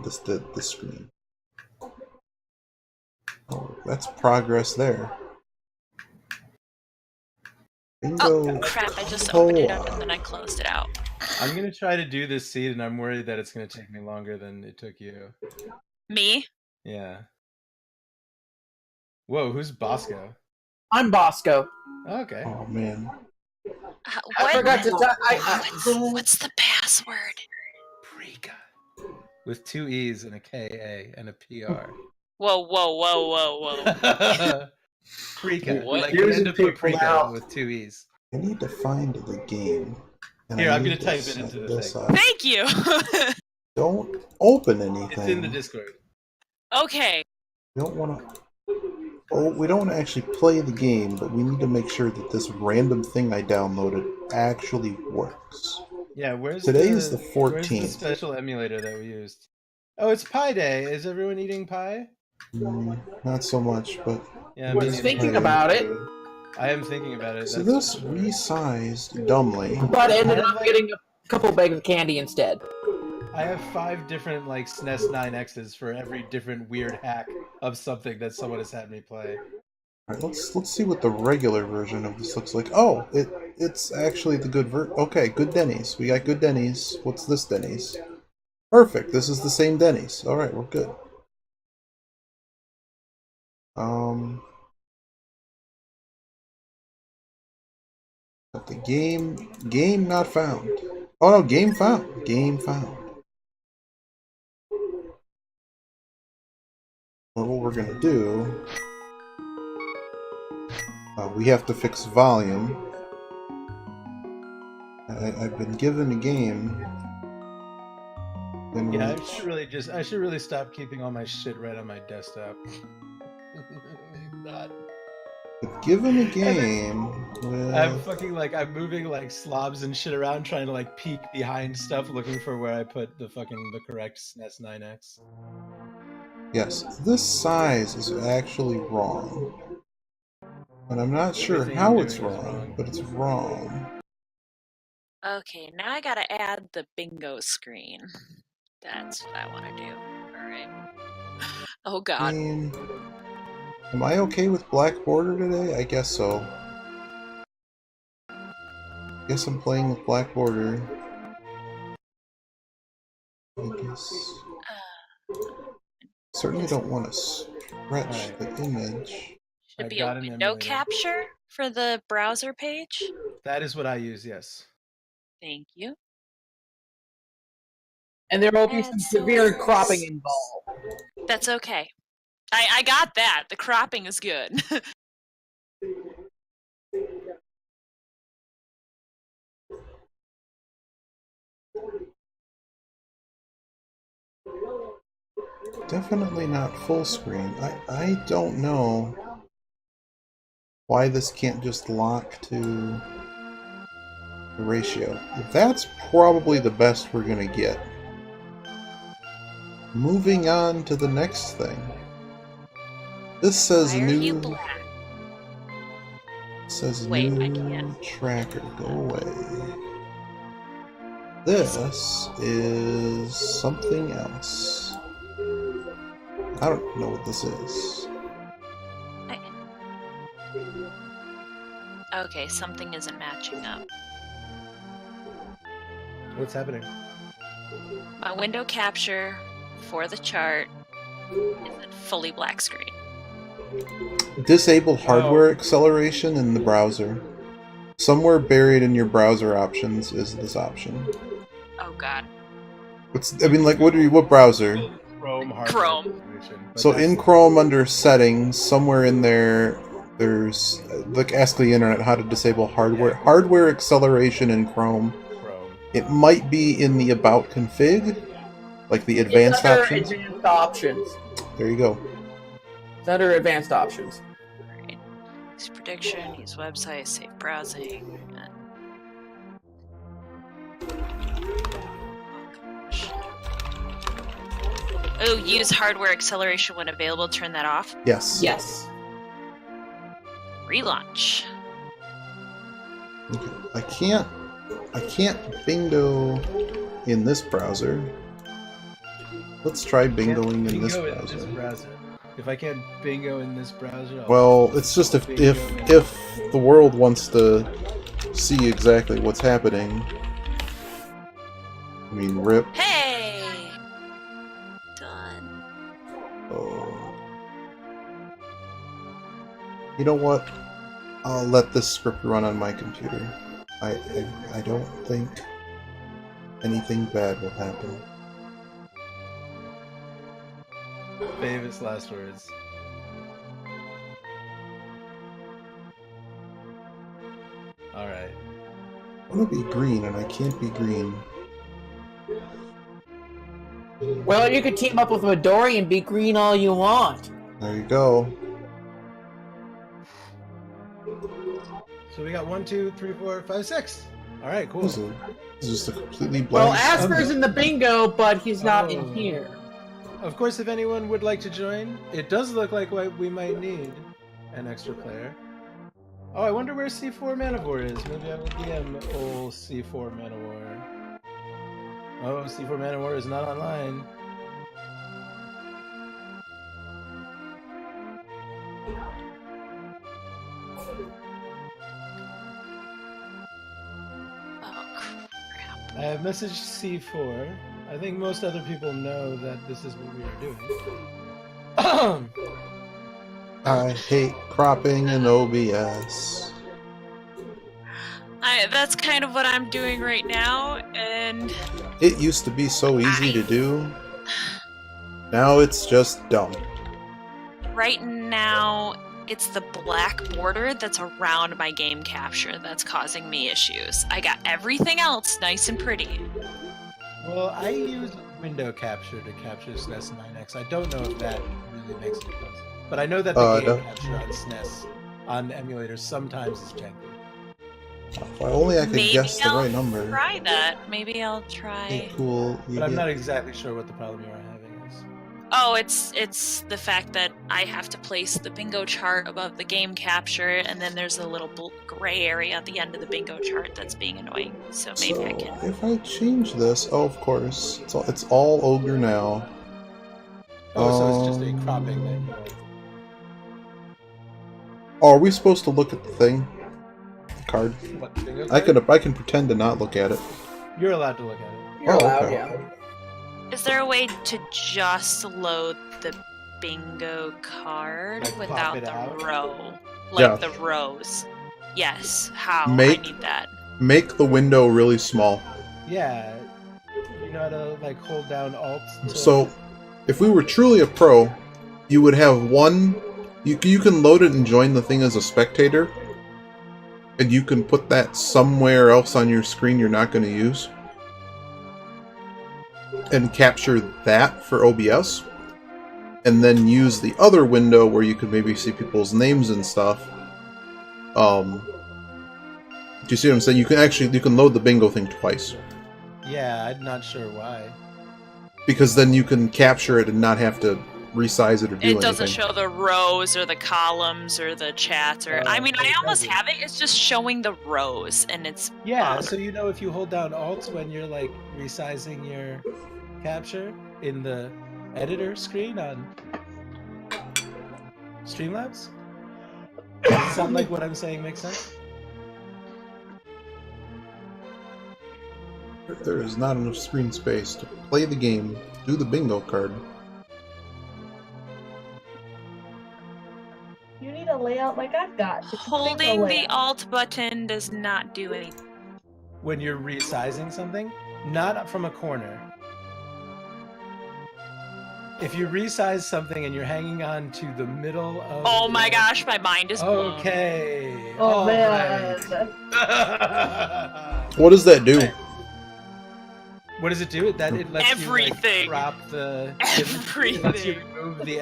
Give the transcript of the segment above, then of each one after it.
this did the screen. Oh, that's progress there. Bingo. Oh, crap, I just opened it up and then I closed it out. I'm going to try to do this seed, and I'm worried that it's going to take me longer than it took you. Me? Yeah. Whoa, who's Bosco? I'm Bosco. Okay. Oh, man. I forgot to What's the password? Prika. With 2 E's and a K-A and a PR. Whoa, whoa, whoa, whoa, whoa. Prika. What? Like the end of paprika with 2 E's. I need to find the game. And Here, I I'm need going to type it into the this thing. up. Thank you! Don't open anything. It's in the Discord. Okay. We don't want to. Oh, we don't actually play the game, but we need to make sure that this random thing I downloaded actually works. Yeah, where's Today is the 14th. Where's the special emulator that we used? Oh, it's Pie Day. Is everyone eating pie? Not so much, but Yeah, was me thinking neither. about it, I am thinking about it. So that's this for sure. resized dumbly. but ended up getting a couple bags of candy instead. I have 5 different like SNES 9Xs for every different weird hack of something that someone has had me play. Alright, let's see what the regular version of this looks like. Oh, it's actually the good okay, good Denny's. We got good Denny's. What's this Denny's? Perfect. This is the same Denny's. All right, we're good. But the game not found. Oh no, game found. Game found. Well, what we're gonna do? We have to fix volume. I've been given a game. Yeah, I should really stop keeping all my shit right on my desktop. Not. Given a game with... I'm moving like slobs and shit around trying to like peek behind stuff looking for where I put the correct SNES 9X. Yes, this size is actually wrong. And I'm not sure how it's wrong, but it's wrong. Okay, now I gotta add the bingo screen. That's what I want to do. Alright. Oh god. Am I okay with black border today? I guess so. Guess I'm playing with black border. I guess. Certainly don't want to stretch the image. Should be a window capture for the browser page. That is what I use, yes. Thank you. And there will be some severe cropping involved. That's okay. I got that. The cropping is good. Definitely not full screen. I don't know why this can't just lock to the ratio. That's probably the best we're gonna get. Moving on to the next thing. This says new. Says new tracker. Go away. This is something else. I don't know what this is. Okay, something isn't matching up. What's happening? My window capture for the chart isn't fully black screen. Disable hardware acceleration in the browser. Somewhere buried in your browser options is this option. Oh god. What browser? Chrome. So in Chrome under settings, somewhere in there, there's ask the internet how to disable hardware acceleration in Chrome. It might be in the about config, like the advanced options. Advanced options. There you go. It's under advanced options. Alright. Use prediction, use website, safe browsing. Oh, use hardware acceleration when available. Turn that off. Yes. Yes. Relaunch. Okay. I can't bingo in this browser. Let's try Can't bingoing in this bingo browser. If I can't bingo in this browser, Well, it's just if the world wants to see exactly what's happening. I mean, rip. Hey! Done. Oh. You know what? I'll let this script run on my computer. I don't think anything bad will happen. famous last words. Alright. I want to be green, and I can't be green. Well, you could team up with Midori and be green all you want. There you go. So we got 1, 2, 3, 4, 5, 6. Alright, cool. This is just a completely blank. Well, Asper's in the bingo, but he's not in here. Of course, if anyone would like to join, it does look like we might need an extra player. Oh, I wonder where C4 Manowar is. Maybe I will DM old C4 Manowar. Oh, C4 Manowar is not online. Oh, crap. I have messaged C4. I think most other people know that this is what we are doing. I hate cropping in OBS. That's kind of what I'm doing right now, and It used to be so easy to do. Now it's just dumb. right now it's the black border that's around my game capture that's causing me issues. I got everything else nice and pretty. Well, I use window capture to capture SNES 9X. I don't know if that really makes a difference. But I know that the game capture on SNES on emulators sometimes is janky. If only I could guess the right number. Try that. Maybe I'll try. Hey, cool. But I'm not exactly sure what the problem you are having is. Oh, it's the fact that I have to place the bingo chart above the game capture, and then there's a little gray area at the end of the bingo chart that's being annoying. So maybe I can. If I change this, oh, of course, it's all ogre now. Oh, so it's just a cropping thing. Oh, are we supposed to look at the thing? The card? What, the bingo I card? can pretend to not look at it. You're allowed to look at it. You're allowed, okay. yeah. Is there a way to just load the bingo card Like, pop without it the out? row? Like Yeah. the rows? Yes. How? I Make- need that. Make the window really small. Yeah. You know how to, like, hold down Alt to... So, if we were truly a pro, you would have one... You can load it and join the thing as a spectator, and you can put that somewhere else on your screen you're not going to use, and capture that for OBS, and then use the other window where you could maybe see people's names and stuff. Do you see what I'm saying? You can load the bingo thing twice. Yeah, I'm not sure why. Because then you can capture it and not have to resize it or do anything. It doesn't show the rows or the columns or the chats or. I mean, I almost have it. It's just showing the rows, and it's. Yeah, so you know if you hold down Alt when you're, like, resizing your capture in the editor screen on Streamlabs? Does it sound like what I'm saying makes sense? If there is not enough screen space to play the game, do the bingo card. You need a layout like I've got. It's a Holding bingo the layout. Alt button does not do anything. When you're resizing something, not from a corner. If you resize something and you're hanging on to the middle of... Oh my gosh, my mind is blown. Okay. Oh man. What does that do? What does it do? That it lets Everything. you, like, crop the... Everything. It lets you remove the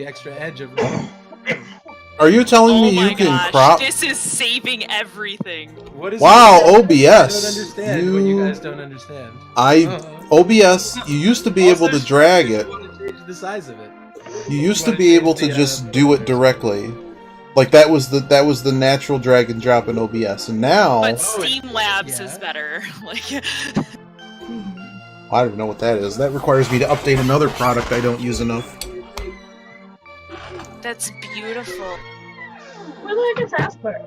extra edge of... Are you telling Oh me my you can gosh, crop? this is saving everything. What is Wow, it? I don't OBS. understand what you guys don't understand. OBS, you used to be able to drag it. You want to change the size of it. You used to wanna be change able to the, just do it directly. Like that was the natural drag and drop in OBS, and now But Steam Labs yeah. is better. Like, I don't know what that is. That requires me to update another product I don't use enough. That's beautiful. Where the heck is Asper?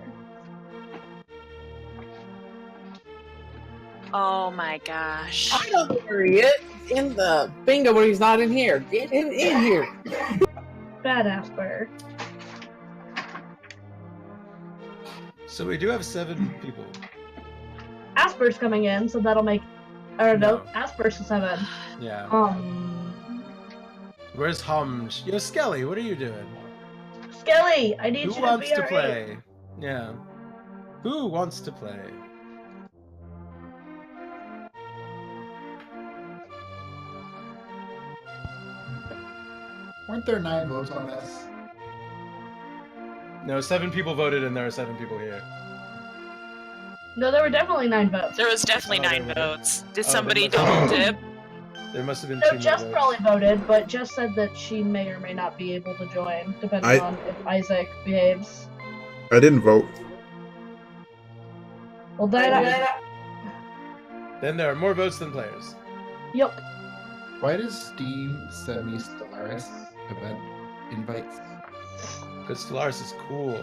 Oh my gosh. I know where he is. In the bingo, but he's not in here. Get him in here. Bad Asper. So we do have 7 people. Asper's coming in, so that'll make. Or no, Asper's to 7. Yeah. Where's Where's Humj? Yo, Skelly, what are you doing? Skelly? I need Who you wants to to be play? Yeah. Who wants to play? Weren't there 9 votes on this? No, 7 people voted and there are 7 people here. No, there were definitely 9 votes. There was definitely Oh, there 9 were. votes. Did Oh, somebody there must- double dip? There must have been No, 2 more Jess votes. probably voted, but Jess said that she may or may not be able to join, depending on if Isaac behaves. I didn't vote. Well, Then there are more votes than players. Yep. Why does Steam send me Stellaris event invites? Because Stellaris is cool.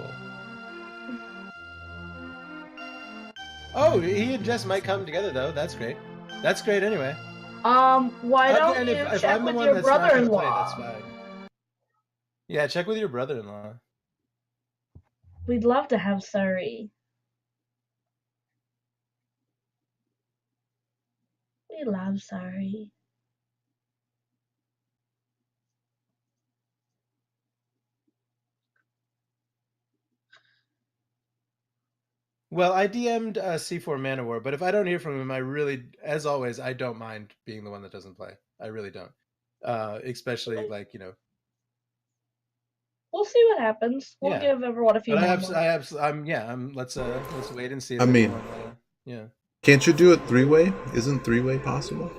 Oh, he and Jess might come together though. That's great. That's great anyway. Why don't And you if check I'm the with one your that's not gonna play, brother-in-law? that's fine. Yeah, check with your brother-in-law. We'd love to have Suri. We love Suri. Well, I DM'd C4 Manowar, but if I don't hear from him, I really, as always, I don't mind being the one that doesn't play. I really don't. Especially like, you know. We'll see what happens. We'll Yeah. give everyone a few But moments. let's wait and see. If I mean- everyone, yeah. Can't you do it 3-way? Isn't 3-way possible?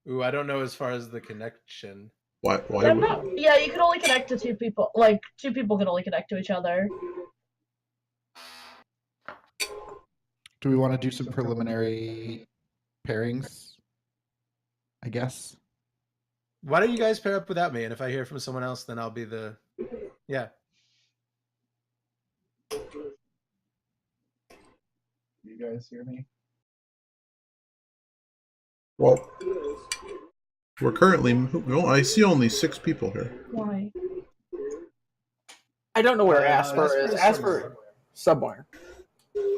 Ooh, I don't know as far as the connection. Why I'm would... not, yeah, you can only connect to 2 people. Like, 2 people can only connect to each other. Do we want to do some preliminary pairings? I guess. Why don't you guys pair up without me? And if I hear from someone else, then I'll be the. Yeah. You guys hear me? Well, we're currently... Well, I see only 6 people here. Why? I don't know where Asper Asper is. is Asper somewhere.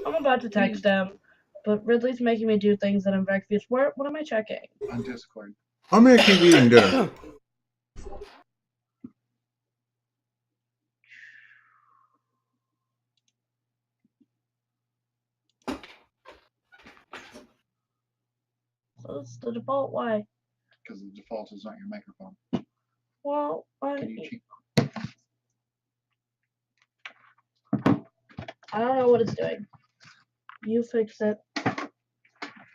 I'm about to text him, but Ridley's making me do things that I'm very confused. What am I checking? On Discord. I'm actually eating dinner. So it's the default. Why? Because the default is not your microphone. Well, Can you cheat? I don't know what it's doing. You fix it.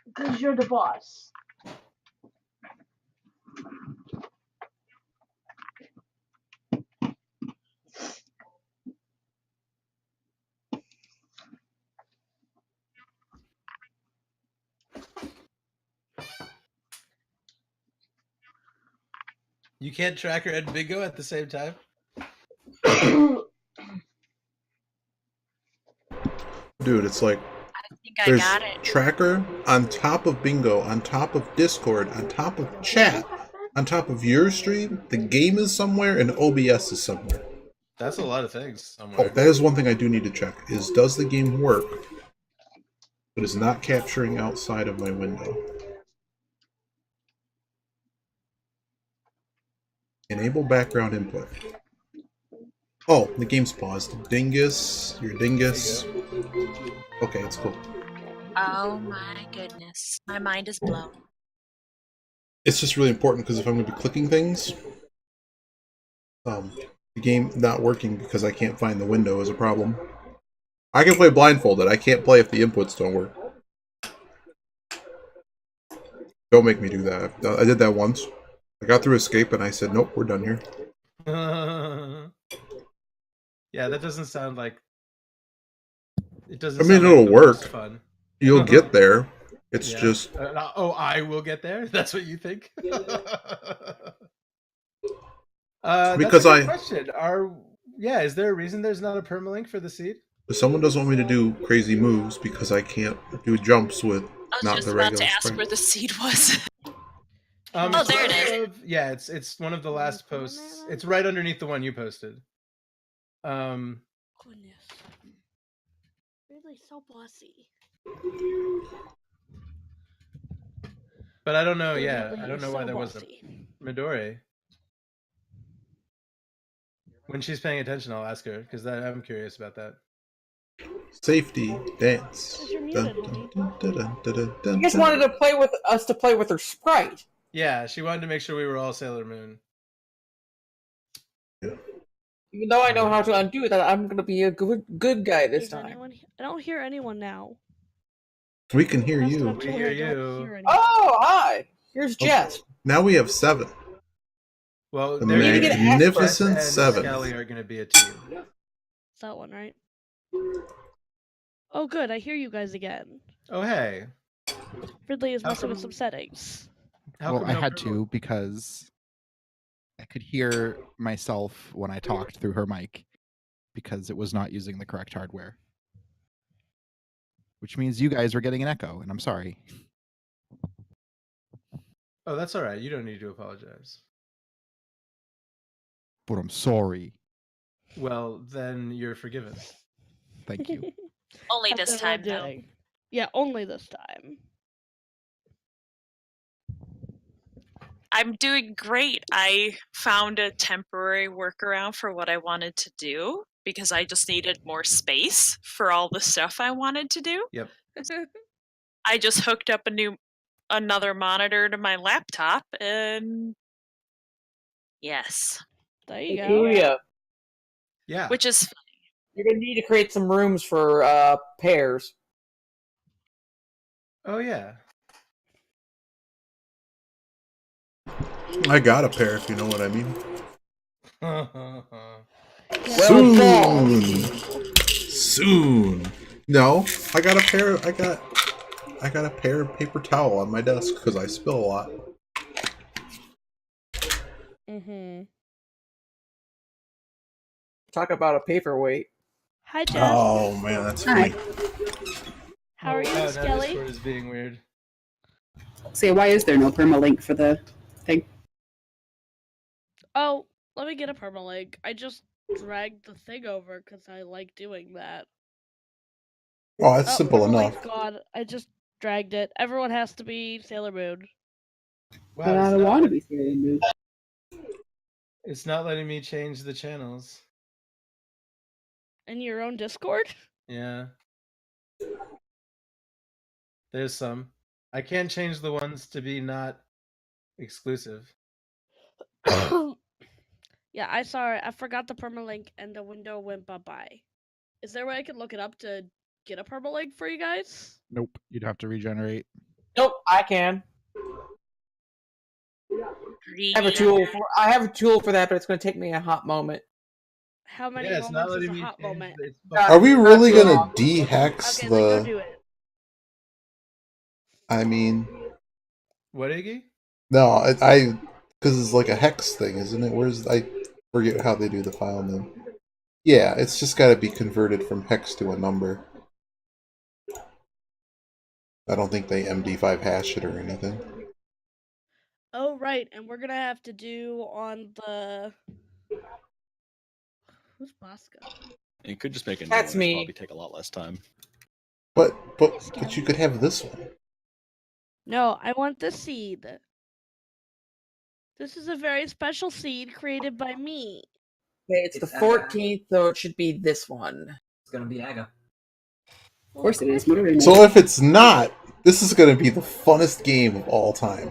Because you're the boss. You can't tracker and bingo at the same time? Dude, it's like... I think I There's got it. tracker on top of bingo, on top of Discord, on top of chat, on top of your stream. The game is somewhere and OBS is somewhere. That's a lot of things Oh, somewhere. that is one thing I do need to check, is does the game work, but is not capturing outside of my window? Enable background input. Oh, the game's paused. Dingus, your dingus. Okay, it's cool. Oh my goodness. My mind is blown. It's just really important because if I'm going to be clicking things, the game not working because I can't find the window is a problem. I can play blindfolded. I can't play if the inputs don't work. Don't make me do that. I did that once. I got through escape and I said, nope, we're done here. Yeah, that doesn't sound like. It doesn't. I mean, sound like it'll the work. most fun. You'll get there. It's Yeah. just I will get there. That's what you think? because That's a good question. Is there a reason there's not a permalink for the seed? someone doesn't want me to do crazy moves because I can't do jumps with I was not just the about to regular ask sprite. where the seed was. It's there it one is. it's one of the last posts. It's right underneath the one you posted. Goodness. Really so bossy. But I don't know. Really I don't know why so there wasn't bossy. Midori. When she's paying attention, I'll ask her because I'm curious about that. Safety dance. 'Cause you're muted, honey. She just wanted to play with us to play with her sprite. Yeah, she wanted to make sure we were all Sailor Moon. Even though I know how to undo that, I'm gonna be a good guy this Is time. anyone? I don't hear anyone now. We can hear Last you. time We told hear I don't you. hear anyone. Oh, hi! Here's Jess. Now we have 7. Well, The there's need to get Magnificent and 7. Is Skelly are going to be a team. that one right? Oh, good. I hear you guys again. Oh, hey. Ridley is How messing with come- some settings. How Well, come I no had purple? to because I could hear myself when I talked through her mic because it was not using the correct hardware. Which means you guys were getting an echo, and I'm sorry. Oh, that's all right. You don't need to apologize. But I'm sorry. Well, then you're forgiven. Thank you. Only How's this everyone time, though. doing? Yeah, only this time. I'm doing great. I found a temporary workaround for what I wanted to do because I just needed more space for all the stuff I wanted to do. Yep. I just hooked up another monitor to my laptop and yes, There you go. Kuya, Yeah. which is you're gonna need to create some rooms for pairs. Oh, yeah. I got a pair, if you know what I mean. Well, Soon. No, I got a pair. I got a pair of paper towel on my desk because I spill a lot. Mm-hmm. talk about a paperweight. Hi, Jess. Oh man, that's sweet. How are you, Oh, now Skelly? Discord is being weird. Say, why is there no permalink for the thing? Oh, let me get a permalink. I just dragged the thing over because I like doing that. Oh, that's simple permalink's enough. gone. I just dragged it. Everyone has to be Sailor Moon. Wow, But I it's don't not, want to be Sailor Moon. it's not letting me change the channels. In your own Discord? Yeah. There's some. I can't change the ones to be not exclusive. Yeah, I saw it. I forgot the permalink and the window went bye-bye. Is there a way I can look it up to get a permalink for you guys? Nope, you'd have to regenerate. Nope, I can. greedy. I have a tool for that, but it's gonna take me a hot moment. How many Yeah, it's not moments is letting a me hot change moment? It's Are we really Not too gonna long. de-hex Okay, then go the? do it. I mean, What, Iggy? no, I because it's like a hex thing, isn't it? Where's I forget how they do the file name. Yeah, it's just got to be converted from hex to a number. I don't think they MD5 hash it or anything. Oh, right, and we're gonna have to do on the... Who's Bosco? You could just make a new That's one. me. It'd probably take a lot less time. But you could have this one. No, I want this seed. This is a very special seed created by me. Okay, it's the 14th, so it should be this one. It's gonna be Aga. Of course it is. Midori knows. So if it's not, this is going to be the funnest game of all time.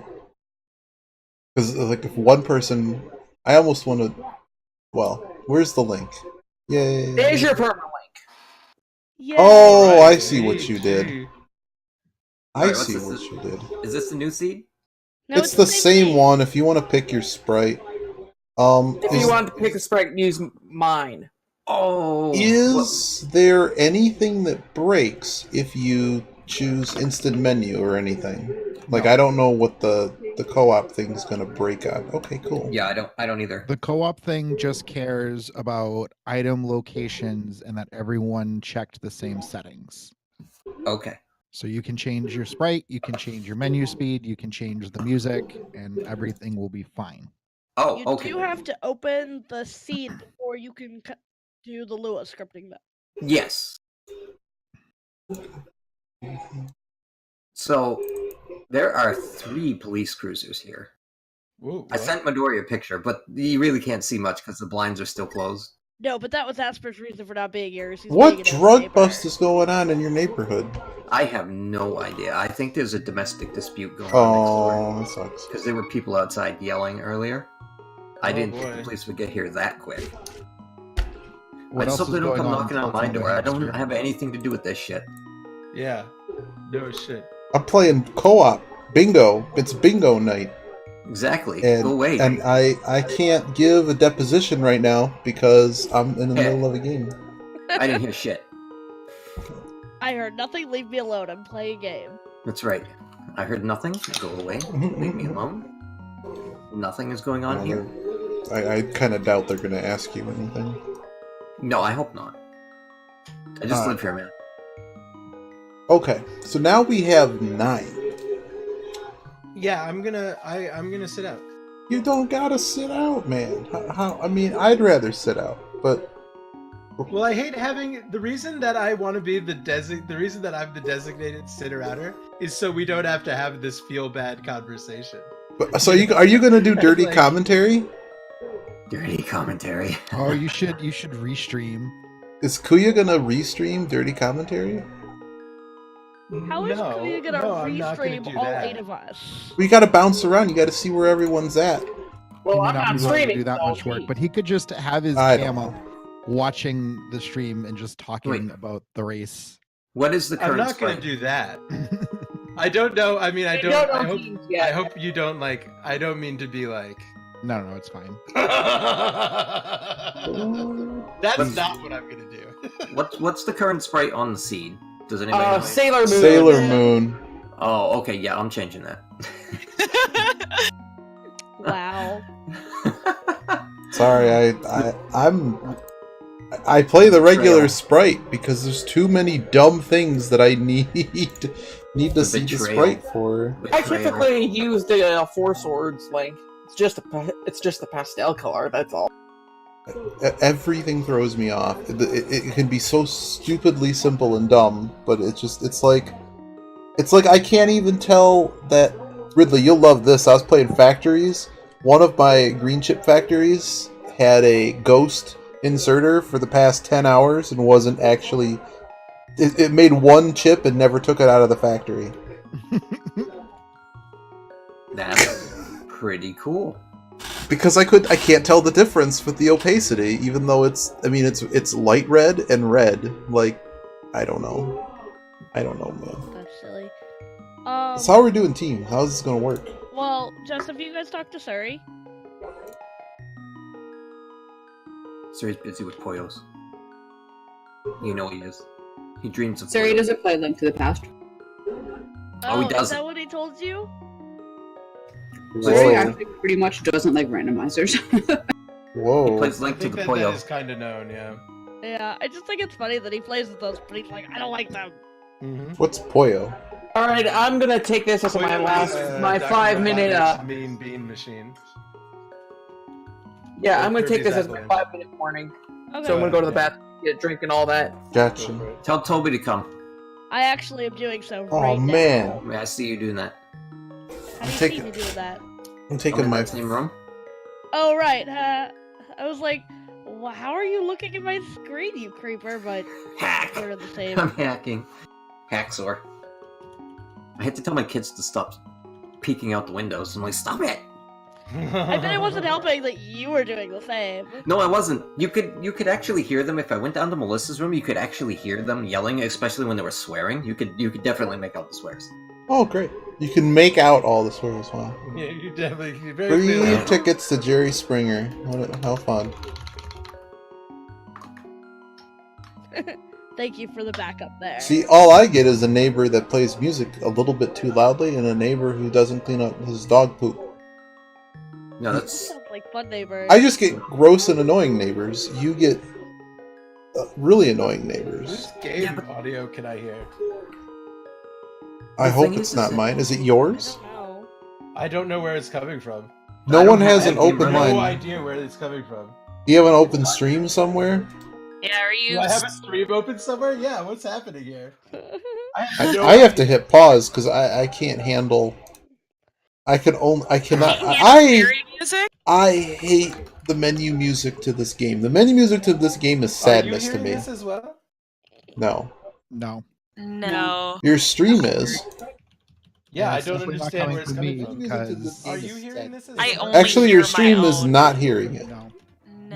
Because like if one person, I almost want to. Well, where's the link? Yay! There's your permalink. Yeah. Oh, Right, I see what you did. gee. I Alright, see what's what this? you did. Is this the new seed? No, It's the same thing. one. If you want to pick your sprite, If is, you want to pick a sprite, use mine. Oh, is there anything that breaks if you choose instant menu or anything. Like, I don't know what the co-op thing's gonna break on. Okay, cool. Yeah, I don't either. The co-op thing just cares about item locations and that everyone checked the same settings. Okay. So you can change your sprite, you can change your menu speed, you can change the music, and everything will be fine. Oh, You okay. do have to open the seed before you can do the Lua scripting, though. Yes. So there are 3 police cruisers here. Ooh, I sent Midori a picture, but you really can't see much because the blinds are still closed. No, but that was Asper's reason for not being here. What drug bust is going on in your neighborhood? I have no idea. I think there's a domestic dispute going on Oh, that next door. sucks. Because there were people outside yelling earlier. I Oh, didn't think boy. the police would get here that quick. What Let's else hope is they don't going come on knocking on my outside the door. I don't hamster? have anything to do with this shit. Yeah. No shit. I'm playing co-op. Bingo. It's bingo night. Exactly. And, Go away. and I can't give a deposition right now because I'm in the middle of a game. I didn't hear shit. I heard nothing. Leave me alone. I'm playing a game. That's right. I heard nothing. Go away. Leave me alone. Nothing is going on here. I kind of doubt they're going to ask you anything. No, I hope not. I just live here, man. Okay, so now we have 9. Yeah, I'm gonna sit out. You don't gotta sit out, man. How? I mean, I'd rather sit out, but Well, I hate having the reason that I want to be the reason that I'm the designated sitter-outer is so we don't have to have this feel bad conversation. so are you gonna do dirty Like- commentary? Dirty commentary. Oh, you should restream. Is Kuya gonna restream dirty commentary? How is Kuya gonna I'm not gonna restream do all that. 8 of us? We gotta bounce around. You gotta see where everyone's at. Well, He may I'm not not be able to streaming. do that so much work, me. but he could just have his I don't cam know. up, watching the stream and just talking Wait. about the race. What is the I'm current not gonna sprite? do that. I don't know. I mean, I We don't. don't I know hope. teams yet. I hope you don't like. I don't mean to be like. No, it's fine. That's not what I'm gonna do. What's the current sprite on the seed? Does anybody know? Sailor Moon. Sailor Moon. Oh, okay, yeah, I'm changing that. Wow. Sorry, I play the regular Betrayal. sprite because there's too many dumb things that I need to see the betrayal. sprite for. I Betrayal. typically use the Four Swords link. It's just the pastel color. That's all. Everything throws me off. It can be so stupidly simple and dumb, but it's like I can't even tell that. Ridley, you'll love this. I was playing Factories. One of my green chip factories had a ghost inserter for the past 10 hours and wasn't actually. It made one chip and never took it out of the factory. That's pretty cool. Because I can't tell the difference with the opacity, even though it's light red and red. Like, I don't know, man. That's silly. That's how we're doing teams. How's this gonna work? Well, Jess, have you guys talked to Suri? Siri's busy with Poyos. You know he is. He dreams of Siri Poyos. doesn't play Link to the Past. Oh, he Is doesn't. that what he told you? Siri Whoa. actually pretty much doesn't like randomizers. Whoa. He plays I Link to think the that Poyo. is kind of known. Yeah. Yeah, I just think it's funny that he plays with us, but he's like, I don't like them. Mm-hmm. What's Poyo? All right, I'm gonna take this as my last, my Dr. 5-minute. Robotnik's mean bean machine. Yeah, I'm gonna take Kirby's this as my Apple. 5-minute warning. Okay. So I'm gonna go to the bathroom, get a drink, and all that. Gotcha. Tell Toby to come. I actually am doing so Oh, right man. now. May I see you doing that? How do you Take- see me doing that? I'm I'm taking in my. that same room. Oh, right. I was like, how are you looking at my screen, you creeper? But Hack. we're the same. I'm hacking. Hacksaw. I had to tell my kids to stop peeking out the windows. I'm like, stop it! I bet it wasn't helping that you were doing the same. No, I wasn't. You could actually hear them. If I went down to Melissa's room, you could actually hear them yelling, especially when they were swearing. You could definitely make out the swears. Oh, great. You can make out all the swears. Wow. Yeah, you definitely. You're very Free clearly- tickets to Jerry Springer. How fun. Thank you for the backup there. See, all I get is a neighbor that plays music a little bit too loudly and a neighbor who doesn't clean up his dog poop. No, that's Sounds like fun neighbors. I just get gross and annoying neighbors. You get really annoying neighbors. Whose game audio can I hear? I The hope thing it's is not that- mine. Is it yours? No. I don't know where it's coming from. No I one don't has have an any open No line. idea where it's coming from. Do you have an open stream somewhere? Yeah, are you? Do I have a stream open somewhere? Yeah, what's happening here? I I have to hit pause because I can't handle. I cannot. Fairy music? I hate the menu music to this game. The menu music to this game is sadness Are to you me. hearing this as well? No, No. No. your stream is. Yeah, I it's don't definitely not understand where it's coming coming from from. me because Are you hearing this as I well? only Actually, hear your my stream is own. not hearing it. no.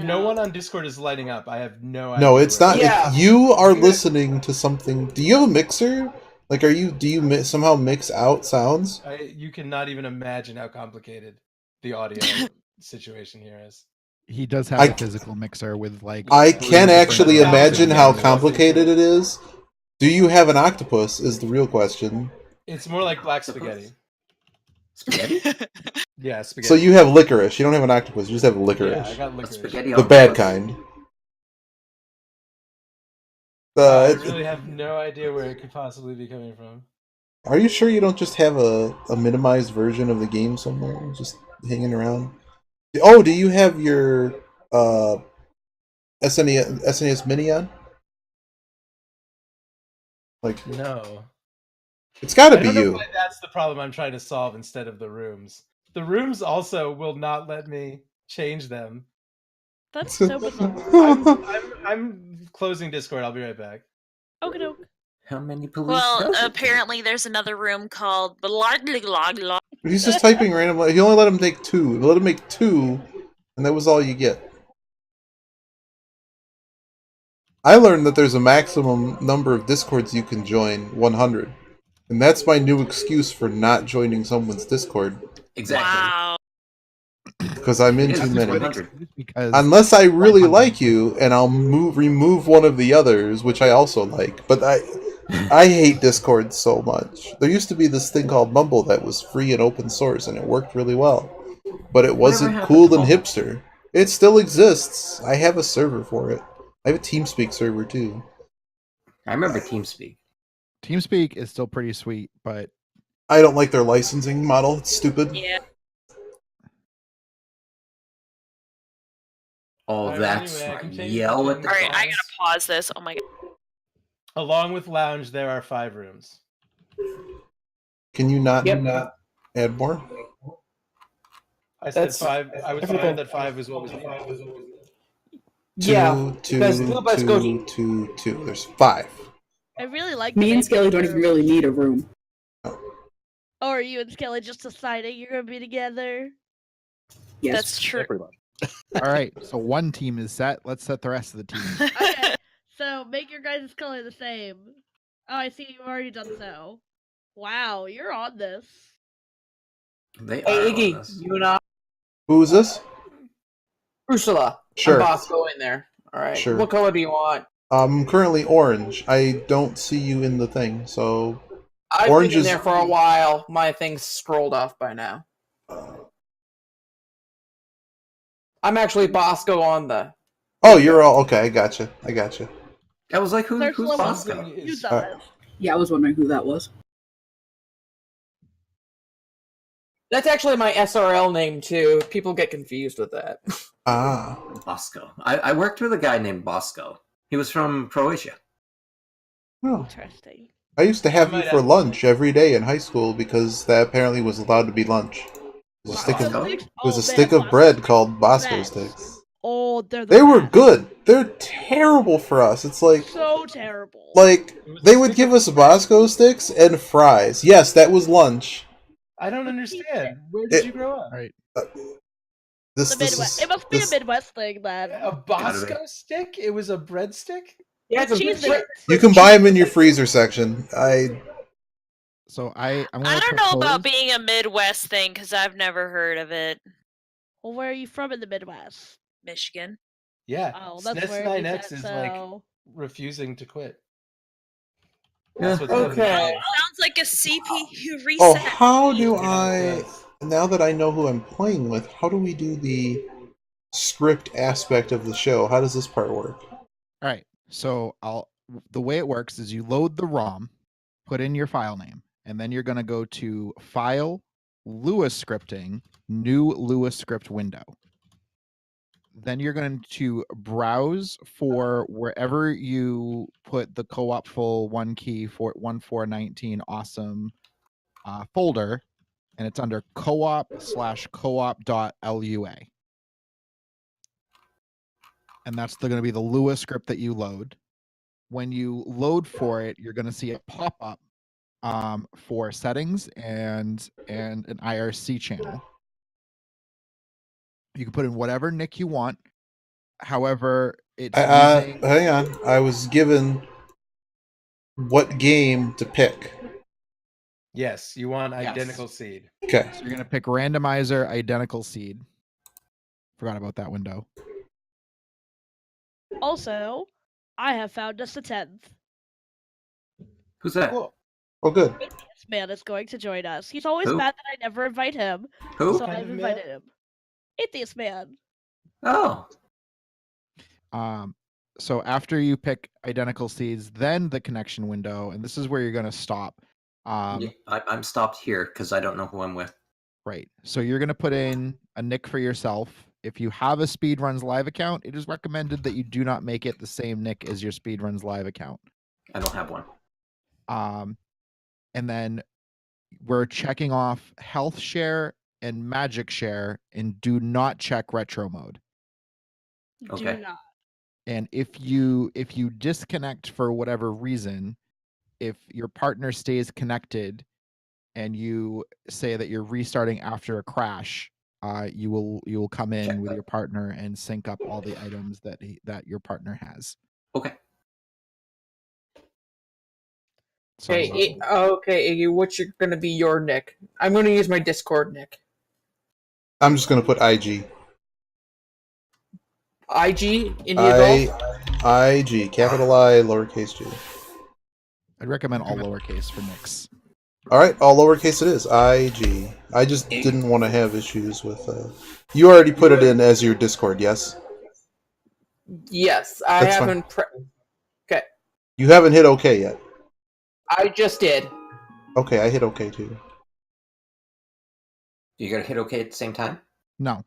No one on Discord is lighting up. I have no idea. No, it's where not. it is. Yeah. You are listening to something. Do you have a mixer? Like, do you somehow mix out sounds? You cannot even imagine how complicated the audio situation here is. He does have I- a physical mixer with like. I Three can different actually sounds. imagine how Yeah. complicated it is. Do you have an octopus? Is the real question. It's more like black spaghetti. spaghetti. Yeah, spaghetti. So you have licorice. You don't have an octopus. You just have Yeah, I licorice. got That's licorice. spaghetti. The bad octopus. kind. I really have no idea where it could possibly be coming from. Are you sure you don't just have a minimized version of the game somewhere, just hanging around? Oh, do you have your SNES Mini on? Like, No. it's got to I be don't know you. why that's the problem I'm trying to solve instead of the rooms. The rooms also will not let me change them. That's so bizarre. I'm closing Discord. I'll be right back. Okay, doke. How many police? Well, does it apparently there's another room called Blah. He's just typing randomly. He only let him take two. He let him make two, and that was all you get. I learned that there's a maximum number of Discords you can join, 100. And that's my new excuse for not joining someone's Discord. take? Exactly. Wow. Because I'm in It too is many. 100. Because Unless I really like you, and I'll remove one of the others, which I also like. But I hate Discord so much. There used to be this thing called Mumble that was free and open source, and it worked really well. But it wasn't happened cool to and Mumble? hipster. It still exists. I have a server for it. I have a TeamSpeak server too. I remember TeamSpeak. TeamSpeak is still pretty sweet, but I don't like their licensing model. It's stupid. Yeah. Oh, Alright, that's anyway, I right. can change Yell the at the All right, I boss. gotta pause this. Oh my god. Along with lounge, there are 5 rooms. Can you not Yep. add more? I said That's- 5. I was everything. told that 5 was what was needed. Yeah, because two, Lubas go. two. There's 5. I really like Me the and name Skelly of don't your- even really need a room. Oh, are you and Skelly just deciding you're gonna be together? Yes. That's true. Pretty much. all right. So one team is set. Let's set the rest of the teams. Okay, so make your guys' color the same. Oh, I see you've already done so. Wow, you're on this. They Hey are on Iggy, this. you and I, Who's this? Ursula. Sure. And Bosco in there. All right. Sure. What color do you want? I'm currently orange. I don't see you in the thing, so I've Orange been in is- there for a while. My thing's scrolled off by now. I'm actually Bosco on the. oh, you're all okay. I gotcha. I was like, who's Ursula was Bosco? Who's Uh, on this? Yeah, I was wondering who that was. That's actually my SRL name too. People get confused with that. Ah, Bosco. I worked with a guy named Bosco. He was from Croatia. oh. Interesting. I used to have I you might for have- lunch every day in high school because that apparently was allowed to be lunch. It was a stick of, Bosco? it was a stick of bread called Bosco Best. sticks. Oh, they're the They were best. good. They're terrible for us. It's like So terrible. they would give us Bosco sticks and fries. Yes, that was lunch. I don't understand. Where did It- you grow up? All right. This the this Midwest. is It must be this- a Midwest thing, then. A Bosco stick? It was a breadstick? Yeah, it's a Cheese big- it. You can buy them in your freezer section. So I'm gonna I don't know about propose- being a Midwest thing because I've never heard of it. Well, where are you from in the Midwest? Michigan. Yeah. Oh, that's SNES where 9X is like so... refusing to quit. That's what's Okay. Sounds like a CPU reset. Oh, how do Yeah, I... it does. Now that I know who I'm playing with, how do we do the script aspect of the show? How does this part work? All right. So the way it works is you load the ROM, put in your file name, and then you're going to go to File, Lua Scripting, New Lua Script window. Then you're going to browse for wherever you put the co-op full 1key for 1419 awesome folder, and it's under co-op/co-op.lua. And that's going to be the Lua script that you load. When you load for it, you're going to see a pop-up for settings and an IRC channel. You can put in whatever nick you want. However, it's using... Hang on. I was given what game to pick. Yes, you want identical seed. Okay. So you're going to pick randomizer identical seed. Forgot about that window. Also, I have found us a 10th. Who's that? Cool. Oh, good. This man is going to join us. He's always Who? mad that I never invite him. Who? So Kind I've of man? invited him. Atheist man. Oh. So after you pick identical seeds, then the connection window, and this is where you're going to stop. Yeah, I'm stopped here because I don't know who I'm with. Right. So you're going to put in a nick for yourself. If you have a Speedruns Live account, it is recommended that you do not make it the same nick as your Speedruns Live account. I don't have one. And then we're checking off health share and magic share, and do not check retro mode. Okay. Do not. And if you disconnect for whatever reason, if your partner stays connected and you say that you're restarting after a crash, you will come in Check with that. your partner and sync up all the items that your partner has. Okay. So, Okay, Iggy, what's gonna be your nick? I'm gonna use my Discord nick. I'm just going to put IG. IG, India Golf. IG, capital I, lowercase g. I'd recommend all lowercase for nicks. All right, all lowercase it is. IG. I just didn't want to have issues with... You already put it in as your Discord, yes? Yes, I That's fine. haven't. Okay, You haven't hit OK yet. I just did. Okay, I hit OK too. You gotta hit OK at the same time? No.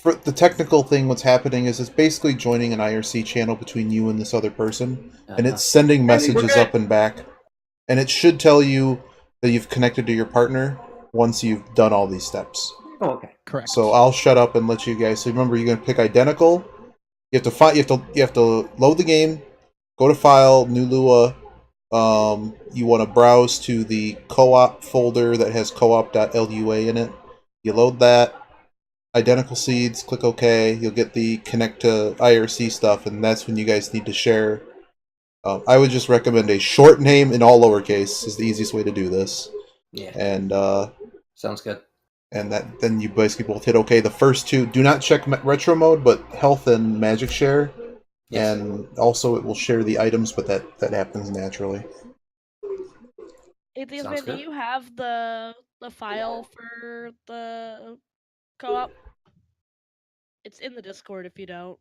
For the technical thing, what's happening is it's basically joining an IRC channel between you and this other person, and it's sending messages up and back. And it should tell you that you've connected to your partner once you've done all these steps. Oh, okay. Correct. So I'll shut up and let you guys. So remember, you're gonna pick identical. You have to load the game. Go to File, New Lua. You want to browse to the co-op folder that has co-op.lua in it. You load that. Identical seeds, click OK. You'll get the connect to IRC stuff, and that's when you guys need to share. I would just recommend a short name in all lowercase is the easiest way to do this. Yeah. And sounds good. And then you basically both hit OK. The first two, do not check retro mode, but health and magic share. Yes. And also it will share the items, but that happens naturally. Atheist man, do you have the file for the co-op? It's in the Discord if you don't.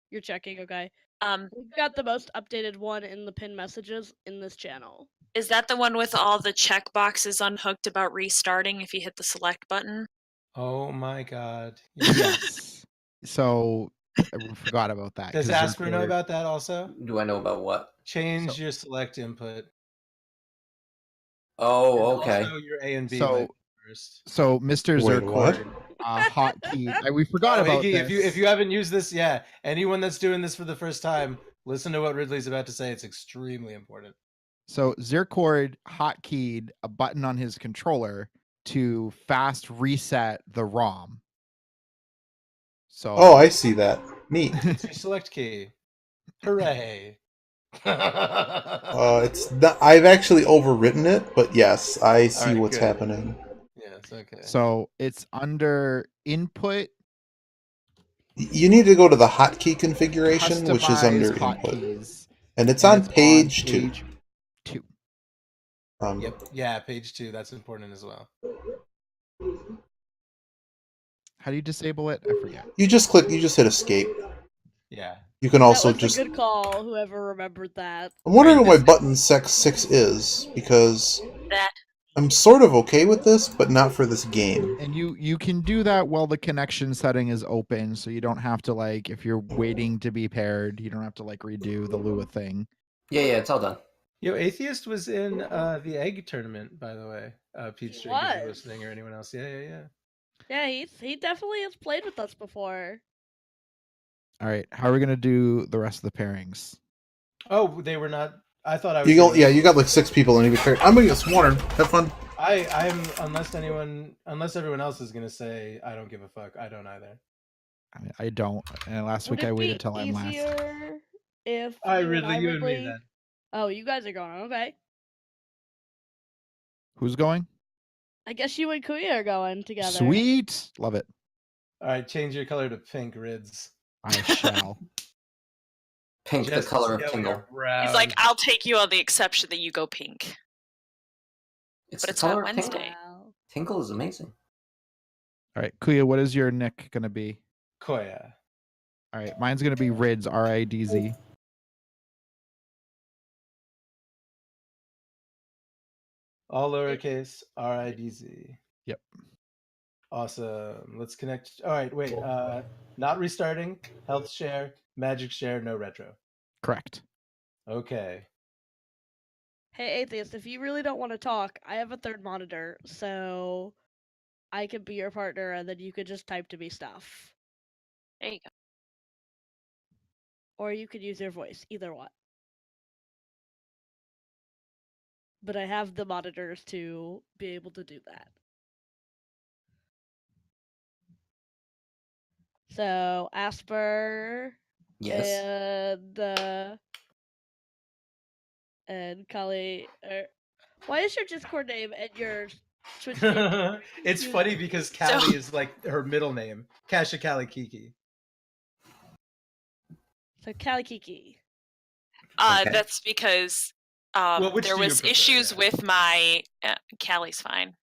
You're checking, okay? We've got the most updated one in the pinned messages in this channel. Is that the one with all the check boxes unhooked about restarting if you hit the select button? Oh my god. Yes. So I forgot about that. Does Asper know about that also? Do I know about what? Change your select input. Oh, okay. Also your A and B first. So Mr. Zercord, hotkey. We forgot about Iggy, this. If you haven't used this, anyone that's doing this for the first time, listen to what Ridley's about to say. It's extremely important. So Zercord hotkeyed a button on his controller to fast reset the ROM. So I see that. Neat. It's your select key. Hooray! It's not, I've actually overwritten it, but yes, I see what's happening. Yeah, it's okay. So it's under input. You need to go to the hotkey configuration, which is under hotkeys, input. And it's And on it's page 2. page 2. Yep. Yeah, page 2. That's important as well. How do you disable it? I forget. You just hit escape. Yeah. You can That also was just... a good call, whoever remembered that. I'm wondering Right, what my this- button sex 6 is, because That I'm sort of okay with this, but not for this game. And you can do that while the connection setting is open, so you don't have to, like, if you're waiting to be paired, you don't have to, like, redo the Lua thing. Yeah, it's all done. Yo, Atheist was in the egg tournament, by the way. Peach Drink, if you're Was? listening, or anyone else. Yeah. Yeah, he definitely has played with us before. All right, how are we gonna do the rest of the pairings? Oh, they were not. I thought I was. You got like 6 people and you get paired. I'm gonna get sworn. Have fun. I'm unless everyone else is gonna say I don't give a fuck. I don't either. I don't. And last Would week I it waited be till I'm last. easier if I you and really, I you would and me play- then. Oh, you guys are going. Okay. Who's going? I guess you and Kuya are going together. Sweet, love it. All right, change your color to pink, Rids. I shall. Pink, the color of Tingle. He's like, I'll take you on the exception that you go pink. It's But the it's color not of Wednesday. Tingle. Tingle is amazing. All right, Kuya, what is your nick gonna be? Koya. All right, mine's gonna be Rids, R-I-D-Z. All lowercase, R-I-D-Z. Yep. Awesome. Let's connect. All right, wait. Not restarting. Health share, magic share, no retro. Correct. Okay. Hey, Atheist, if you really don't want to talk, I have a third monitor, so I could be your partner, and then you could just type to me stuff. There you go. Or you could use your voice, either one. But I have the monitors to be able to do that. So, Asper. Yes. And Kali. Why is your Discord name and your Twitch name? It's funny because Callie is like her middle name. Kasha Kali Kiki. So, Kali Kiki. Okay. That's because which there do you was prefer? issues Yeah. with my Callie's fine.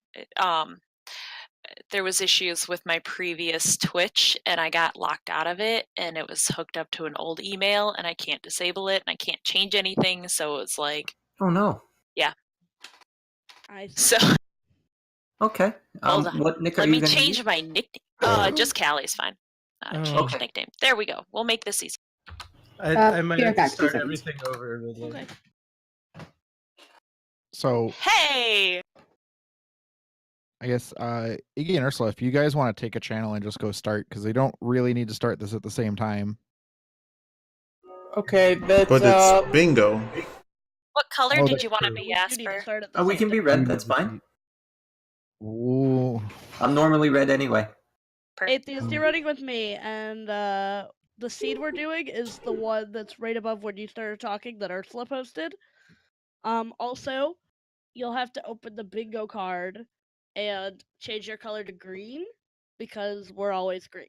There was issues with my previous Twitch, and I got locked out of it, and it was hooked up to an old email, and I can't disable it, and I can't change anything. So it's like, Oh no. yeah. I see. So Okay. hold on. What nick are Let you me gonna change use? my nickname. Just Callie's fine. Change Okay. nickname. There we go. We'll make this easy. I might be have right to back, 2 start seconds. everything over. With Okay. So Hey. I guess Iggy and Ursula, if you guys want to take a channel and just go start, because they don't really need to start this at the same time. Okay, but it's bingo. What color Oh, did that's you want to true. be, You need to Asper? start at the We same can be time. red. That's fine. Ooh. I'm normally red anyway. Atheist, you're running with me, and the seed we're doing is the one that's right above when you started talking that Ursula posted. Also, you'll have to open the bingo card and change your color to green because we're always green.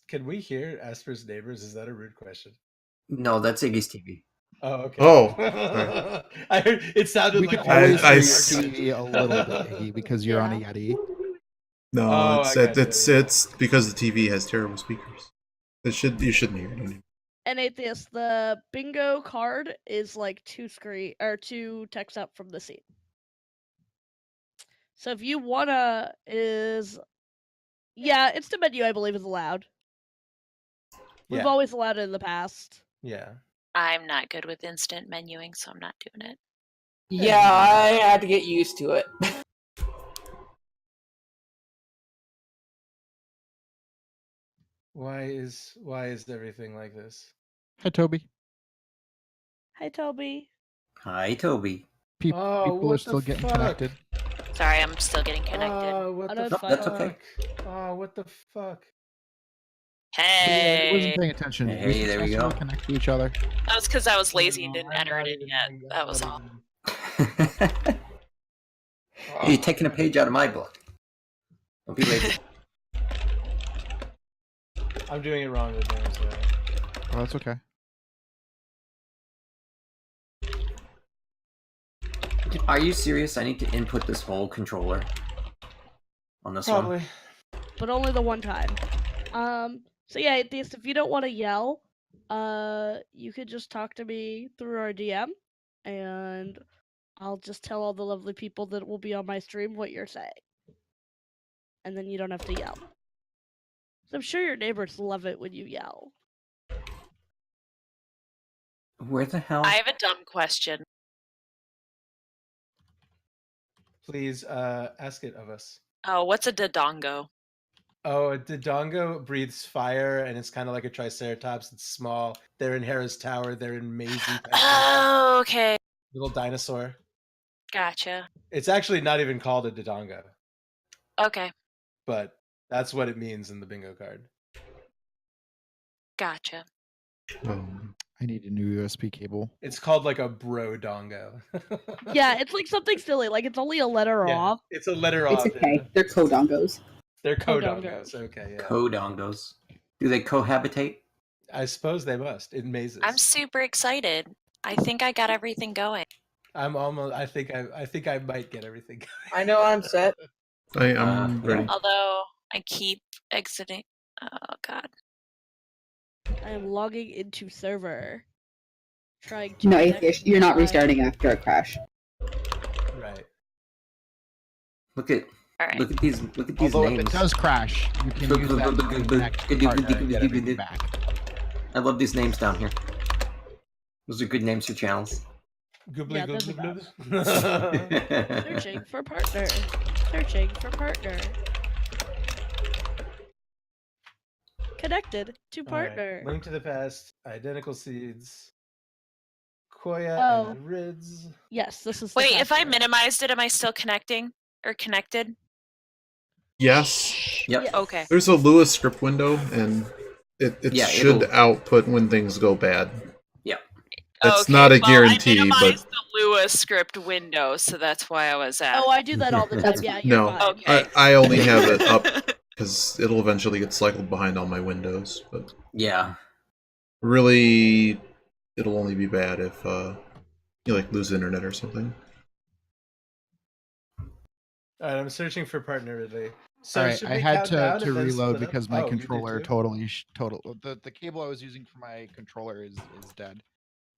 Can we hear Asper's neighbors? Is that a rude question? No, that's Iggy's TV. Oh, okay. Oh, sorry. I heard it sounded We like can always I hear your s- TV a little bit, Iggy, because you're on a Yeti. No, Oh, it's I gotcha, yeah. it's because the TV has terrible speakers. You shouldn't hear it. And Atheist, the bingo card is like 2 text up from the seed. So if you wanna instant menu I believe is allowed. We've Yeah. always allowed it in the past. Yeah. I'm not good with instant menuing, so I'm not doing it. yeah, I had to get used to it. Why is everything like this? Hi, Toby. Hi, Toby. Hi, Toby. People are what the still getting fuck? connected. Sorry, I'm still getting connected. What Oh, the no, fuck? it's That's okay. Oh, what the fuck? I Hey. wasn't paying attention. Hey, We there we successfully go. connect to each other. That was because I was lazy and didn't I'm enter not it in even- yet. I'm That was not all. even- Hey, you're taking a page out of my book. Don't be lazy. I'm doing it wrong with them, so. Oh, that's okay. Are you serious? I need to input this whole controller on this Probably. one. But only the one time. So yeah, Atheist, if you don't want to yell, you could just talk to me through our DM, and I'll just tell all the lovely people that will be on my stream what you're saying. And then you don't have to yell. So I'm sure your neighbors love it when you yell. Where the hell? I have a dumb question. Please ask it of us. Oh, what's a dodongo? Oh, a Dodongo breathes fire, and it's kind of like a Triceratops. It's small. They're in Harris Tower. They're in Maisie. Oh, okay. Little dinosaur. Gotcha. It's actually not even called a Dodongo, Okay. but that's what it means in the bingo card. Gotcha. I need a new USB cable. It's called like a bro-dongo. Yeah, it's like something silly. Like it's only a letter off. It's a letter It's off. okay. Yeah. They're codongos. They're Codongos. codongos. Okay, yeah. Codongos. Do they cohabitate? I suppose they must in mazes. I'm super excited. I think I got everything going. I'm almost. I think I might get everything. I know I'm set. I'm ready. Although I keep exiting. Oh god. I am logging into server. Trying to. No, connect Atheist, you're not my- restarting after a crash. Right. Look at Alright. look at these Although names. if it does crash, you can use that next part to get everything back. I love these names down here. Those are good names for channels. Goobly Yeah, those are goobly. Searching for partner. Searching for partner. Connected to partner. Link to the past. Identical seeds. Koya Oh. and Rids. Yes, this is. the Wait, if I password. minimized it, am I still connecting? Or connected? Yes. Yep. Yes. Okay. There's a Lewis script window, and it Yeah, should it'll- output when things go bad. Yep. That's Okay, not a well, guarantee, I minimized but the Lewis script window, so that's why I was at. Oh, I do that all the time. That's Yeah, you're no, fine. Okay. I only have it up because it'll eventually get cycled behind all my windows. But Yeah. really, it'll only be bad if you like lose internet or something. All right, I'm searching for partner Ridley. So All right, should I we had count down to and then reload split up? because my Oh, you did controller too? the cable I was using for my controller is dead.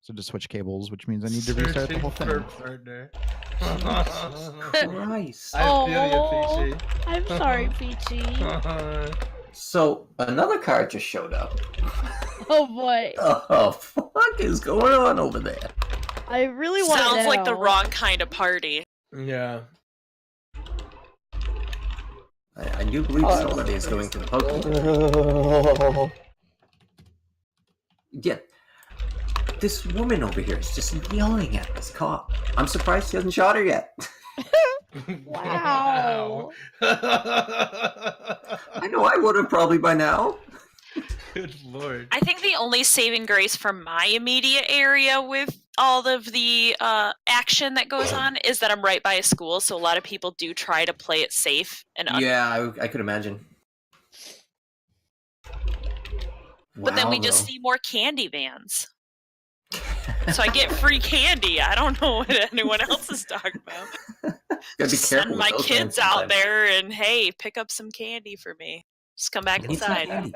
So just switch cables, which means I need to restart the Searching whole for thing. partner. Christ. I feel you, Oh, Peachy. I'm sorry, Peachy. So another card just showed up. Oh boy. What the fuck is going on over there? I really want to know. Sounds like the wrong kind of party. Yeah. I do believe somebody is going to poke. Yeah. This woman over here is just yelling at this cop. I'm surprised he hasn't shot her yet. Wow. I know I would have probably by now. Good lord. I think the only saving grace from my immediate area with all of the action that goes on is that I'm right by a school, so a lot of people do try to play it safe. And Yeah, I could imagine. but then we just see more candy vans. So I get free candy. I don't know what anyone else is talking about. Gotta be Just careful send with my those kids vans out sometimes. there and hey, pick up some candy for me. Just come back I need some inside. candy.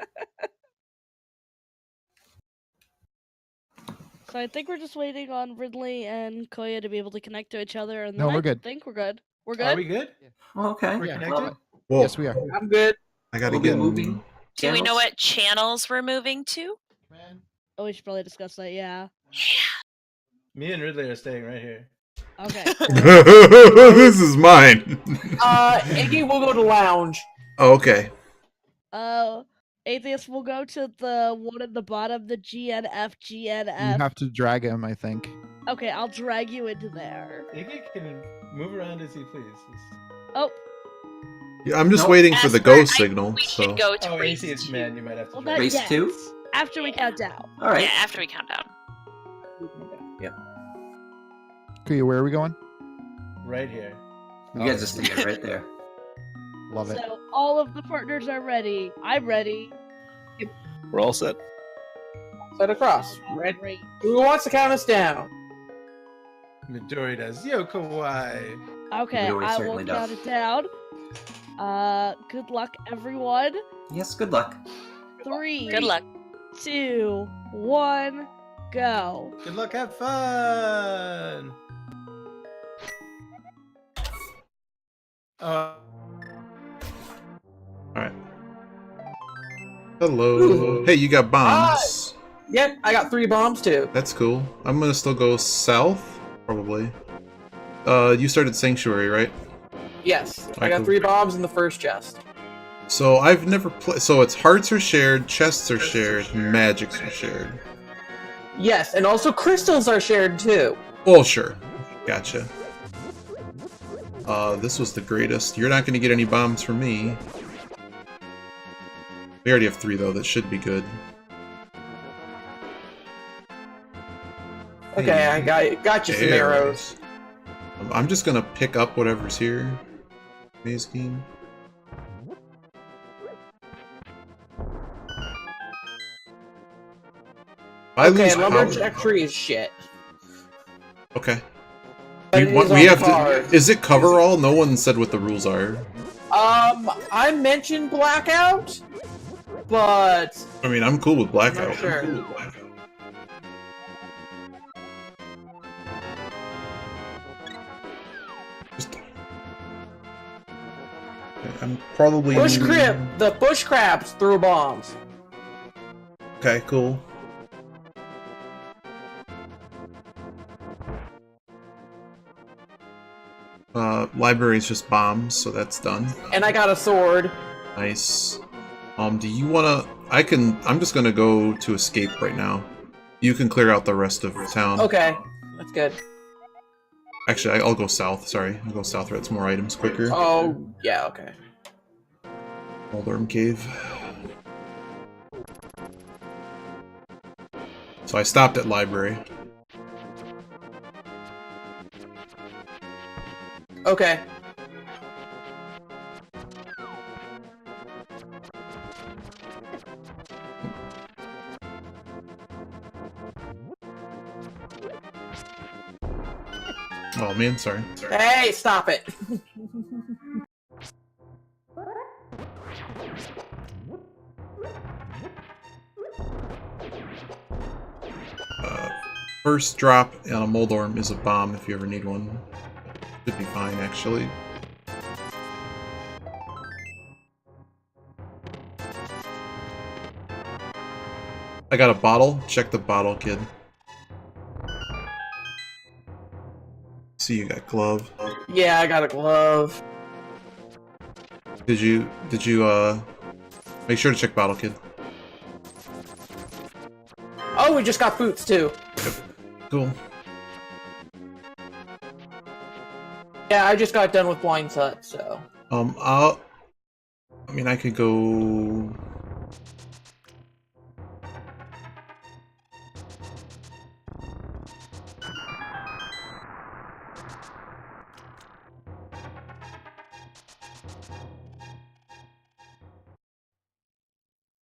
So I think we're just waiting on Ridley and Koya to be able to connect to each other, and No, then we're I good. think we're good. We're good. Are we good? Oh, okay. We're Yeah. connected? Well, Yes, we are. I'm good. I gotta We'll be get moving. Do we know Channels? what channels we're moving to? Oh, we should probably discuss that. Yeah. Me and Ridley are staying right here. Okay. this is mine. Iggy will go to lounge. Oh, okay. Atheist will go to the one at the bottom, the GNF. You have to drag him, I think. Okay, I'll drag you into there. Iggy can move around as he pleases. Oh, Yeah, I'm just No, waiting for the Asper, go signal. We So should go to Oh, race atheist 2. man, you might have to well, drag. not Race yet. 2? After we count down. All right. Yeah, after we count down. Kuya, where are we going? Right here. You guys just stay right there. Love it. So all of the partners are ready. I'm ready. We're all set. Set across. Red. Great. Who wants to count us down? Midori does. Yo, Kawaii. Okay, Midori I will certainly count does. it down. Good luck, everyone. Yes, good luck. 3, Good luck. 2, 1, go. Good luck, have fun! Alright. Hello. Hey, you got bombs. Yep, I got 3 bombs too. That's cool. I'm gonna still go south, probably. You started Sanctuary, right? Yes, I Alright, got cool. 3 bombs in the first chest. So I've never played. So it's hearts are shared, chests are shared, magics are shared. Yes, and also crystals are shared too. Oh, sure. Gotcha. This was the greatest. You're not gonna get any bombs from me. We already have 3 though. That should be good. Okay, Hey. I got you some arrows. I'm just gonna pick up whatever's here. Maze game. I Okay, lose lumberjack power. tree is shit. Okay. But You it want- is we on the have card. to. Is it cover all? No one said what the rules are. I mentioned blackout, but I mean, I'm cool with blackout. not sure. I'm probably Bush crab. The bush crabs threw bombs. Okay, cool. Library's just bombs, so that's done. And I got a sword. Nice. Do you wanna... I'm just gonna go to escape right now. You can clear out the rest of town. Okay, that's good. Actually, I'll go south, sorry. I'll go south where it's more items quicker. Oh, yeah, okay. Moldorm Cave. So I stopped at library. Okay. Oh man, sorry. Hey, stop it. First drop on a Moldorm is a bomb if you ever need one. Should be fine, actually. I got a bottle. Check the bottle, kid. See, you got glove. Yeah, I got a glove. Did you, make sure to check bottle, kid. Oh, we just got boots too. Cool. Yeah, I just got done with blind set, so. I mean, I could go...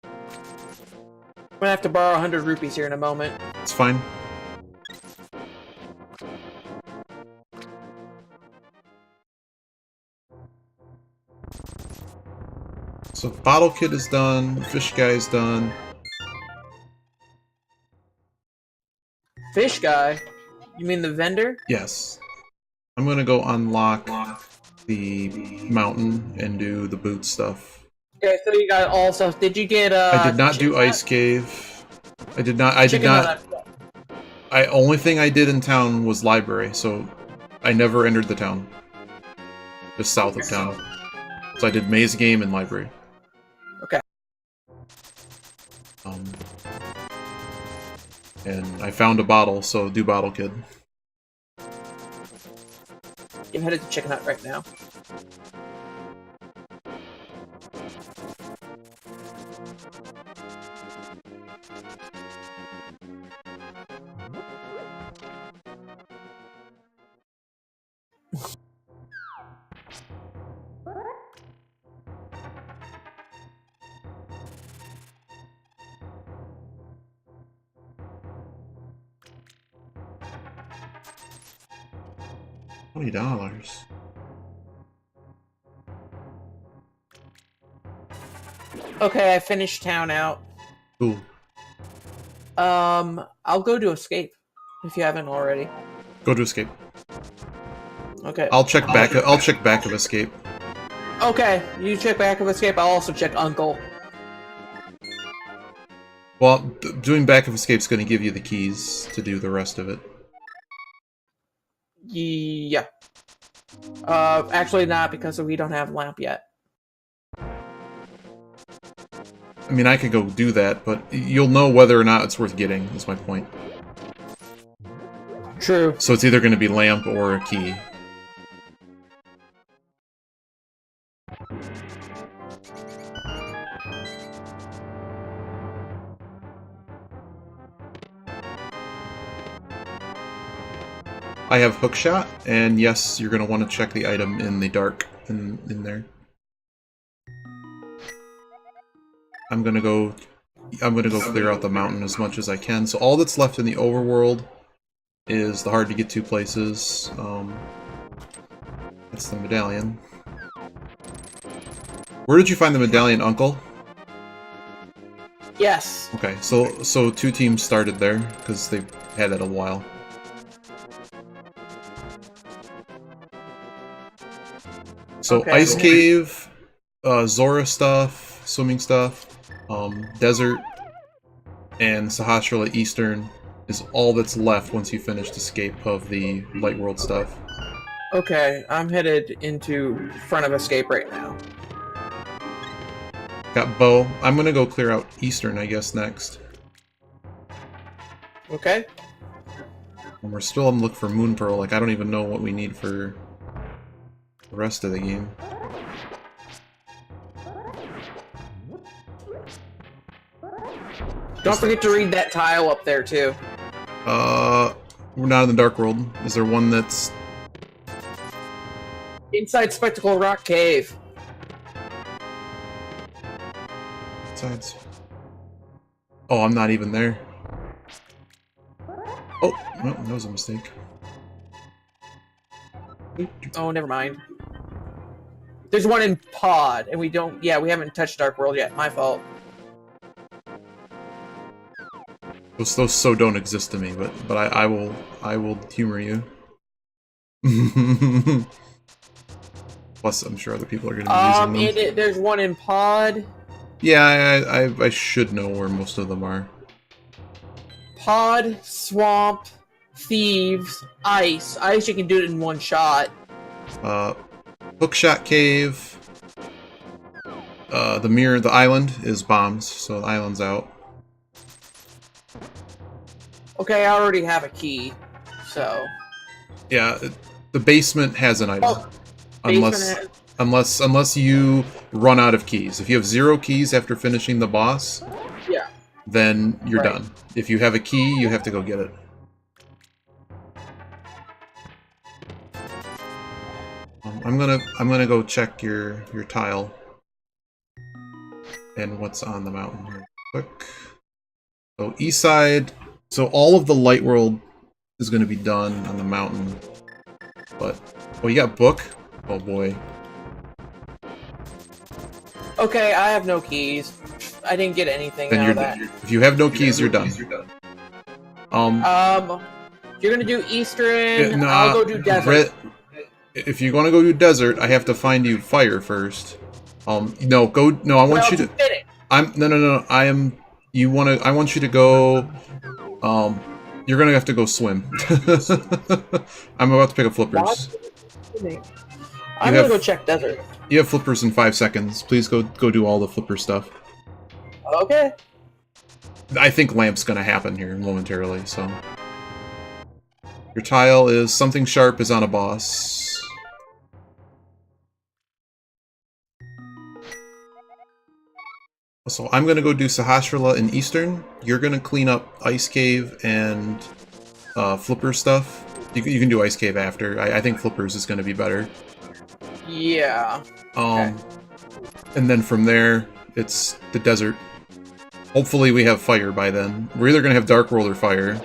I'm gonna have to borrow 100 rupees here in a moment. It's fine. So bottle kid is done, fish guy is done. Fish guy? You mean the vendor? Yes. I'm gonna go unlock the mountain and do the boot stuff. Okay, so you got all stuff. Did you get I did not do chicken ice cave. I did not. Chicken nut. Only thing I did in town was library, so I never entered the town. Just south of town. So I did maze game and library. Okay. And I found a bottle, so do bottle kid. I'm headed to Chicken Hut right now. $20. Okay, I finished town out. Cool. I'll go to escape if you haven't already. Go to escape. Okay. I'll check back. I'll check back of escape. Okay, you check back of escape. I'll also check Uncle. Well, doing back of escape is going to give you the keys to do the rest of it. Yeah. Actually not, because we don't have lamp yet. I mean, I could go do that, but you'll know whether or not it's worth getting, is my point. True. So it's either going to be lamp or a key. I have hookshot, and yes, you're going to want to check the item in the dark in there. I'm gonna go clear out the mountain as much as I can. So all that's left in the overworld is the hard to get to places. That's the medallion. Where did you find the medallion, Uncle? Yes. Okay, so 2 teams started there because they've had it a while. So Okay. Ice Cave, Zora stuff, swimming stuff, Desert, and Sahasrara Eastern is all that's left once you finish Escape of the Light World stuff. Okay, I'm headed into front of escape right now. Got Bow. I'm gonna go clear out Eastern, I guess, next. Okay. And we're still on the look for Moon Pearl. Like, I don't even know what we need for the rest of the game. Don't forget to read that tile up there, too. We're not in the Dark World. Is there one that's... Inside Spectacle Rock Cave. Besides... Oh, I'm not even there. Oh, no, that was a mistake. Oh, never mind. There's one in Pod, and we don't... Yeah, we haven't touched Dark World yet. My fault. Those so don't exist to me, but I will humor you. Plus, I'm sure other people are going to be using them. There's one in Pod. Yeah, I should know where most of them are. Pod, Swamp, Thieves, Ice. Ice, you can do it in one shot. Hookshot Cave. The island is bombs, so the island's out. Okay, I already have a key, so... Yeah, the basement has an item. Oh, Unless you run out of keys. If you have 0 keys after finishing the boss, yeah, then you're right. done. If you have a key, you have to go get it. I'm gonna go check your tile and what's on the mountain real quick. So east side. So all of the light world is going to be done on the mountain. But oh, you got book? Oh boy. Okay, I have no keys. I didn't get anything Then out you're of that. if you have no keys, you're done. You're gonna do Eastern. Nah, I'll go do Desert. If you're gonna go do Desert, I have to find you fire first. No, go. No, I want you to. No. I want you to go. You're gonna have to go swim. I'm about to pick up flippers. I'm gonna go check Desert. You have flippers in 5 seconds. Please go do all the flipper stuff. Okay. I think lamp's gonna happen here momentarily, so. Your tile is something sharp is on a boss. So I'm gonna go do Sahasrara in Eastern. You're gonna clean up Ice Cave and Flipper stuff. You can do Ice Cave after. I think Flippers is gonna be better. Yeah. Okay. And then from there, it's the desert. Hopefully we have fire by then. We're either gonna have Dark World or fire.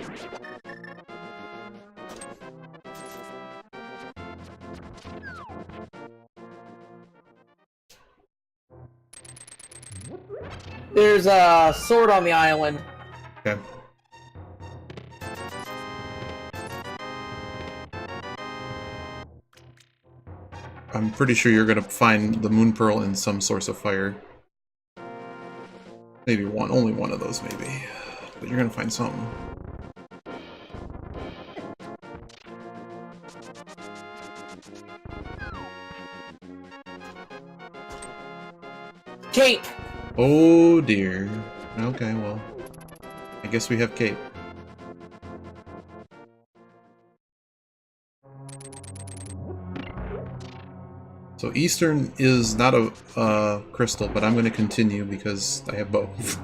There's a sword on the island. Okay. I'm pretty sure you're gonna find the moon pearl in some source of fire. Maybe one, only one of those, maybe. But you're gonna find something. Cape! Oh dear. Okay, well, I guess we have cape. So Eastern is not a crystal, but I'm going to continue because I have both.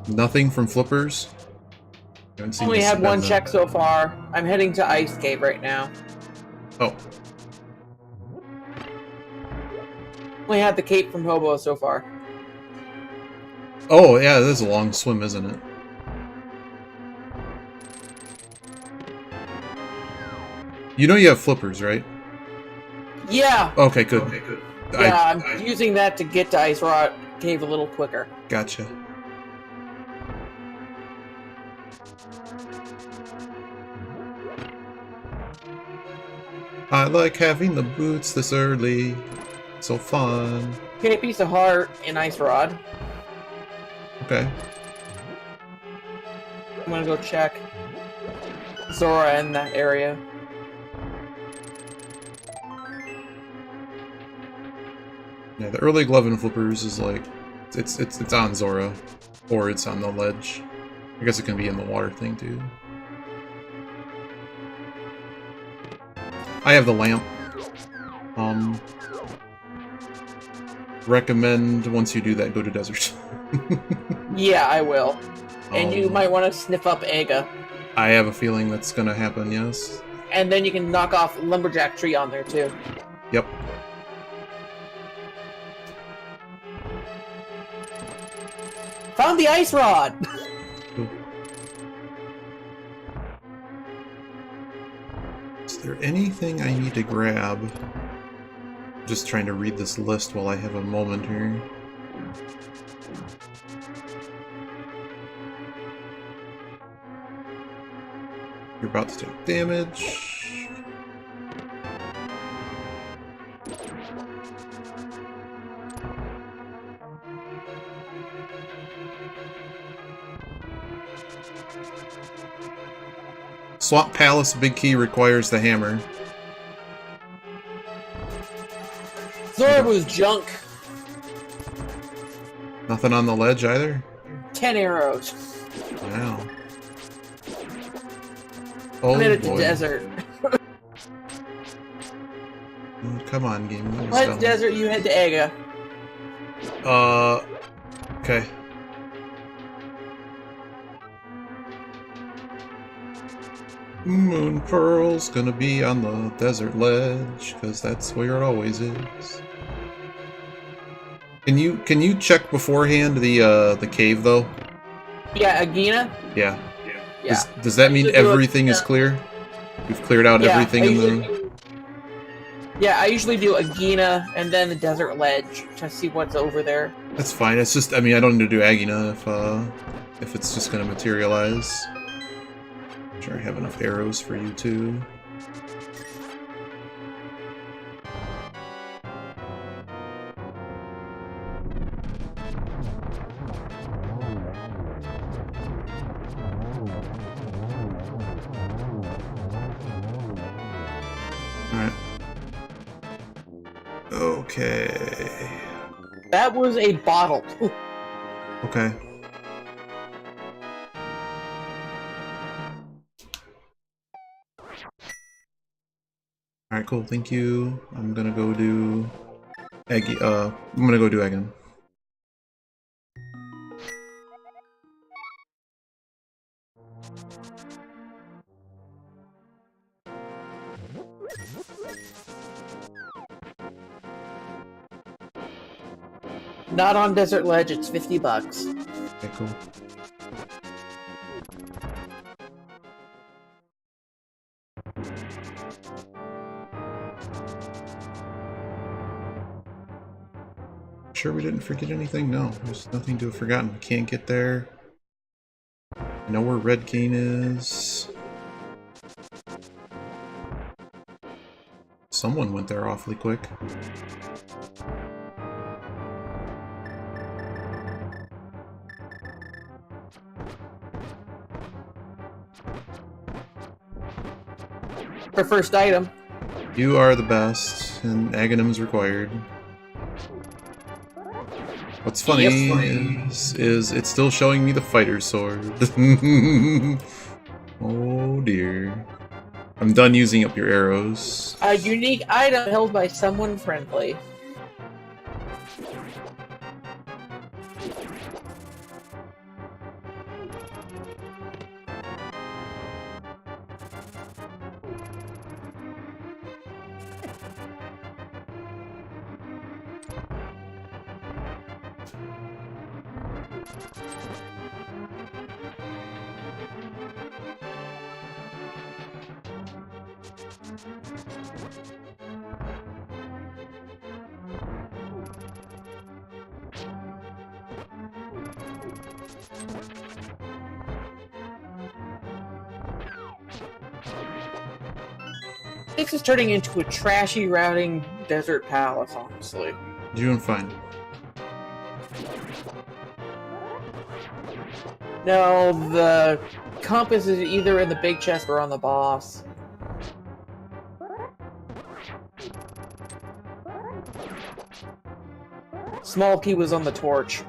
Nothing from flippers? Only had one check so far. I'm heading to Ice Cave right now. Oh. Only had the cape from Hobo so far. Oh, yeah, this is a long swim, isn't it? You know you have flippers, right? Yeah! Okay, good. Okay, good. Yeah, I'm using that to get to Ice Rock Cave a little quicker. Gotcha. I like having the boots this early. So fun. Get a piece of heart and Ice Rod. Okay. I'm gonna go check Zora in that area. Yeah, the early glove and flippers is like it's on Zora, or it's on the ledge. I guess it can be in the water thing too. I have the lamp. Recommend once you do that, go to desert. Yeah, I will. And you might want to sniff up Aga. I have a feeling that's gonna happen, yes. And then you can knock off Lumberjack Tree on there too. Yep. Found the ice rod! Cool. Is there anything I need to grab? Just trying to read this list while I have a moment here. You're about to take damage. Swamp Palace Big Key requires the hammer. Zora was junk. Nothing on the ledge either? 10 arrows. Wow. Oh, I'm headed to boy. desert. Come on, game. Let's desert, you head to Aga. Okay. Moon Pearl's gonna be on the desert ledge, because that's where it always is. Can you check beforehand the cave though? Yeah, Agina? Yeah. Yeah. Does that mean everything is clear? We've cleared out everything in the... Yeah, I usually do Agina and then the desert ledge to see what's over there. That's fine. It's just, I mean, I don't need to do Agina if it's just gonna materialize. I'm sure I have enough arrows for you too. Alright. Okay. That was a bottle. Okay. Alright, cool, thank you. I'm gonna go do... I'm gonna go do Egan. Not on Desert Ledge, it's $50. Okay, cool. Sure we didn't forget anything? No, there's nothing to have forgotten. We can't get there. I know where Red Cane is. Someone went there awfully quick. For first item. You are the best, and Aghanim's required. What's funny is it's still showing me the fighter sword. Oh dear. I'm done using up your arrows. A unique item held by someone friendly. This is turning into a trashy routing desert palace, honestly. You're doing fine. No, the compass is either in the big chest or on the boss. Small key was on the torch.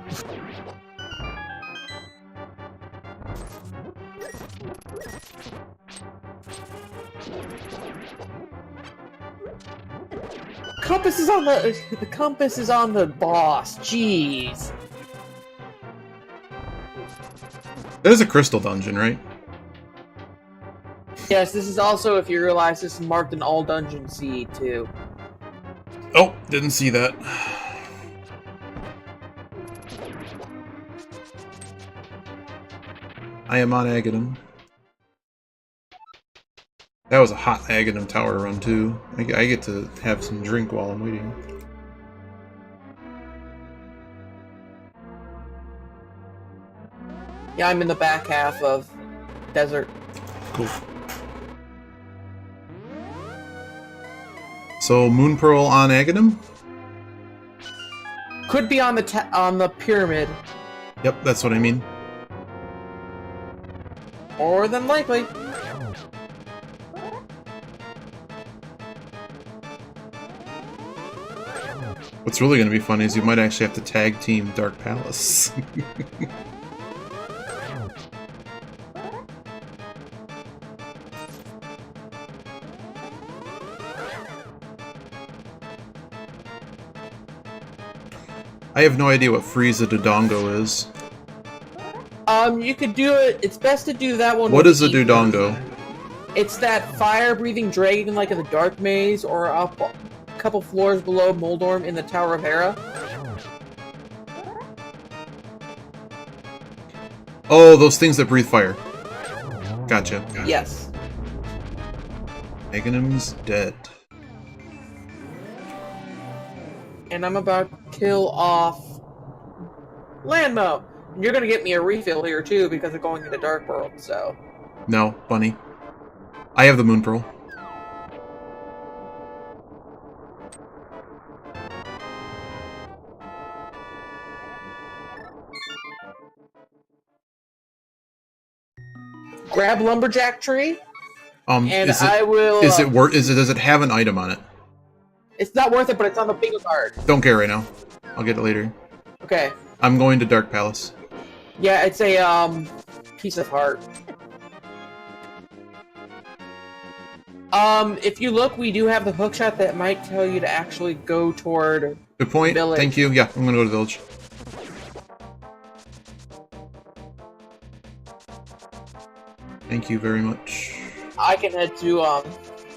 Compass is on the compass is on the boss. Jeez. That is a crystal dungeon, right? Yes, this is also, if you realize, this is marked an all dungeon seed too. Oh, didn't see that. I am on Aghanim. That was a hot Aghanim tower run too. I get to have some drink while I'm waiting. Yeah, I'm in the back half of desert. Cool. So Moon Pearl on Aghanim? Could be on the pyramid. Yep, that's what I mean. More than likely. What's really going to be funny is you might actually have to tag team Dark Palace. I have no idea what Frieza Dodongo is. You could do it. It's best to do that one. What is a Dodongo? It's that fire-breathing dragon like in the Dark Maze or up a couple floors below Moldorm in the Tower of Hera. Oh, those things that breathe fire. Gotcha. Yes. Aghanim's dead. And I'm about to kill off Landmo. You're gonna get me a refill here too because of going into Dark World, so. No, bunny. I have the Moon Pearl. Grab Lumberjack Tree. And is it, I will. Is it worth? Does it have an item on it? It's not worth it, but it's on the bingo card. Don't care right now. I'll get it later. Okay. I'm going to Dark Palace. Yeah, it's a piece of heart. If you look, we do have the hookshot that might tell you to actually go toward. Good point. Village. Thank you. Yeah, I'm gonna go to the village. Thank you very much. I can head to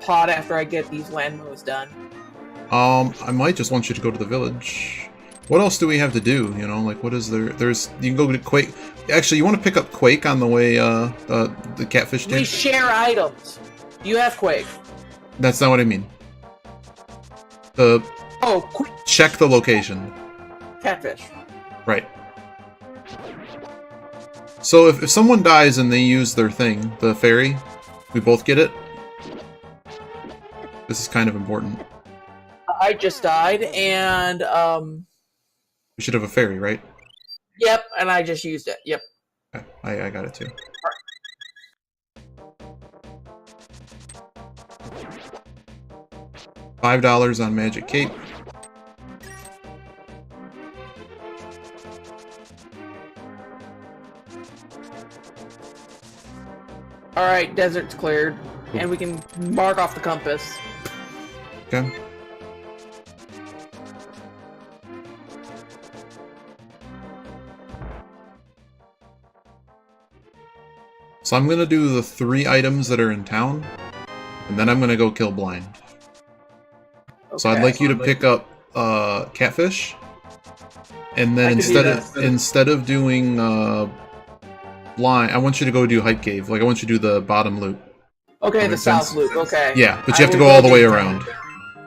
Pod after I get these land moves done. I might just want you to go to the village. What else do we have to do? You know, like what is there? There's you can go get Quake. Actually, you want to pick up Quake on the way. The catfish We tank. share items. You have Quake. That's not what I mean. Quick Check the location. catfish. Right. So if someone dies and they use their thing, the fairy, we both get it. This is kind of important. I just died, and We should have a fairy, right? yep, and I just used it. Yep. Okay, I got it too. $5 on Magic Cape. All right, desert's cleared, and we can mark off the compass. Okay. So I'm gonna do the 3 items that are in town, and then I'm gonna go kill Blind. So I'd like you to pick up catfish, and then instead of doing Blind, I want you to go do Hype Cave. Like I want you to do the bottom loop. Okay, That the makes south sense? loop. Okay. Yeah, but you have to go all the way around.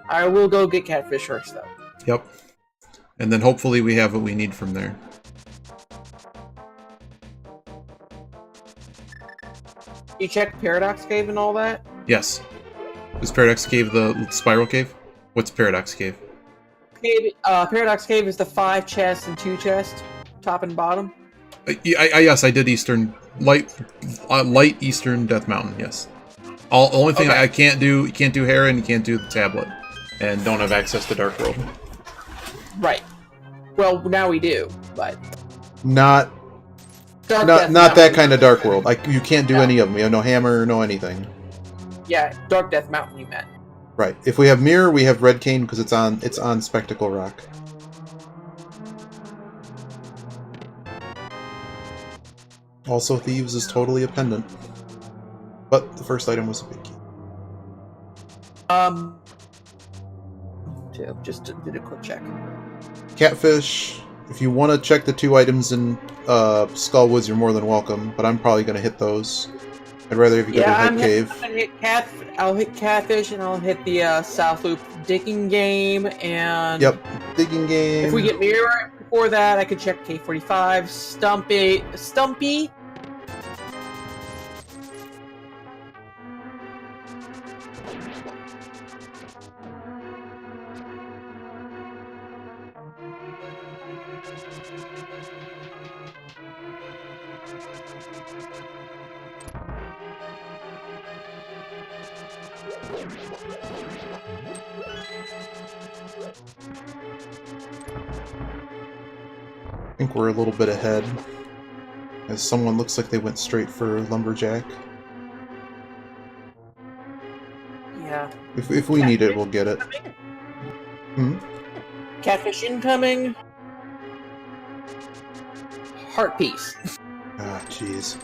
I will go get catfish first, though. Yep. And then hopefully we have what we need from there. You check Paradox Cave and all that? Yes. Is Paradox Cave the Spiral Cave? What's Paradox Cave? Paradox Cave is the 5 chests and 2 chests, top and bottom. Yes, I did light Eastern Death Mountain. Yes. Only thing Okay. I can't do, you can't do Heron, you can't do the tablet, and don't have access to Dark World. Right. Well, now we do, but Not Dark not Death that Mountain. kind of Dark World. You can't do No. any of them. You have no hammer, no anything. Yeah, Dark Death Mountain. You meant. Right. If we have Mirror, we have Red Cane because it's on Spectacle Rock. Also, Thieves is totally a pendant. But the first item was a big key. Just did a quick check. Catfish, if you want to check the 2 items in Skullwoods, you're more than welcome, but I'm probably going to hit those. I'd rather if you go to Hype Cave. I'll hit catfish, and I'll hit the South Loop digging game, and Yep, digging game. if we get mirror before that, I could check K45, Stumpy. I think we're a little bit ahead, as someone looks like they went straight for Lumberjack. Yeah. If we need it, we'll get it. Catfish incoming. Heart piece. Ah, jeez.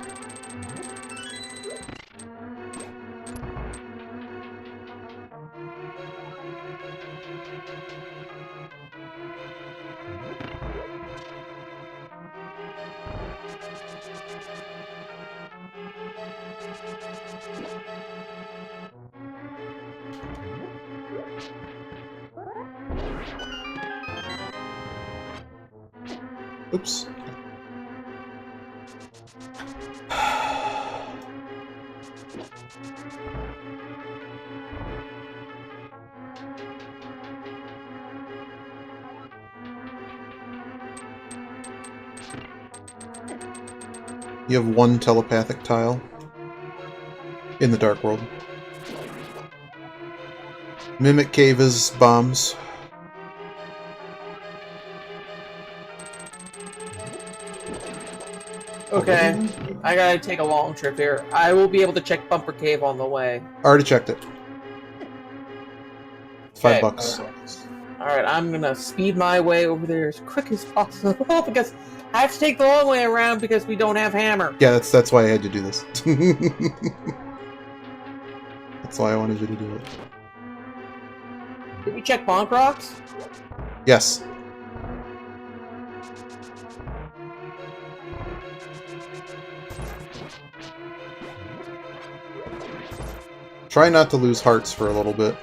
Oops. You have 1 telepathic tile in the Dark World. Mimic Cave is bombs. Okay, I gotta take a long trip here. I will be able to check Bumper Cave on the way. Already checked it. Okay. $5. Alright, I'm gonna speed my way over there as quick as possible because I have to take the long way around because we don't have hammer. Yeah, that's why I had to do this. That's why I wanted you to do it. Did we check Bonk Rocks? Yes. Try not to lose hearts for a little bit.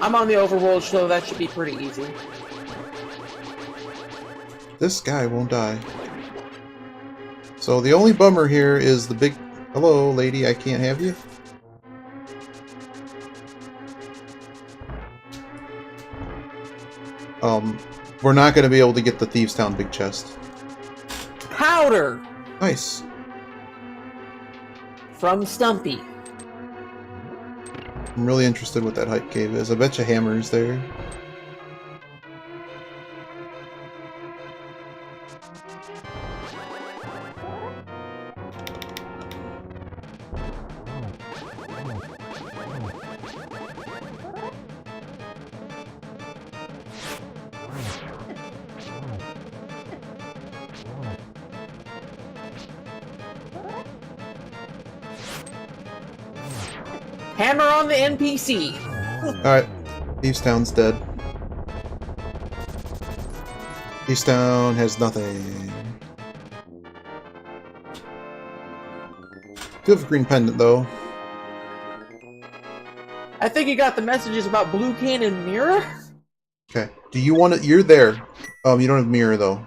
I'm on the overworld, so that should be pretty easy. This guy won't die. So the only bummer here is the big... Hello, lady, I can't have you. We're not going to be able to get the Thieves Town big chest. Powder! Nice. From Stumpy. I'm really interested what that hype cave is. I bet you Hammer's there. Hammer on the NPC. Alright. Thieves Town's dead. Thieves Town has nothing. Do have a green pendant, though. I think you got the messages about Blue Can and Mirror? Okay. Do you want to... You're there. You don't have mirror, though.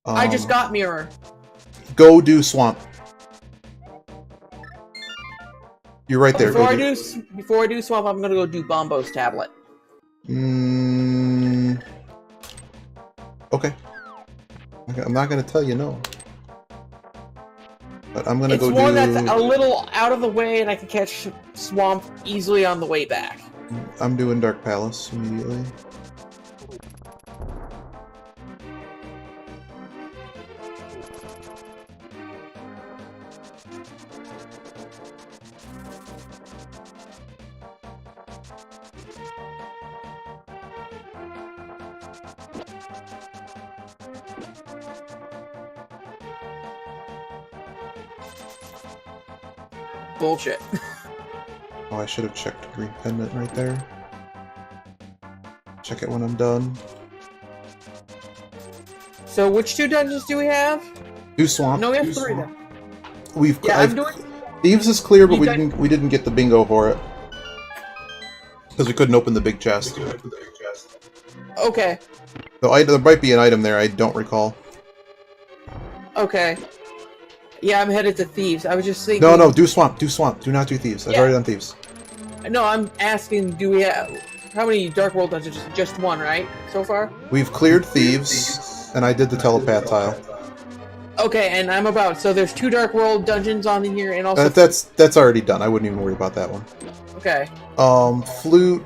I just got Mirror. Go do Swamp. You're right there. Before I do Swamp, I'm gonna go do Bombo's tablet. Okay. I'm not gonna tell you no. But I'm gonna go do... It's one that's a little out of the way, and I can catch Swamp easily on the way back. I'm doing Dark Palace immediately. Bullshit. Oh, I should have checked green pendant right there. Check it when I'm done. So which 2 dungeons do we have? Do Swamp. No, we have 3 then. We've... Yeah, I'm doing... Thieves is clear, but we didn't get the bingo for it. Because we couldn't open the big chest. Okay. Though there might be an item there, I don't recall. Okay. Yeah, I'm headed to Thieves. I was just thinking... No, do Swamp. Do Swamp. Do not do Thieves. I've already done Thieves. No, I'm asking, do we have... How many Dark World dungeons? Just 1, right? So far? We've cleared Thieves, and I did the telepath tile. Okay, and I'm about... So there's 2 Dark World dungeons on here, and also... That's already done. I wouldn't even worry about that one. Okay. Flute...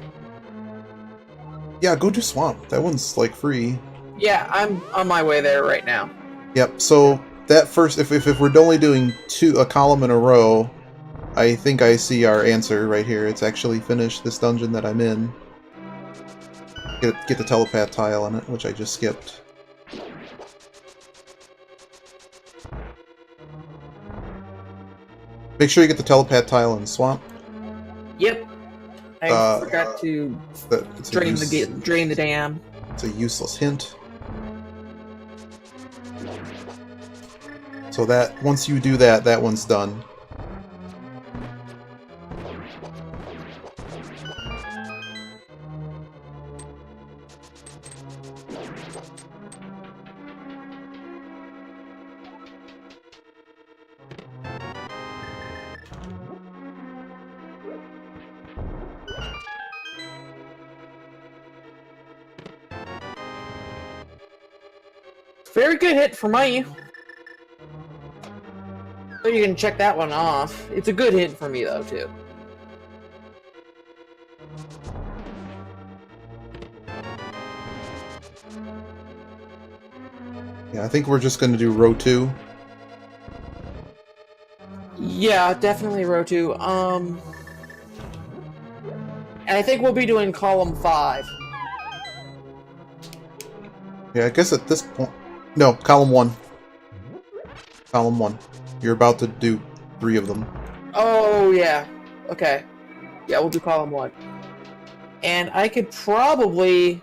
Yeah, go do Swamp. That one's, like, free. Yeah, I'm on my way there right now. Yep, so... That first, if we're only doing a column in a row, I think I see our answer right here. It's actually finish this dungeon that I'm in. Get the telepath tile on it, which I just skipped. Make sure you get the telepath tile in Swamp. Yep. I forgot to drain the dam. It's a useless hint. So that, once you do that, that one's done. Very good hit for me. So you can check that one off. It's a good hit for me, though, too. Yeah, I think we're just going to do row 2. Yeah, definitely row 2. And I think we'll be doing column 5. Yeah, I guess at this point... No, column 1. Column 1. You're about to do 3 of them. Oh, yeah. Okay. Yeah, we'll do column 1. And I could probably...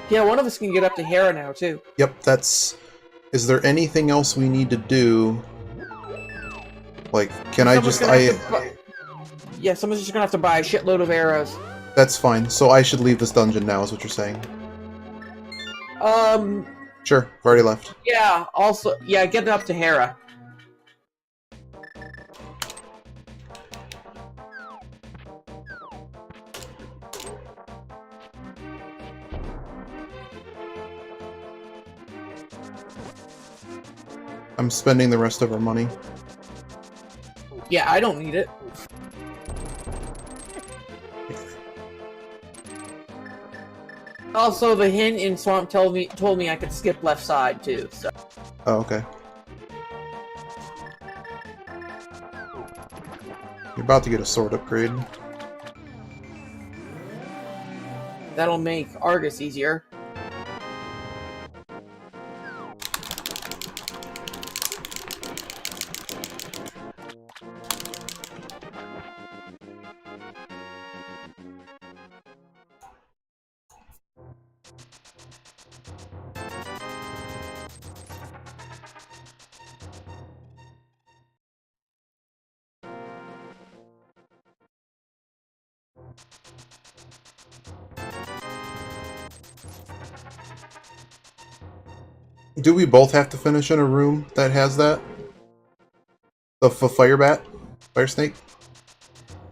Yeah, one of us can get up to Hera now, too. Yep, that's... Is there anything else we need to do? Like, can I just... Yeah, someone's just gonna have to buy a shitload of arrows. That's fine. So I should leave this dungeon now, is what you're saying? Sure, I've already left. Yeah, also... Yeah, get it up to Hera. I'm spending the rest of our money. Yeah, I don't need it. Also, the hint in Swamp told me I could skip left side too. So. Oh, okay. You're about to get a sword upgrade. That'll make Argus easier. Do we both have to finish in a room that has that? The fire bat? Fire snake?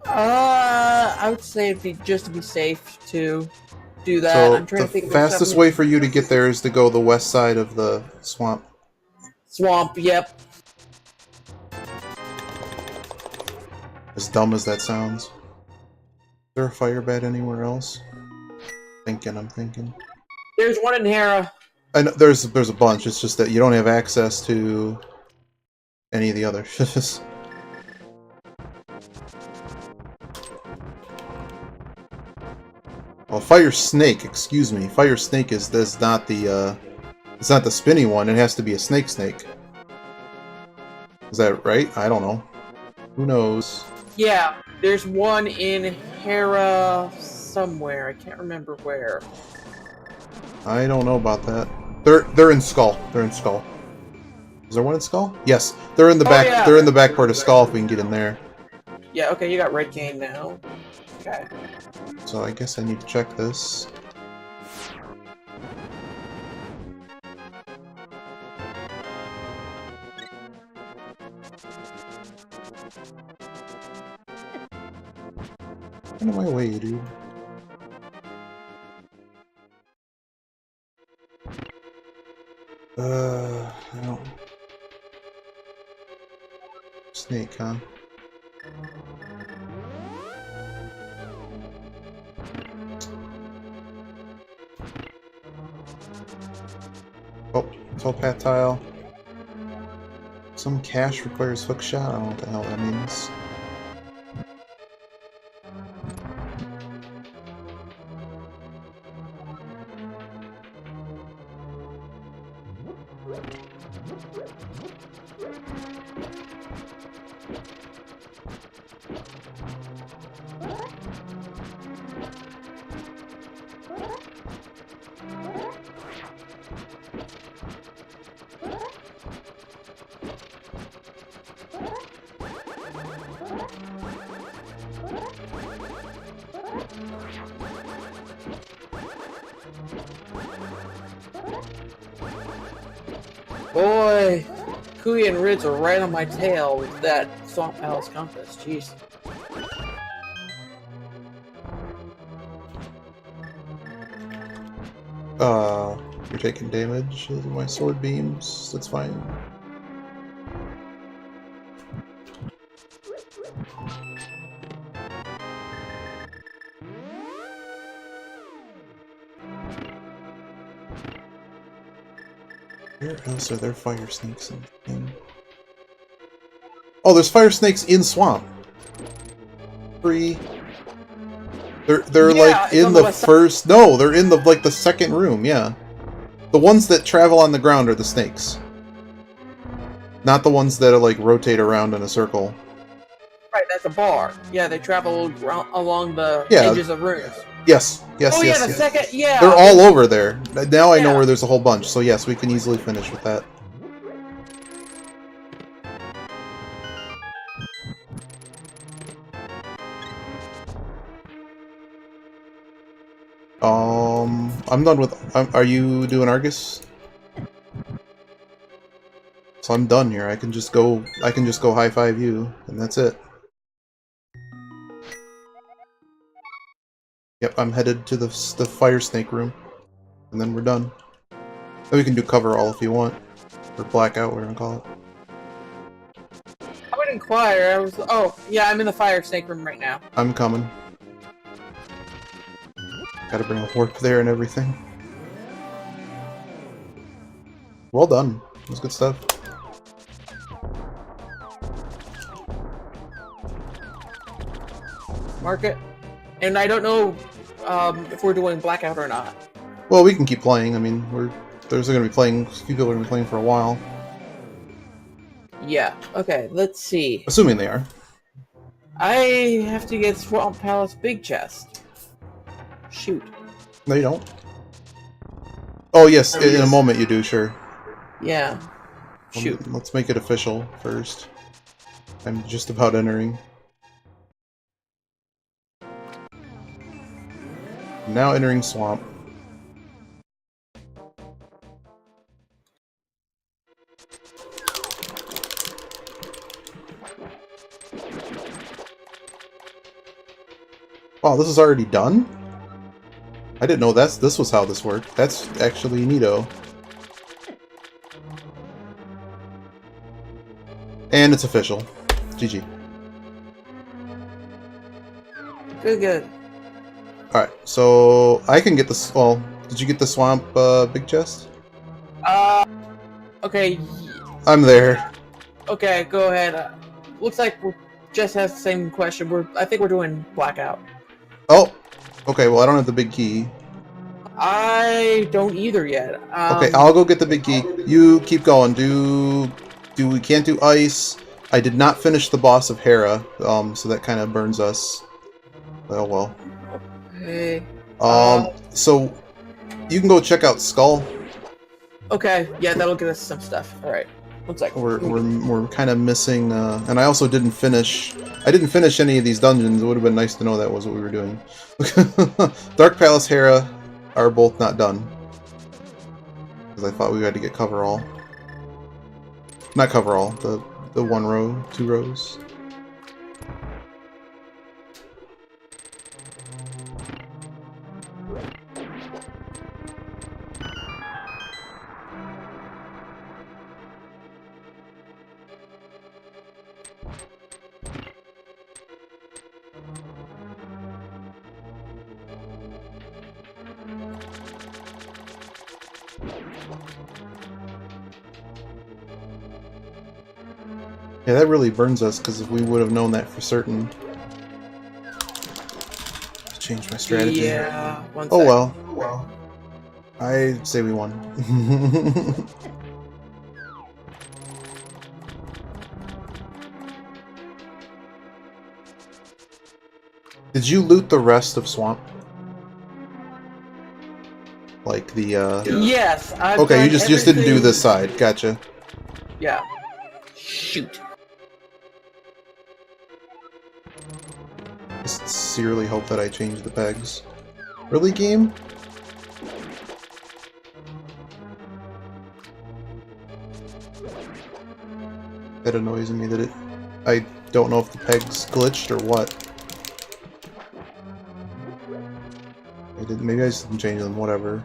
I would say it'd be just to be safe to do that. So I'm trying to think the of something. fastest way for you to get there is to go the west side of the swamp. Swamp, yep. As dumb as that sounds. Is there a fire bat anywhere else? I'm thinking. There's one in Hera. I know, there's a bunch, it's just that you don't have access to any of the others. Well, fire snake, excuse me. Fire snake is not the it's not the spinny one, it has to be a snake. Is that right? I don't know. Who knows? Yeah, there's one in Hera somewhere. I can't remember where. I don't know about that. They're in Skull. They're in Skull. Is there one in Skull? Yes. They're in the back. Yeah. They're in the back part of Skull if we can get in there. Yeah, okay, you got red cane now. Okay. So I guess I need to check this. Get out of my way, dude. I don't... Snake, huh? Oh, towpath tile. Some cache requires hookshot. I don't know what the hell that means. Boy, Kui and Ritz are right on my tail with that Swamp Palace compass. Jeez. You're taking damage with my sword beams. That's fine. Where else are there fire snakes in? Oh, there's fire snakes in swamp. Free. They're like in the first. No, they're in the second room. Yeah, the ones that travel on the ground are the snakes, not the ones that like rotate around in a circle. Right, that's a bar. Yeah, they travel along the edges of rooms. Yes. Oh yeah, yes. second. Yeah. They're all over there. Now I know where there's a whole bunch. So yes, we can easily finish with that. I'm done with. Are you doing Argus? So I'm done here. I can just go. I can just go high five you, and that's it. Yep, I'm headed to the fire snake room, and then we're done. Then we can do cover all if you want, or blackout, whatever you call it. I would inquire. I was. Oh, yeah, I'm in the fire snake room right now. I'm coming. Gotta bring a warp there and everything. Well done. That was good stuff. Mark it. And I don't know if we're doing blackout or not. Well, we can keep playing. I mean, there's going to be playing. A few people are going to be playing for a while. Yeah. Okay. Let's see. Assuming they are. I have to get Swamp Palace Big Chest. Shoot. No, you don't. Oh yes, in a moment you do. Sure. Yeah. Shoot. Let's make it official first. I'm just about entering. Now entering swamp. Wow, this is already done? I didn't know this was how this worked. That's actually neato. And it's official. GG. Good. Alright, so I can get this. Well, did you get the swamp big chest? Okay. I'm there. Okay, go ahead. Looks like we just has the same question. I think we're doing blackout. Oh! Okay, well I don't have the big key. I don't either yet. Okay, I'll go get the big key. You keep going. We can't do ice. I did not finish the boss of Hera, so that kind of burns us. Oh well. Hey. So you can go check out Skull. Okay, yeah, that'll get us some stuff. All right. Looks like we're kind of missing, and I also didn't finish. I didn't finish any of these dungeons. It would have been nice to know that was what we were doing. Dark Palace, Hera are both not done because I thought we had to get cover all. Not cover all. The 1 row, 2 rows. Yeah, that really burns us, because if we would have known that for certain... Change my strategy. Yeah, oh well. I say we won. Did you loot the rest of Swamp? Like the, Yes, I've okay, done you just didn't do everything. this side. Gotcha. Yeah. Shoot. I sincerely hope that I change the pegs. Really, game? That annoys me that I don't know if the pegs glitched or what. Maybe I just didn't change them, whatever.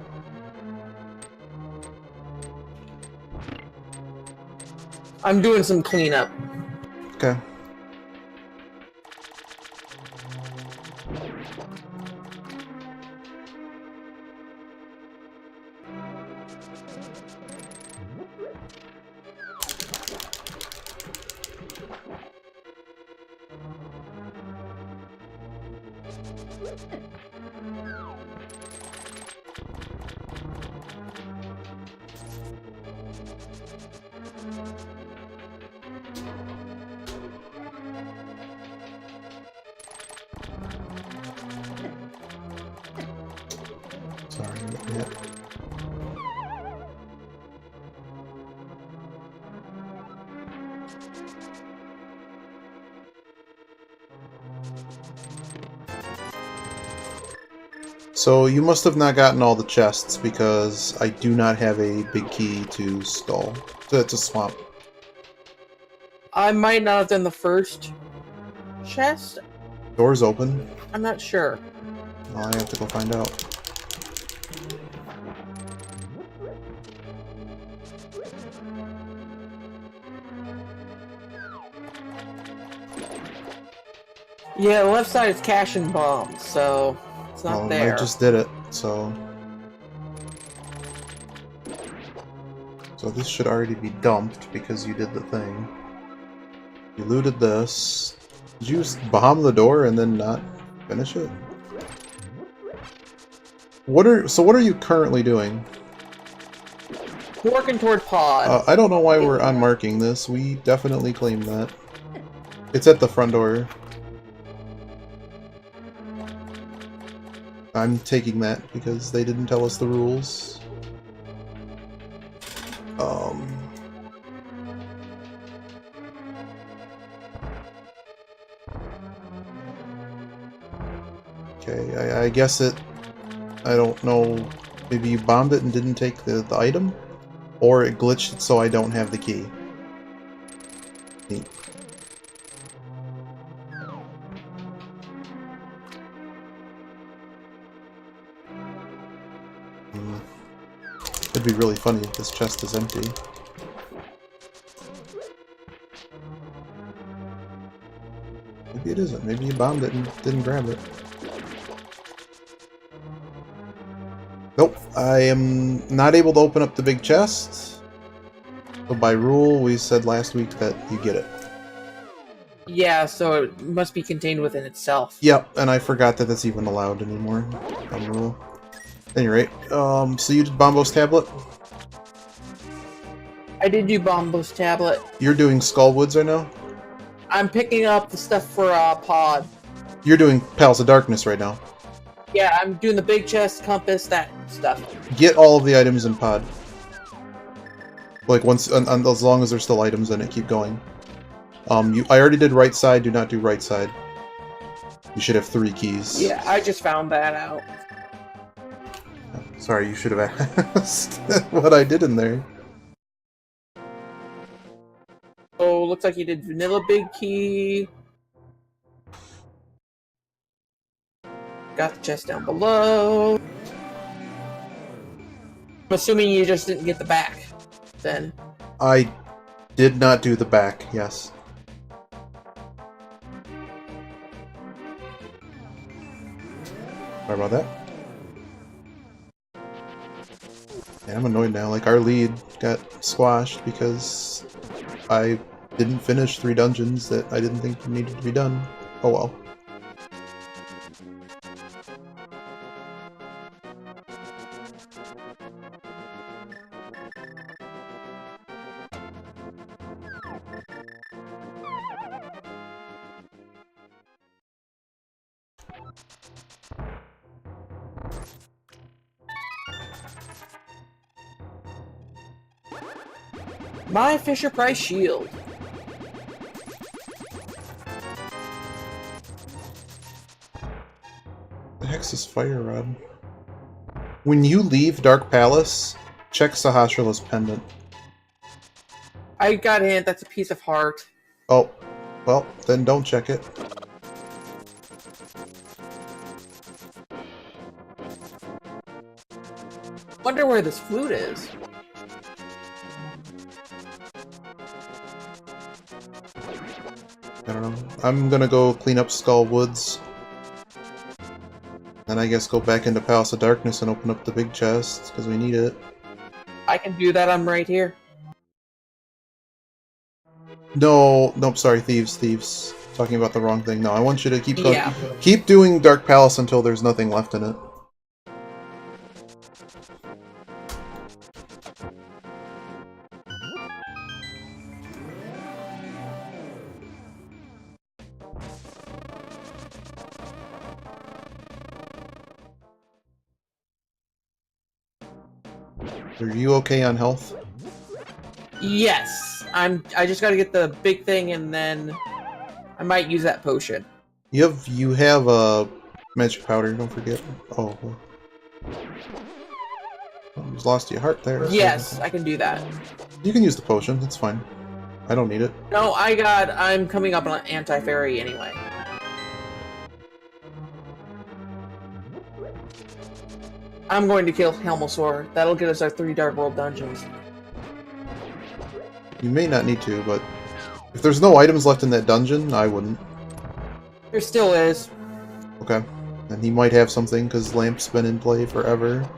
I'm doing some cleanup. Okay. Sorry, yeah. So you must have not gotten all the chests because I do not have a big key to Skull. To Swamp. I might not have done the first chest. Door's open. I'm not sure. Well, I have to go find out. Yeah, the left side is cash and bombs, so it's not Well, there. I just did it, so... So this should already be dumped because you did the thing. You looted this. Did you just bomb the door and then not finish it? What are you currently doing? Working toward pod. I don't know why we're unmarking this. We definitely claimed that. It's at the front door. I'm taking that because they didn't tell us the rules. Okay, I guess it... I don't know... Maybe you bombed it and didn't take the item? Or it glitched it so I don't have the key. Neat. It'd be really funny if this chest is empty. Maybe it isn't. Maybe you bombed it and didn't grab it. Nope, I am not able to open up the big chest. So by rule, we said last week that you get it. Yeah, so it must be contained within itself. Yep, and I forgot that that's even allowed anymore on rule. At any rate, so you did Bombo's tablet? I did do Bombo's tablet. You're doing Skullwoods right now? I'm picking up the stuff for pod. You're doing Palace of Darkness right now. Yeah, I'm doing the big chest, compass, that stuff. Get all of the items in pod. Like once, as long as there's still items in it, keep going. I already did right side. Do not do right side. You should have 3 keys. Yeah, I just found that out. Sorry, you should have asked what I did in there. Oh, looks like you did vanilla big key. Got the chest down below. I'm assuming you just didn't get the back, then. I did not do the back, yes. Sorry about that. Yeah, I'm annoyed now. Like, our lead got squashed because I didn't finish 3 dungeons that I didn't think needed to be done. Oh well. My Fisher-Price shield. The heck's this fire rod? When you leave Dark Palace, check Sahasrala's pendant. I got a hint, that's a piece of heart. Oh, well, then don't check it. Wonder where this flute is. I don't know. I'm gonna go clean up Skull Woods. Then I guess go back into Palace of Darkness and open up the big chest, because we need it. I can do that, I'm right here. No, nope, sorry, thieves. Talking about the wrong thing. No, I want you to keep going. Yeah. Keep doing Dark Palace until there's nothing left in it. Are you okay on health? Yes, I just gotta get the big thing and then I might use that potion. You have a Magic powder, don't forget. Oh. You just lost your heart there. Yes, I can do that. You can use the potion, that's fine. I don't need it. No, I'm coming up on anti-fairy anyway. I'm going to kill Helmosaur. That'll get us our 3 Dark World dungeons. You may not need to, but if there's no items left in that dungeon, I wouldn't. There still is. Okay. And he might have something, because Lamp's been in play forever.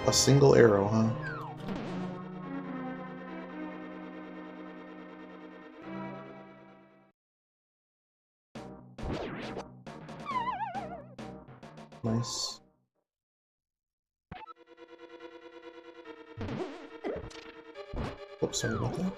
A single arrow, huh? Nice. Oops, sorry about that.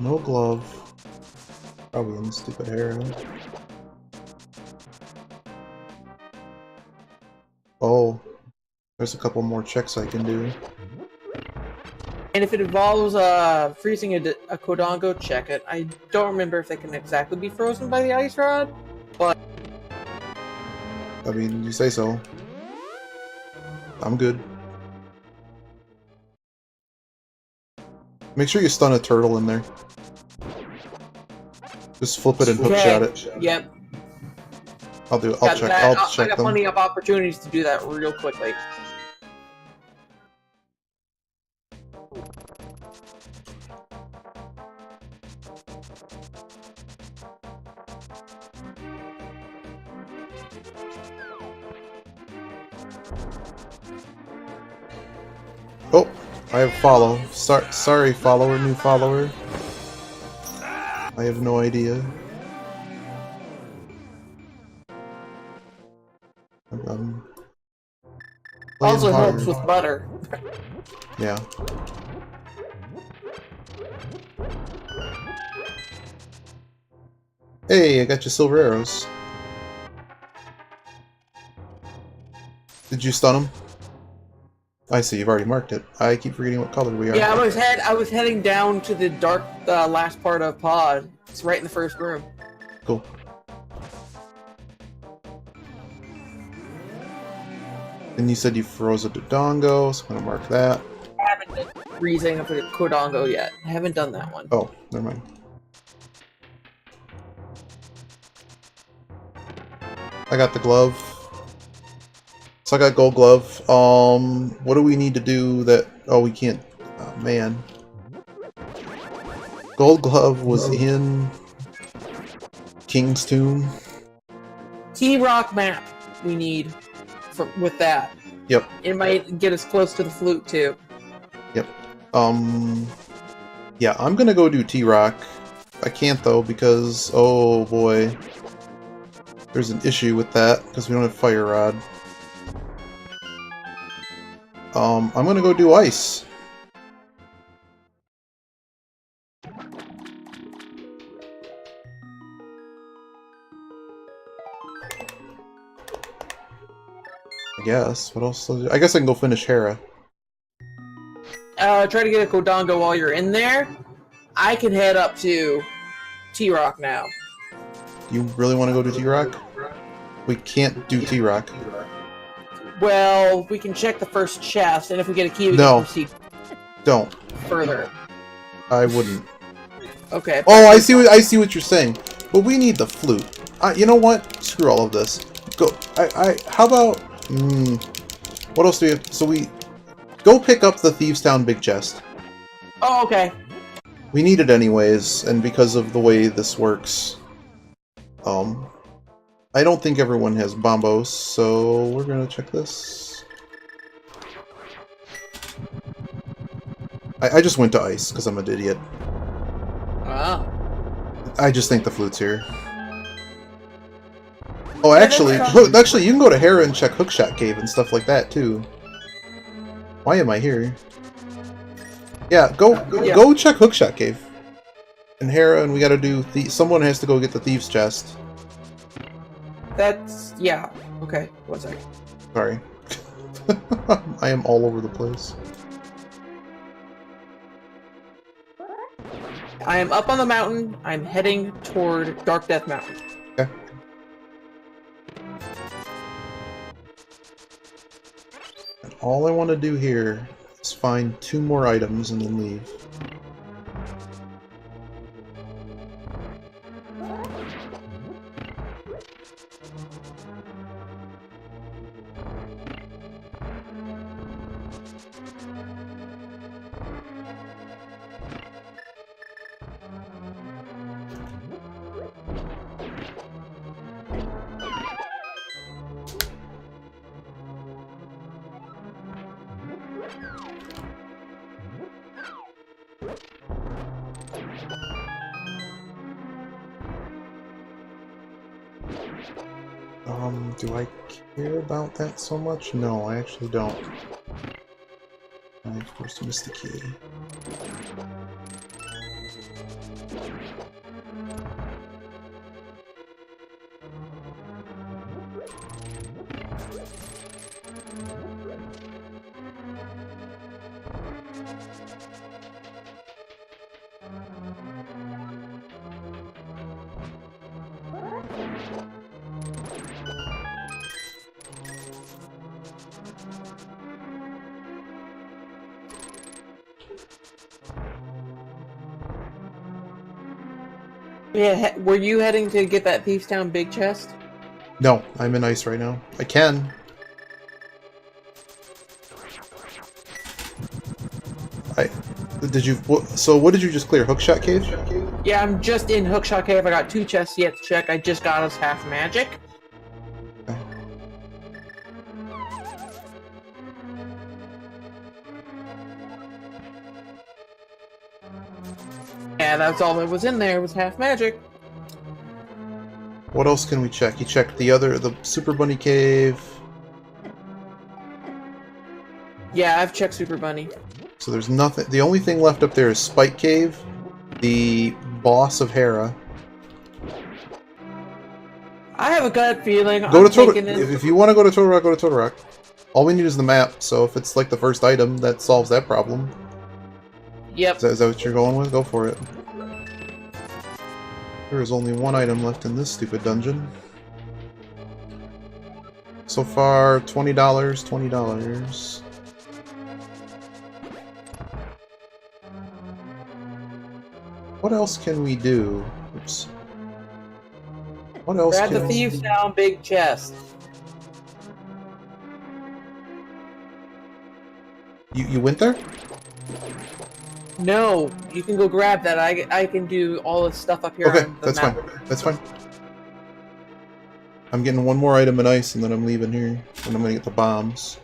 No glove. Probably in the stupid hair. Oh. There's a couple more checks I can do. And if it involves freezing a Kodongo, check it. I don't remember if they can exactly be frozen by the ice rod, but... I mean, you say so. I'm good. Make sure you stun a turtle in there. Just flip it and hookshot it. Yep. I'll do it. I'll check. I'll check I got them. plenty of opportunities to do that real quickly. Oh, I have follow. Sorry, follower, new follower. I have no idea. Also hard. helps with butter. Yeah. Hey, I got you silver arrows. Did you stun him? I see, you've already marked it. I keep forgetting what color we are. Yeah, I was heading down to the dark last part of Pod. It's right in the first room. Cool. And you said you froze a Dodongo, so I'm gonna mark that. I haven't done freezing of a Kodongo yet. I haven't done that one. Oh, never mind. I got the glove. So I got gold glove. What do we need to do that... Oh, we can't... Oh, man. Gold glove was in... King's Tomb. T-Rock map we need with that. Yep. It might get us close to the flute, too. Yep. Yeah, I'm gonna go do T-Rock. I can't, though, because... Oh, boy. There's an issue with that, because we don't have Fire Rod. I'm gonna go do Ice. I guess. What else? I guess I can go finish Hera. Try to get a Kodongo while you're in there. I can head up to T-Rock now. You really want to go to T-Rock? We can't do T-Rock. Well, we can check the first chest, and if we get a key, we No. can proceed Don't. further. I wouldn't. Okay. Oh, I see what you're saying. But we need the flute. You know what? Screw all of this. Go. How about? What else do we have? So we go pick up the Thieves Town big chest. Oh, okay. We need it anyways, and because of the way this works, I don't think everyone has bombos, so we're gonna check this. I just went to ice because I'm an idiot. Ah. I just think the flute's here. Oh, actually, you can go to Hera and check Hookshot Cave and stuff like that too. Why am I here? Yeah, go check Hookshot Cave. And Hera, and we gotta do... someone has to go get the Thieves' Chest. That's... yeah. Okay, one sec. Sorry. I am all over the place. I am up on the mountain. I'm heading toward Dark Death Mountain. Okay. And all I want to do here is find 2 more items and then leave. Do I care about that so much? No, I actually don't. I, of course, missed the key. Yeah, were you heading to get that Thieves Town big chest? No, I'm in ice right now. I can. Did you... so what did you just clear? Hookshot Cave? Yeah, I'm just in Hookshot Cave. I got 2 chests yet to check. I just got us half magic. Okay. Yeah, that's all that was in there was half magic. What else can we check? You checked the Super Bunny Cave. Yeah, I've checked Super Bunny. So there's nothing... the only thing left up there is Spike Cave, the boss of Hera. I have a gut feeling Go I'm to Total... taking this. If you want to go to Total Rock, go to Total Rock. All we need is the map, so if it's like the first item, that solves that problem. Yep. Is that what you're going with? Go for it. There is only 1 item left in this stupid dungeon. So far, $20, $20. What else can we do? Oops. What else Grab can the we... Thieves Town big chest. You went there? No, you can go grab that. I can do all this stuff up here. Okay, on the that's map. fine. That's fine. I'm getting 1 more item in ice, and then I'm leaving here, and I'm gonna get the bombs.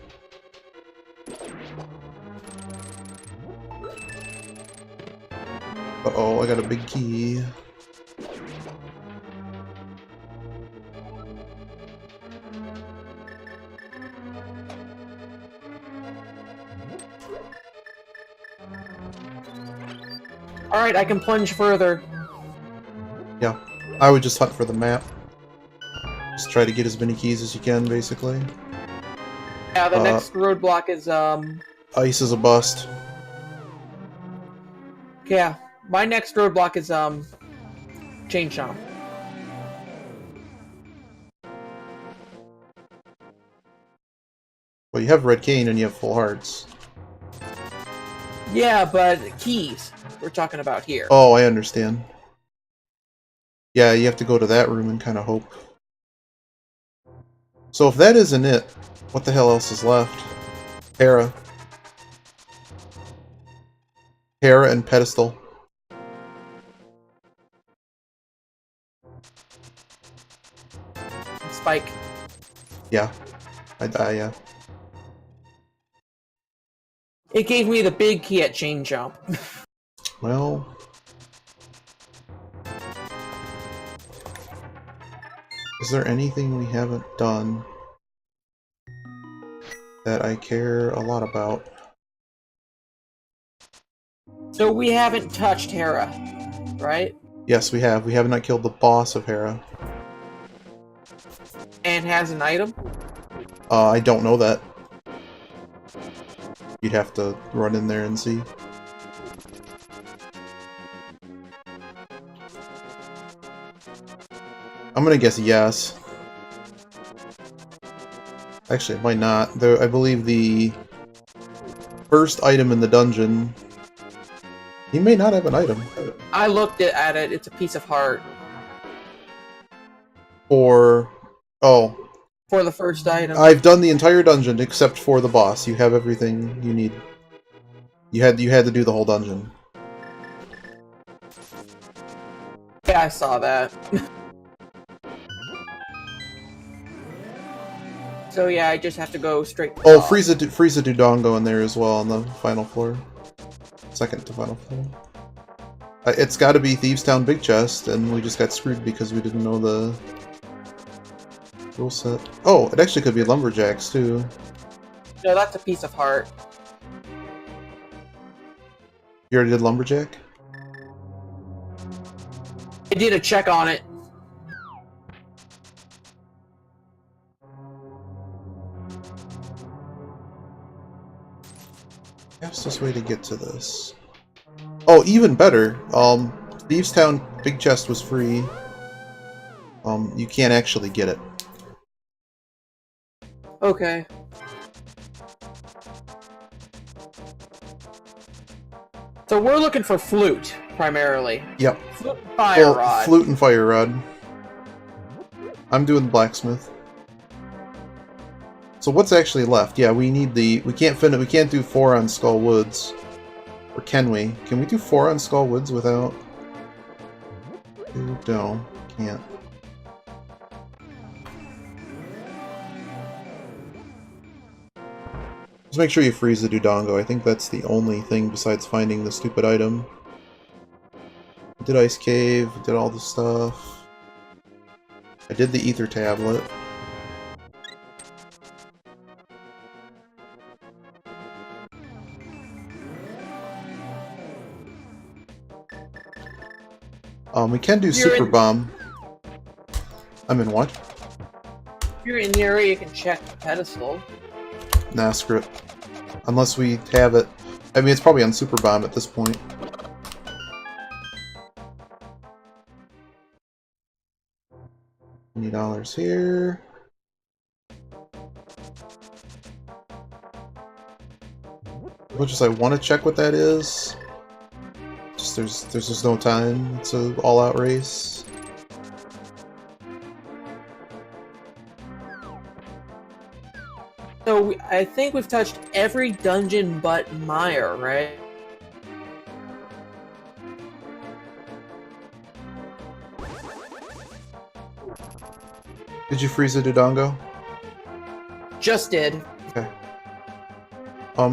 Uh-oh, I got a big key. Alright, I can plunge further. Yeah, I would just hunt for the map. Just try to get as many keys as you can, basically. Yeah, the next roadblock is, Ice is a bust. yeah, my next roadblock is, Chain Chomp. Well, you have Red Cane and you have full hearts. Yeah, but keys we're talking about here. Oh, I understand. Yeah, you have to go to that room and kind of hope. So if that isn't it, what the hell else is left? Hera. Hera and Pedestal. Spike. Yeah. Yeah. It gave me the big key at Chain Jump. Well... is there anything we haven't done that I care a lot about? So we haven't touched Hera, right? Yes, we have. We have not killed the boss of Hera. And has an item? I don't know that. You'd have to run in there and see. I'm gonna guess yes. Actually, it might not. I believe the first item in the dungeon... He may not have an item. I looked at it. It's a piece of heart. For... Oh. For the first item. I've done the entire dungeon except for the boss. You have everything you need. You had to do the whole dungeon. Yeah, I saw that. So yeah, I just have to go straight to Oh, Frieza Dudongo in there as well on the final floor. Second to final floor. It's got to be Thieves Town Big Chest, and we just got screwed because we didn't know the rule set. Oh, it actually could be Lumberjacks too. No, that's a piece of heart. You already did Lumberjack? I did a check on it. Fastest way to get to this. Oh, even better. Thieves Town Big Chest was free. You can't actually get it. Okay. So we're looking for flute, primarily. Yep. Flute and fire rod. Flute and fire rod. I'm doing the blacksmith. So what's actually left? Yeah, we need the... We can't do 4 on Skull Woods. Or can we? Can we do 4 on Skull Woods without... No, can't. Just make sure you freeze the Dudongo. I think that's the only thing besides finding the stupid item. I did Ice Cave, did all the stuff. I did the Ether Tablet. We can do Super Bomb. I'm in what? If you're in the area, you can check the pedestal. Nah, screw it. Unless we have it. I mean, it's probably on Super Bomb at this point. $20 here. As much as I want to check what that is, there's just no time. It's an all-out race. So I think we've touched every dungeon but Meyer, right? Did you freeze a Dodongo? Just did. Okay.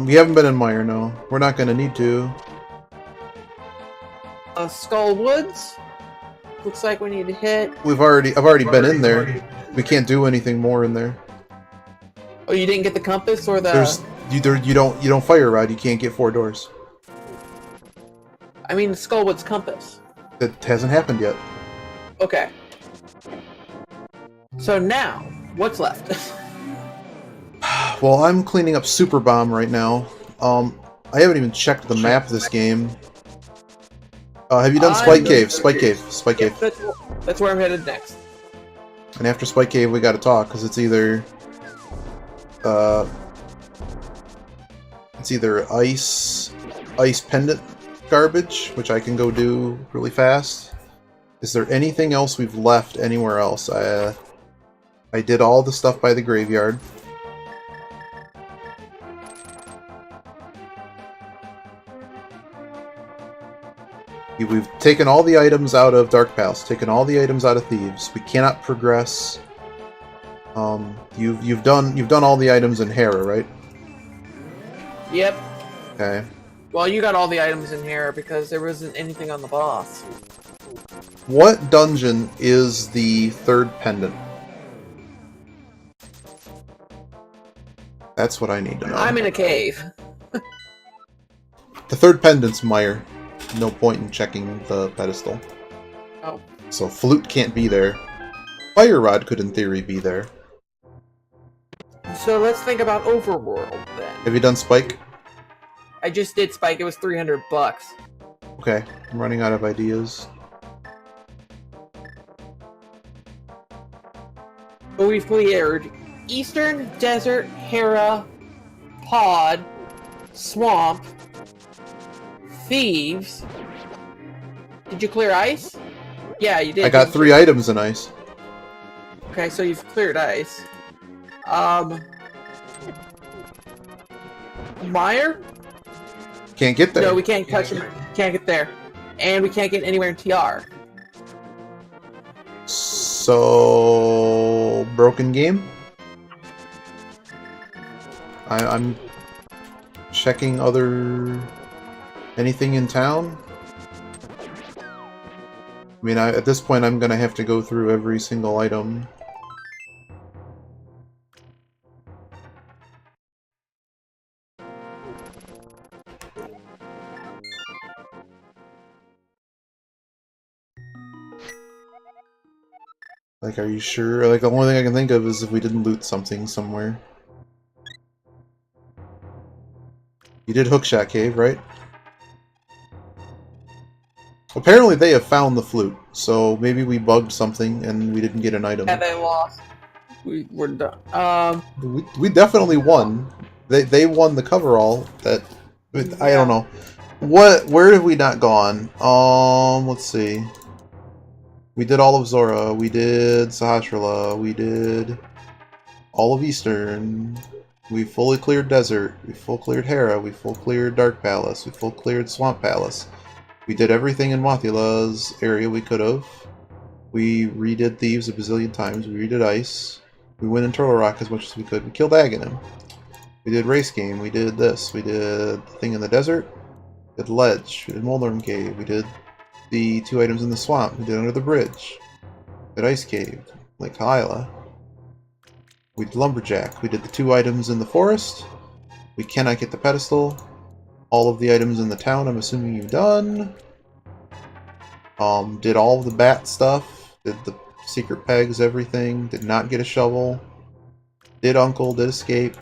We haven't been in Meyer, no. We're not gonna need to. Skull Woods. Looks like we need to hit. I've already been in there. We can't do anything more in there. Oh, you didn't get the compass or the... You don't fire rod. You can't get 4 doors. I mean, the Skullwood's compass. That hasn't happened yet. Okay. So now, what's left? Well, I'm cleaning up Super Bomb right now. I haven't even checked the map of this game. Have you done Spike Cave? Spike Cave. Spike Cave. That's where I'm headed next. And after Spike Cave, we gotta talk, because it's either... it's either ice pendant garbage, which I can go do really fast. Is there anything else we've left anywhere else? I did all the stuff by the graveyard. We've taken all the items out of Dark Palace, taken all the items out of Thieves. We cannot progress. You've done all the items in Hera, right? Yep. Okay. Well, you got all the items in here because there wasn't anything on the boss. What dungeon is the third pendant? That's what I need to know. I'm in a cave. The third pendant's Meyer. no point in checking the pedestal. Oh. So flute can't be there. Fire rod could in theory be there. So let's think about Overworld then. Have you done Spike? I just did Spike. It was $300. Okay, I'm running out of ideas. But we've cleared Eastern, Desert, Hera, Pod, Swamp, Thieves. Did you clear Ice? Yeah, you did. I got 3 items in ice. Okay, so you've cleared Ice. Mire? Can't get there. No, we can't touch him. Can't get there. And we can't get anywhere in TR. So broken game. I'm checking other anything in town. I mean, at this point, I'm gonna have to go through every single item. Like, are you sure? Like, the only thing I can think of is if we didn't loot something somewhere. You did Hookshot Cave, right? Apparently they have found the flute, so maybe we bugged something and we didn't get an item. Yeah, they lost. We're done. We definitely won. They won the coverall. That I don't know. Where have we not gone? Let's see. We did all of Zora. We did Sahasrara. We did all of Eastern. We fully cleared Desert. We full cleared Hera. We full cleared Dark Palace. We full cleared Swamp Palace. We did everything in Mothula's area we could have. We redid Thieves a bazillion times. We redid Ice. We went in Turtle Rock as much as we could. We killed Aghanim. We did Race Game. We did this. We did the thing in the desert. We did Ledge. We did Moldorm Cave. We did the 2 items in the swamp. We did Under the Bridge. We did Ice Cave. Lake Hyla. We did Lumberjack. We did the 2 items in the forest. We cannot get the pedestal. All of the items in the town, I'm assuming you've done. Did all of the bat stuff. Did the secret pegs, everything. Did not get a shovel. Did Uncle, did escape.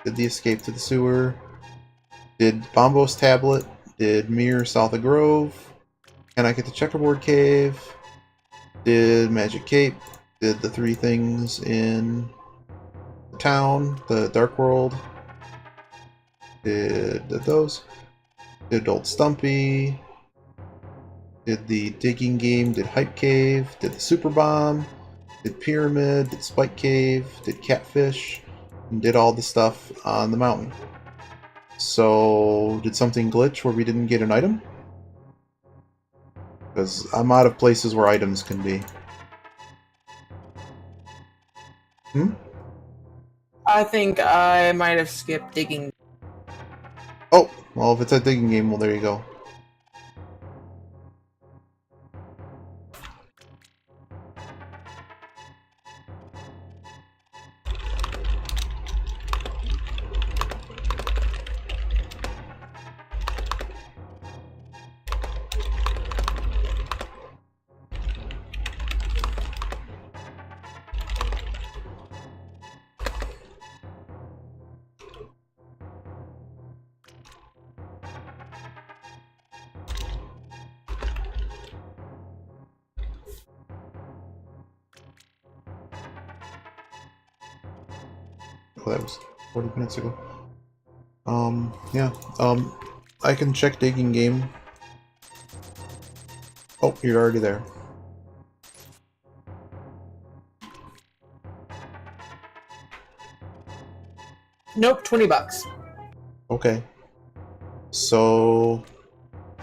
Did the escape to the sewer. Did Bombos Tablet. Did Mirror south of Grove. Can I get the Checkerboard Cave? Did Magic Cape. Did the 3 things in the town. The Dark World. Did those. Did Old Stumpy. Did the Digging Game. Did Hype Cave. Did the Super Bomb. Did Pyramid. Did Spike Cave. Did Catfish. And did all the stuff on the mountain. So, did something glitch where we didn't get an item? Because I'm out of places where items can be. I think I might have skipped Digging. Oh, well, if it's a Digging Game, well, there you go. Oh, that was 40 minutes ago. Yeah. I can check Digging Game. Oh, you're already there. Nope, $20. Okay. So... I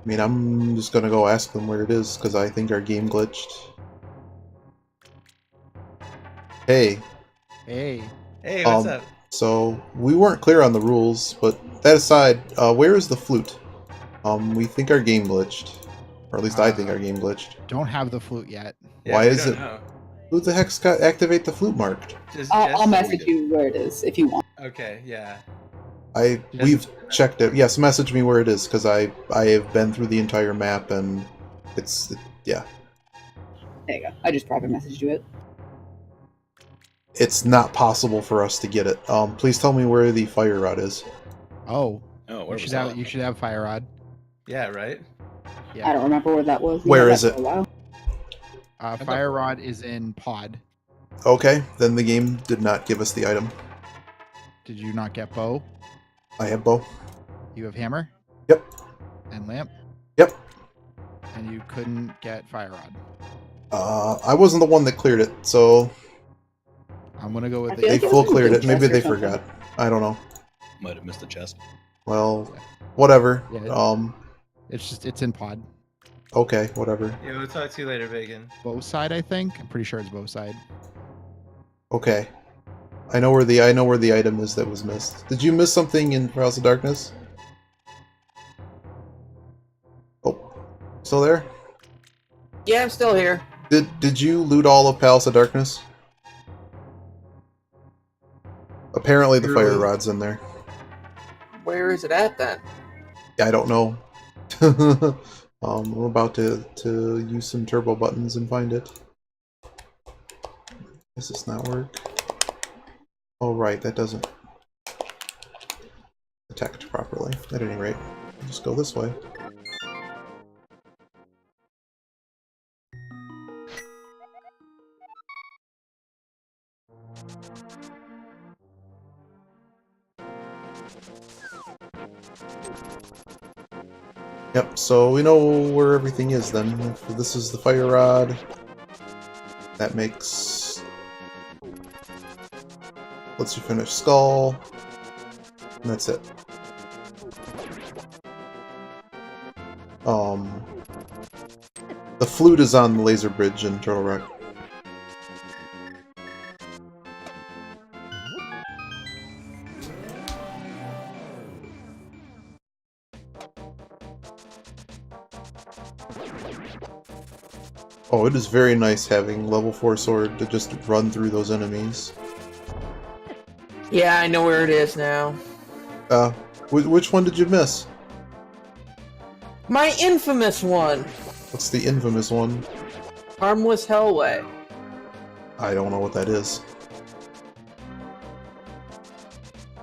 mean, I'm just gonna go ask them where it is, because I think our game glitched. Hey. Hey. Hey, what's up? So, we weren't clear on the rules, but that aside, where is the flute? We think our game glitched. Or at least I think our game glitched. Don't have the flute yet. Yeah, Why we is don't it? know. Who the heck's got activate the flute marked? I'll message you where it is if you want. Okay, yeah. We've checked it. Yes, message me where it is, because I have been through the entire map, and yeah. There you go. I just private messaged you it. It's not possible for us to get it. Please tell me where the fire rod is. Oh, where you should have fire rod. Yeah, right? Yeah. I don't remember where that was. Where is it? Fire rod is in pod. Okay, then the game did not give us the item. Did you not get bow? I have bow. You have hammer? Yep. And lamp? Yep. And you couldn't get fire rod. I wasn't the one that cleared it, so I'm gonna go with they full cleared it. Maybe they forgot. I don't know. Might have missed the chest. Well, whatever. Yeah, it's in pod. Okay, whatever. Yeah, we'll talk to you later, Bacon. Bow side, I think. I'm pretty sure it's bow side. Okay. I know where the item is that was missed. Did you miss something in House of Darkness? Oh, still there? Yeah, I'm still here. Did you loot all of Palace of Darkness? Apparently the fire rod's in there. Where is it at then? I don't know. I'm about to use some turbo buttons and find it. Does this not work? Oh right, that doesn't detect properly. At any rate, I'll just go this way. Yep, so we know where everything is then. If this is the fire rod, that makes... lets you finish Skull, and that's it. The flute is on the laser bridge in Turtle Rock. Oh, it is very nice having level 4 sword to just run through those enemies. Yeah, I know where it is now. Which one did you miss? My infamous one! What's the infamous one? Harmless Hellway. I don't know what that is.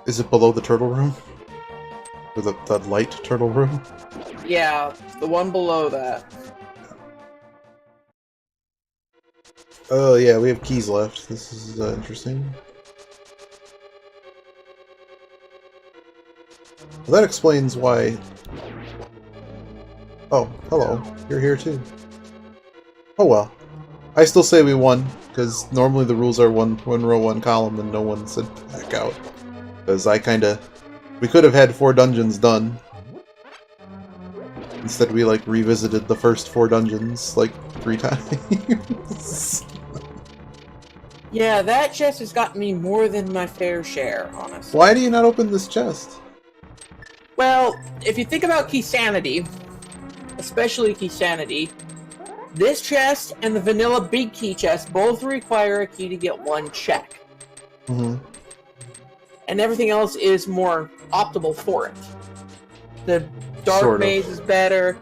Is it below the turtle room? Or the light turtle room? Yeah, the one below that. Oh yeah, we have keys left. This is interesting. Well, that explains why... Oh, hello. You're here too. Oh well. I still say we won, because normally the rules are one row, one column, and no one said back out. Because we could have had 4 dungeons done. Instead we, like, revisited the first 4 dungeons, like, 3 times. Yeah, that chest has gotten me more than my fair share, honestly. Why do you not open this chest? Well, if you think about key sanity, especially key sanity, this chest and the vanilla big key chest both require a key to get 1 check. Mm-hmm. And everything else is more optimal for it. The dark Sort of. maze is better.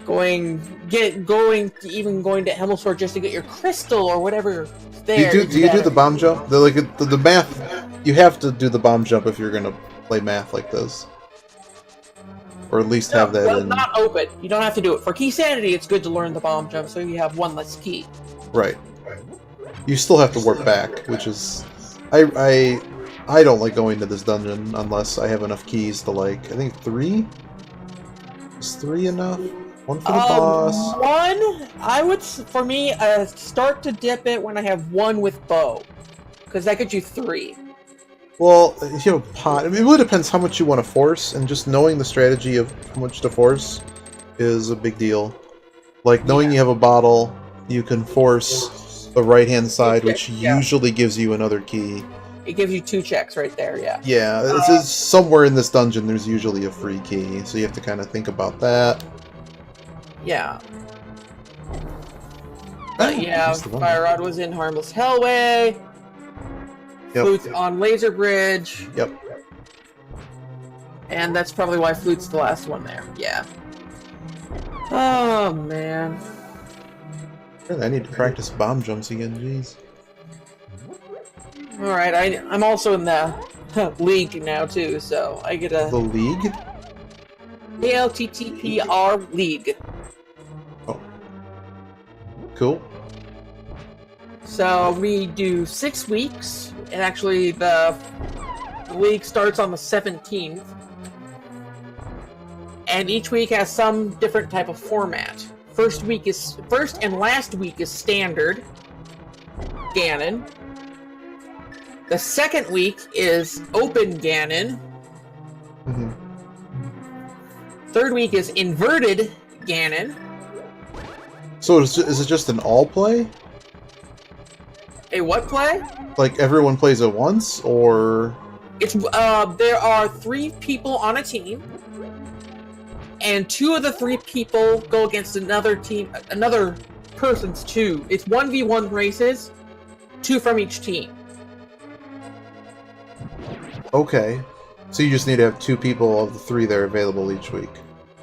Going to Hemmelsword just to get your crystal or whatever. Do you do the bomb jump? The math. You have to do the bomb jump if you're gonna play math like this, or at least have that in. Not open. You don't have to do it for key sanity. It's good to learn the bomb jump so you have 1 less key. Right. You still have to work back, which is I don't like going to this dungeon unless I have enough keys to, like, I think 3. Is 3 enough? 1 for the boss. 1, I would, for me, start to dip it when I have 1 with bow. Because that gets you 3. Well, you know, pot. I mean, it really depends how much you want to force, and just knowing the strategy of how much to force is a big deal. Like, knowing you have a bottle, you can force the right-hand side, which usually gives you another key. It gives you 2 checks right there, yeah. Yeah, it's somewhere in this dungeon there's usually a free key, so you have to kind of think about that. Yeah. Yeah, Fire Rod was in Harmless Hellway. Yep. Flute on Laser Bridge. Yep. And that's probably why Flute's the last one there. Yeah. Oh, man. I need to practice bomb jumps again, jeez. Alright, I'm also in the league now, too, so I get a... The league? ALTTPR League. Oh. Cool. So we do 6 weeks, and actually the league starts on the 17th. And each week has some different type of format. First and last week is standard Ganon. The second week is open Ganon. Mm-hmm. Third week is inverted Ganon. So is it just an all play? A what play? Like everyone plays at once, or It's there are 3 people on a team, and 2 of the 3 people go against another team, another person's 2. It's 1v1 races, 2 from each team. okay. So you just need to have 2 people of the 3 that are available each week.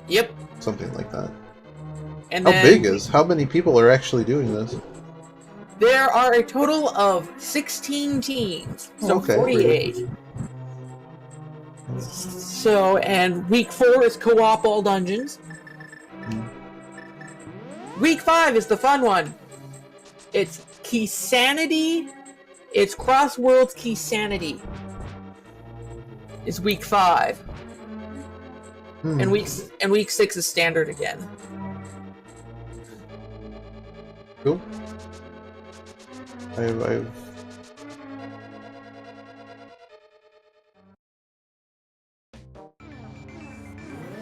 Yep. Something like that. And How then big is? How many people are actually doing this? there are a total of 16 teams, so Okay, 48. So, and week 4 is co-op all dungeons. Week 5 is the fun one. It's Key Sanity. It's Cross Worlds Key Sanity. It's week 5. And week 6 is standard again. Cool. I've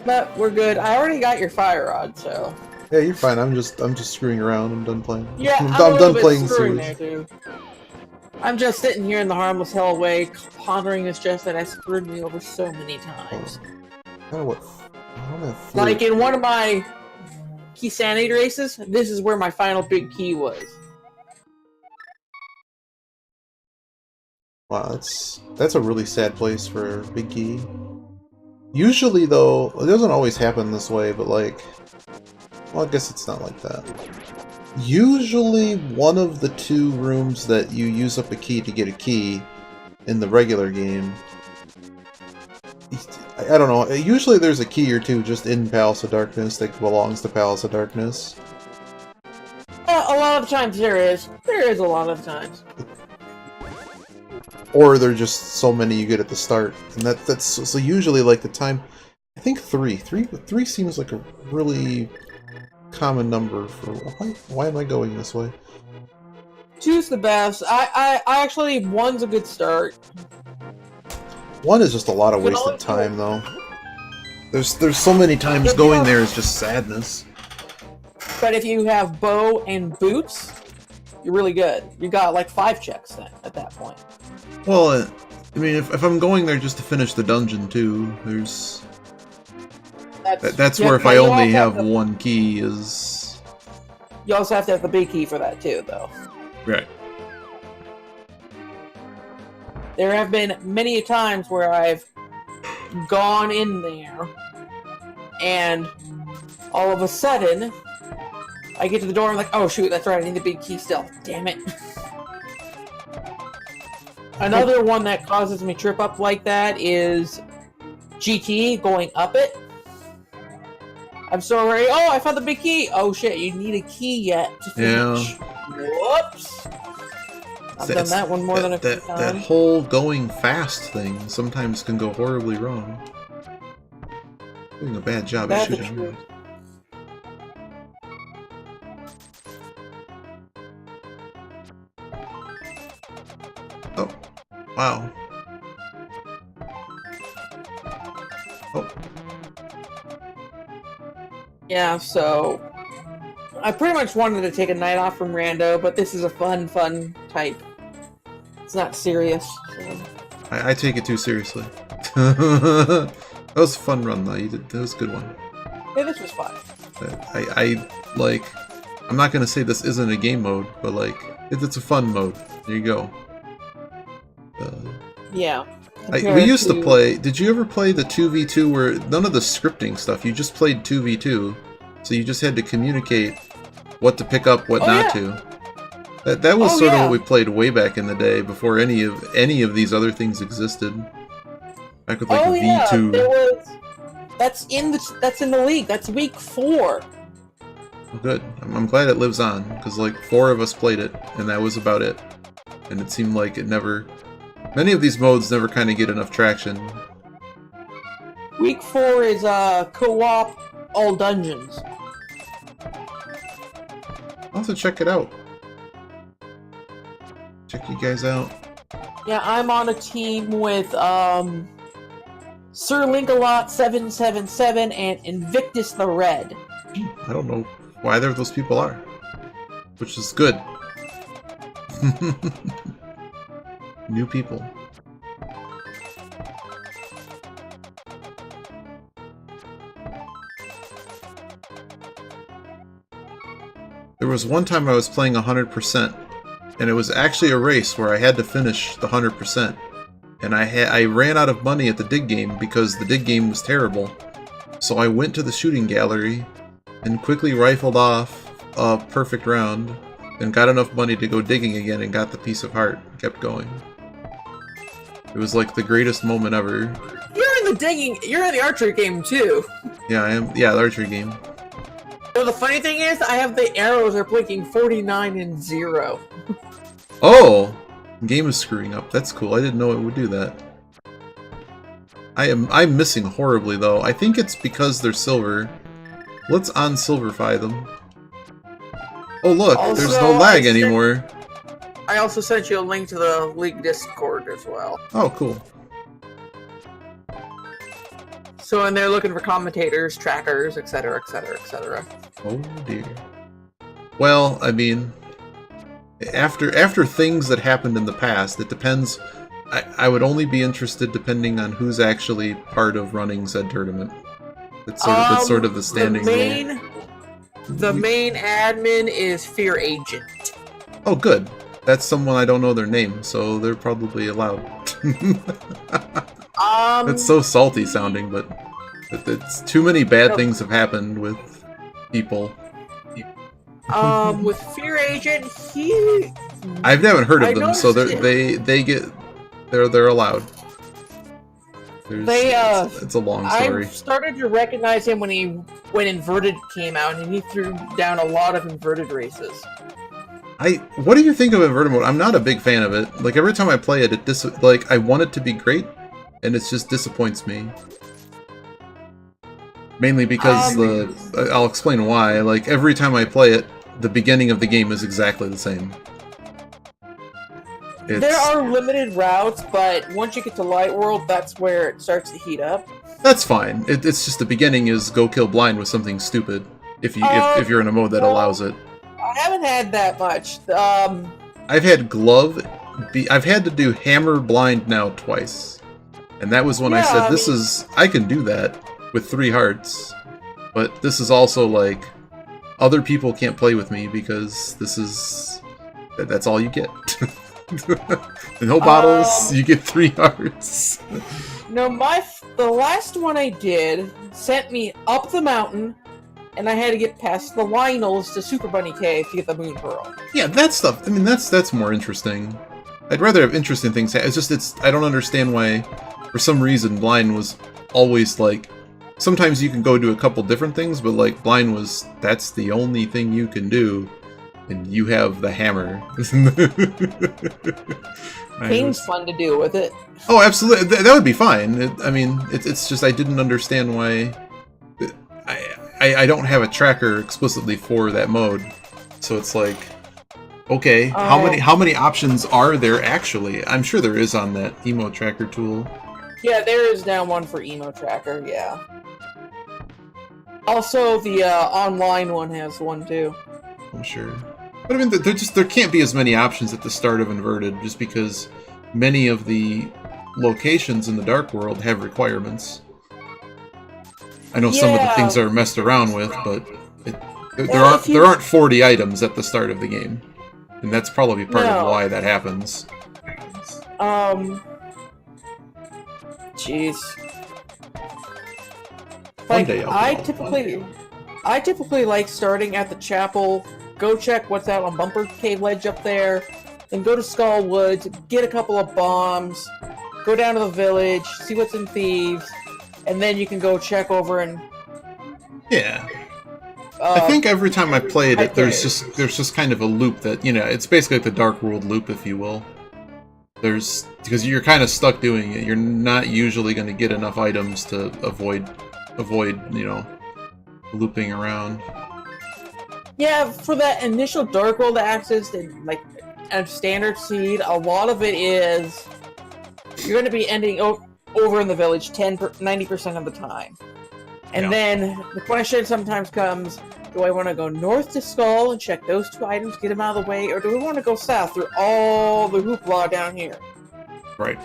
But we're good. I already got your fire rod, so Yeah, you're fine. I'm just screwing around. I'm done playing. yeah, I'm I'm a done little bit playing screwing series. there too. I'm just sitting here in the harmless hell way, pondering this chest that has screwed me over so many times. Like in one of my Key Sanity races, this is where my final big key was. Wow, that's a really sad place for a big key. Usually, though, it doesn't always happen this way, but like, well, I guess it's not like that. Usually, one of the 2 rooms that you use up a key to get a key in the regular game, I don't know, usually there's a key or 2 just in Palace of Darkness that belongs to Palace of Darkness. A lot of times there is. There is a lot of times. Or there are just so many you get at the start. And that's so usually like the time, I think 3 seems like a really common number for why am I going this way? 2's the best. I actually 1's a good start. 1 is just a lot of wasted time though. There's so many times going there is just sadness. But if you have bow and boots, you're really good. You got like 5 checks then at that point. Well, I mean, if I'm going there just to finish the dungeon too, there's that's where if I only have 1 key is. You also have to have the big key for that too, though. Right. There have been many times where I've gone in there, and all of a sudden, I get to the door and I'm like, oh shoot, that's right, I need the big key still. Damn it. Another one that causes me trip up like that is GT going up it. I'm so worried. Oh, I found the big key. Oh shit, you need a key yet to finish. Yeah. Whoops. I've done that one more than a few times. That whole going fast thing sometimes can go horribly wrong. Doing a bad job at shooting. Oh. Wow. Oh. Yeah, so I pretty much wanted to take a night off from Rando, but this is a fun type. It's not serious. So. I take it too seriously. That was a fun run though. That was a good one. Yeah, this was fun. I like. I'm not gonna say this isn't a game mode, but like it's a fun mode. There you go. Yeah. We used to play... Did you ever play the 2v2 where none of the scripting stuff, you just played 2v2, so you just had to communicate what to pick up, what not to. That was sort of what we played way back in the day, before any of these other things existed. Back with like V2. There was... That's in the league. That's week 4. Oh, good. I'm glad it lives on, because like 4 of us played it, and that was about it. And it seemed like it never... Many of these modes never kind of get enough traction. Week 4 is co-op all dungeons. I'll have to check it out. Check you guys out. Yeah, I'm on a team with Sir Linkalot 777 and Invictus the Red. I don't know why those people are. Which is good. New people. There was one time I was playing 100%, and it was actually a race where I had to finish the 100%. And I ran out of money at the dig game because the dig game was terrible. So I went to the shooting gallery and quickly rifled off a perfect round and got enough money to go digging again and got the piece of heart. Kept going. It was like the greatest moment ever. You're in the digging. You're in the archery game too. Yeah, I am. Yeah, the archery game. So the funny thing is, I have the arrows are blinking 49 and 0. Oh, the game is screwing up. That's cool. I didn't know it would do that. I'm missing horribly though. I think it's because they're silver. Let's unsilverify them. Oh look, Also, there's no lag anymore. I also sent you a link to the League Discord as well. Oh, cool. So, and they're looking for commentators, trackers, etc., etc., etc. Oh dear. Well, I mean, after things that happened in the past, it depends. I would only be interested depending on who's actually part of running said tournament. That's sort of the standing rule. The main admin is Fear Agent. Oh, good. That's someone I don't know their name, so they're probably allowed. It's so salty sounding, but it's too many bad things have happened with people. With Fear Agent, I haven't heard of them, so they're allowed. It's a long story. I started to recognize him when Inverted came out, and he threw down a lot of Inverted races. What do you think of Inverted mode? I'm not a big fan of it. Like every time I play it, I want it to be great, and it just disappoints me. Mainly because I'll explain why. Like every time I play it, the beginning of the game is exactly the same. There are limited routes, but once you get to Light World, that's where it starts to heat up. That's fine. It's just the beginning is go kill blind with something stupid. If you're in a mode that allows it. I haven't had that much. I've had glove. I've had to do hammer blind now twice, and that was when I said I can do that with 3 hearts, but this is also like other people can't play with me because that's all you get. No bottles, you get 3 hearts. No, the last one I did sent me up the mountain, and I had to get past the Lionels to Super Bunny Cave to get the Moon Pearl. Yeah, that stuff. I mean, that's more interesting. I'd rather have interesting things. I don't understand why, for some reason, blind was always like. Sometimes you can go do a couple different things, but like blind was that's the only thing you can do. And you have the hammer. King's fun to do with it. Oh, absolutely. That would be fine. It's just I didn't understand why. I don't have a tracker explicitly for that mode, so it's like, okay, how many options are there actually? I'm sure there is on that emo tracker tool. Yeah, there is now one for emo tracker. Yeah. Also, the online one has one too. I'm sure. But I mean, there can't be as many options at the start of Inverted, just because many of the locations in the Dark World have requirements. I know some of the things are messed around with, but there aren't 40 items at the start of the game, and that's probably part of why that happens. Jeez. One Like, day I'll I be typically like starting at the chapel, go check what's out on Bumper Cave Ledge up there, then go to Skull Woods, get a couple of bombs, go down to the village, see what's in Thieves, and then you can go check over and. Yeah. I think every time I played it, there's just kind of a loop that, you know, it's basically like the Dark World loop, if you will. Because you're kind of stuck doing it. You're not usually going to get enough items to avoid, you know, looping around. Yeah, for that initial Dark World access and like a standard seed, a lot of it is you're going to be ending over in the village 90% of the time. And then the question sometimes comes, do I want to go north to Skull and check those 2 items, get them out of the way, or do we want to go south through all the hoopla down here? Right.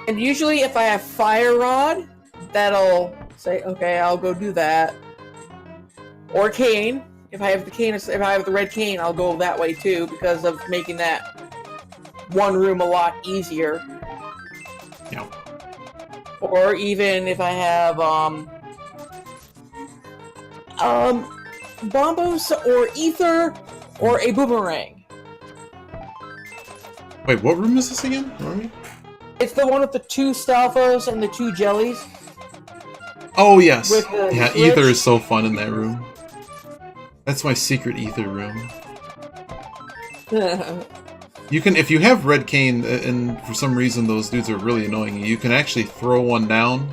And usually if I have Fire Rod, that'll say, okay, I'll go do that. Or Cane. If I have the red cane, I'll go that way too, because of making that one room a lot easier. Yeah. Or even if I have bombos or ether or a boomerang. Wait, what room is this again? Remy? It's the one with the 2 Stalfos and the 2 jellies. Oh yes. Yeah, ether is so fun in that room. That's my secret ether room. You can, if you have red cane, and for some reason those dudes are really annoying you can actually throw one down.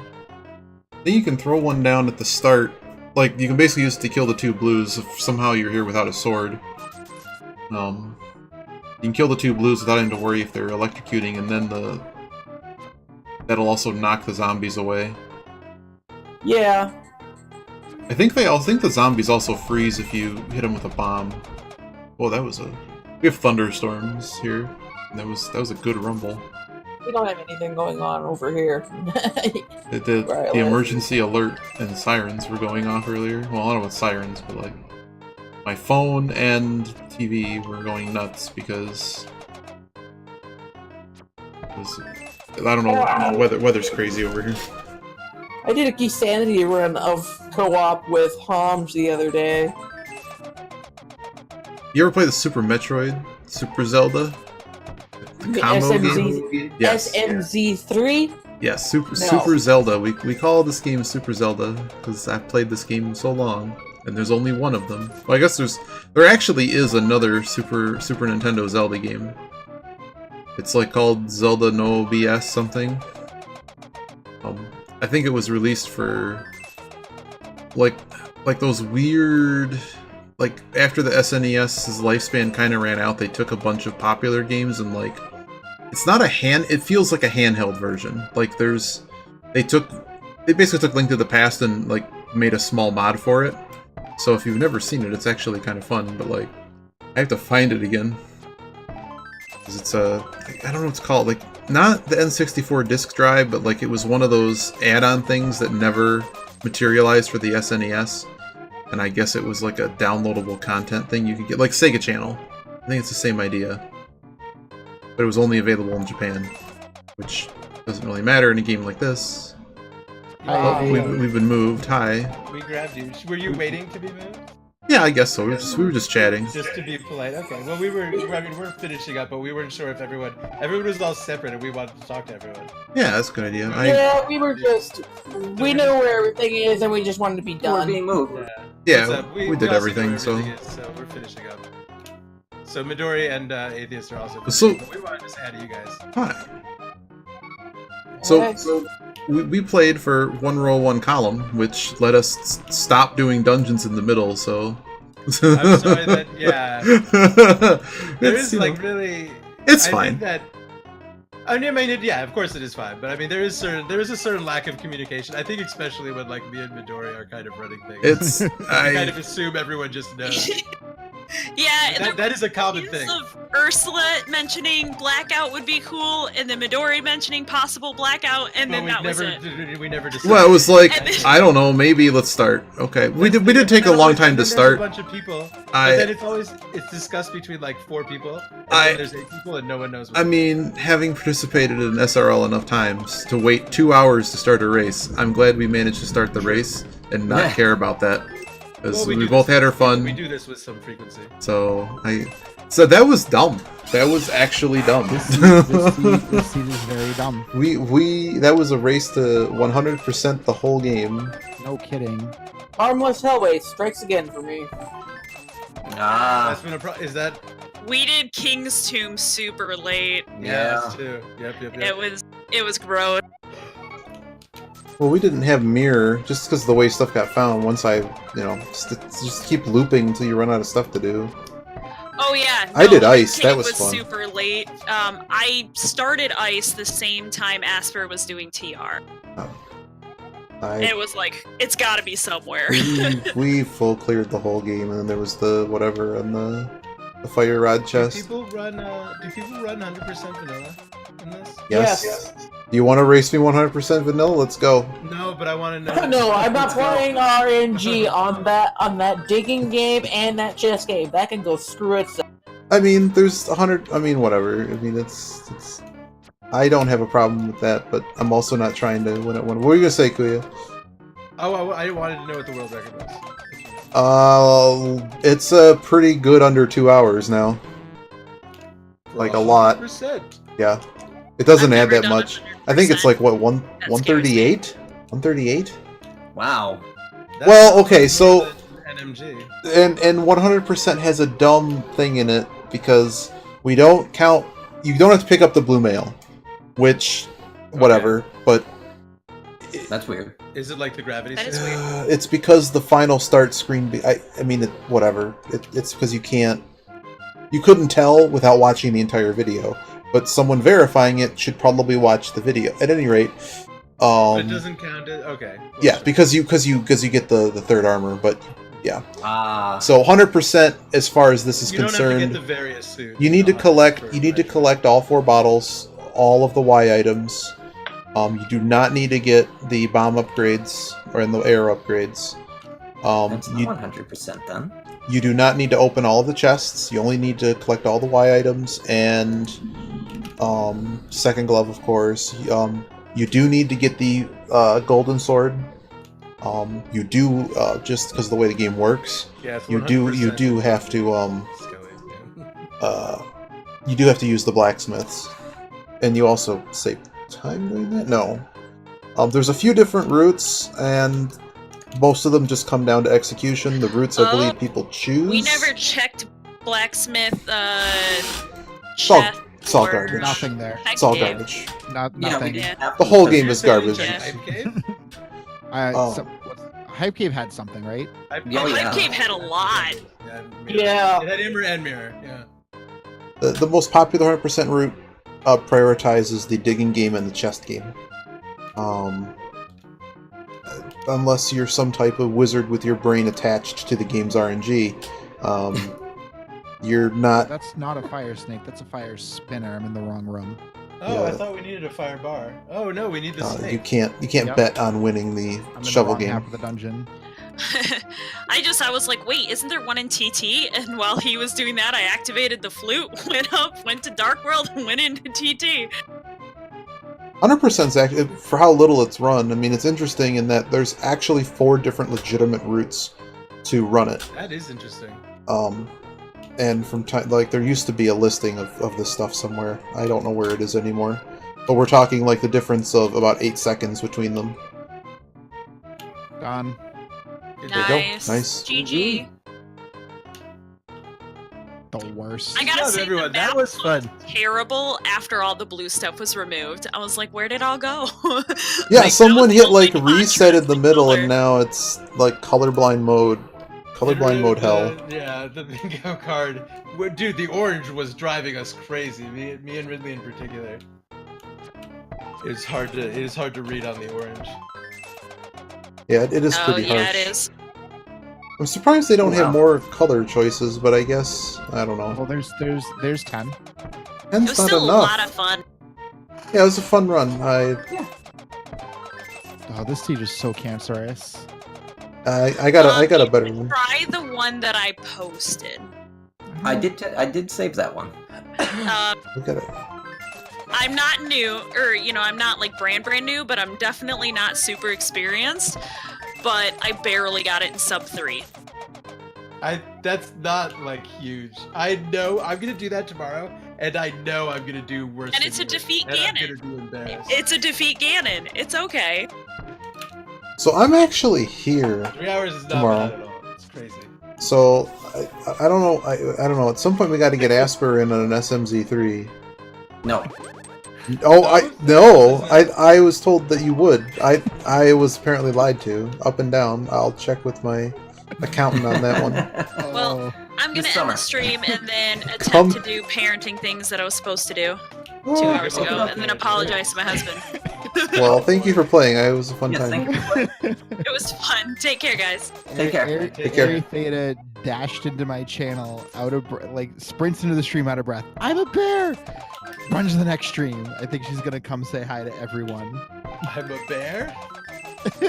Then you can throw one down at the start. Like, you can basically use it to kill the 2 blues if somehow you're here without a sword. You can kill the 2 blues without having to worry if they're electrocuting, and then that'll also knock the zombies away. Yeah. I think the zombies also freeze if you hit them with a bomb. Oh, we have thunderstorms here. And that was a good rumble. We don't have anything going on over here. The emergency alert and sirens were going off earlier. Well, I don't know what sirens, but like my phone and TV were going nuts because I don't know, weather's crazy over here. I did a Key Sanity run of co-op with Homs the other day. You ever play the Super Metroid? Super Zelda? The combo game? Yes. SMZ3? Yes, Super Zelda. We call this game Super Zelda because I've played this game so long, and there's only one of them. Well, I guess there actually is another Super Nintendo Zelda game. It's like called Zelda no BS something. I think it was released for like those weird, like after the SNES's lifespan kind of ran out, they took a bunch of popular games and like it's not it feels like a handheld version. Like they basically took Link to the Past and like made a small mod for it. So if you've never seen it, it's actually kind of fun, but like I have to find it again. Because it's I don't know what it's called, like not the N64 disk drive, but like it was one of those add-on things that never materialized for the SNES. And I guess it was like a downloadable content thing you could get, like Sega Channel. I think it's the same idea. But it was only available in Japan, which doesn't really matter in a game like this. We've been moved. Hi. We grabbed you. Were you waiting to be moved? Yeah, I guess so. We were just chatting. Just to be polite. Okay. Well, we're finishing up, but we weren't sure if everyone was all separate, and we wanted to talk to everyone. Yeah, that's a good idea. We know where everything is, and we just wanted to be done. We're being moved. Yeah, we did everything, so. So we're finishing up. So Midori and Atheist are also. So we wanted to say hi to you guys. Hi. So we played for one row, one column, which let us stop doing dungeons in the middle. So I'm sorry that there is like really. It's I fine. Think that I mean, yeah, of course it is fine, but I mean, there is a certain lack of communication. I think, especially when like me and Midori are kind of running things. It's You kind of assume everyone just knows. Yeah, that is a common thing. Of Ursula mentioning blackout would be cool, and then Midori mentioning possible blackout, and then that was it. We never decided. Well, it was like, I don't know, maybe let's start. Okay, we did take a long time to start. There's a bunch of people, but then it's discussed between like 4 people, and then there's 8 people, and no one knows. I mean, having participated in SRL enough times to wait 2 hours to start a race, I'm glad we managed to start the race and not care about that. Because we both had our fun. We do this with some frequency. So that was dumb. That was actually dumb. This seed is very dumb. That was a race to 100% the whole game. No kidding. Harmless Hellway strikes again for me. That's been is that? We did King's Tomb super late. Yeah, us too. Yep. It was gross. Well, we didn't have mirror just because of the way stuff got found. Once I, just keep looping until you run out of stuff to do. Oh yeah, I did ice. That was fun. Super late. I started ice the same time Asper was doing TR. It was like, it's got to be somewhere. we full cleared the whole game, and then there was the whatever and the fire rod chest. Do people run 100% vanilla in this? Yes. Do you want to race me 100% vanilla? Let's go. No, but I want to know. No, I'm not playing RNG on that digging game and that chess game. That can go screw itself. I mean, there's 100. I mean, whatever. I mean, it's. I don't have a problem with that, but I'm also not trying to win it. What were you gonna say, Kuya? Oh, I wanted to know what the world record was. It's a pretty good under 2 hours now. Like a lot. 100%. Yeah. It doesn't add that much. I think it's like what 138? 138? Wow. Well, okay, so NMG. and 100% has a dumb thing in it because we don't count. You don't have to pick up the blue mail, which whatever. But that's weird. Is it like the gravity? That is weird. It's because the final start screen. I mean, whatever. It's because you couldn't tell without watching the entire video. But someone verifying it should probably watch the video. At any rate, but it doesn't count it. Okay. Well, yeah, because you get the third armor, but yeah. So 100% as far as this is concerned. You don't have to get the various suits. You need to collect all 4 bottles, all of the Y items. You do not need to get the bomb upgrades or the air upgrades. That's not 100% then. You do not need to open all of the chests. You only need to collect all the Y items and second glove, of course. You do need to get the golden sword. You do just because of the way the game works. Yeah, you do have to you do have to use the blacksmiths, and you also save time doing that. No, there's a few different routes, and most of them just come down to execution. The routes I believe people choose. We never checked blacksmith. It's all garbage. Nothing there. It's all garbage. Nothing. The whole game is garbage. Hype Cave had something, right? Hype Cave had a lot. Yeah. It had Ember and Mirror. Yeah. The most popular 100% route prioritizes the digging game and the chest game. Unless you're some type of wizard with your brain attached to the game's RNG, you're not. That's not a fire snake. That's a fire spinner. I'm in the wrong room. Oh, Yeah. I thought we needed a fire bar. Oh no, we need the snake. You can't bet on winning the I'm shovel in the wrong game. half of the dungeon. I was like, wait, isn't there one in TT? And while he was doing that, I activated the flute, went up, went to Dark World, and went into TT. 100% is actually, for how little it's run. I mean, it's interesting in that there's actually 4 different legitimate routes to run it. That is interesting. And from time, like, there used to be a listing of this stuff somewhere. I don't know where it is anymore. But we're talking like the difference of about 8 seconds between them. Done. There you go. Nice. GG. The worst. I gotta say, everyone, the map that was fun. terrible after all the blue stuff was removed. I was like, where did it all go? Yeah, Like, someone that was hit the like only reset in the middle, color. and now it's like colorblind mode. Colorblind mode hell. Yeah, the bingo card. Dude, the orange was driving us crazy. Me and Ridley in particular. It is hard to read on the orange. Yeah, it is pretty harsh. Yeah, it is. I'm surprised they don't Oh, have wow. more color choices, but I guess I don't know. Well, there's 10. It was not still enough. a lot of fun. Yeah, it was a fun run. Oh, this siege is so cancerous. I got a better one. Try the one that I posted. I did save that one. Look at it. I'm not new, or I'm not like brand new, but I'm definitely not super experienced. But I barely got it in sub 3. That's not like huge. I know I'm gonna do that tomorrow, and I know I'm gonna do worse. And than it's a you, defeat and I'm Ganon. gonna be embarrassed. It's a defeat Ganon. It's okay. So I'm actually here 3 hours is not tomorrow. bad at all. It's crazy. So I don't know. I don't know. At some point we got to get Asper in on an SMZ3. No. Oh, I was told that you would. I was apparently lied to, up and down. I'll check with my accountant on that one. Well, I'm gonna This end summer. the stream and then Come- attempt to do parenting things that I was supposed to do 2 Oh, hours ago, and then apologize to my husband. well, thank you for playing. It was a fun Yes, time. thank you. It was fun. Take care, guys. Take care. Take care. Airy Theta dashed into my channel out of sprints into the stream out of breath. I'm a bear. Runs to the next stream. I think she's gonna come say hi to everyone. I'm a bear.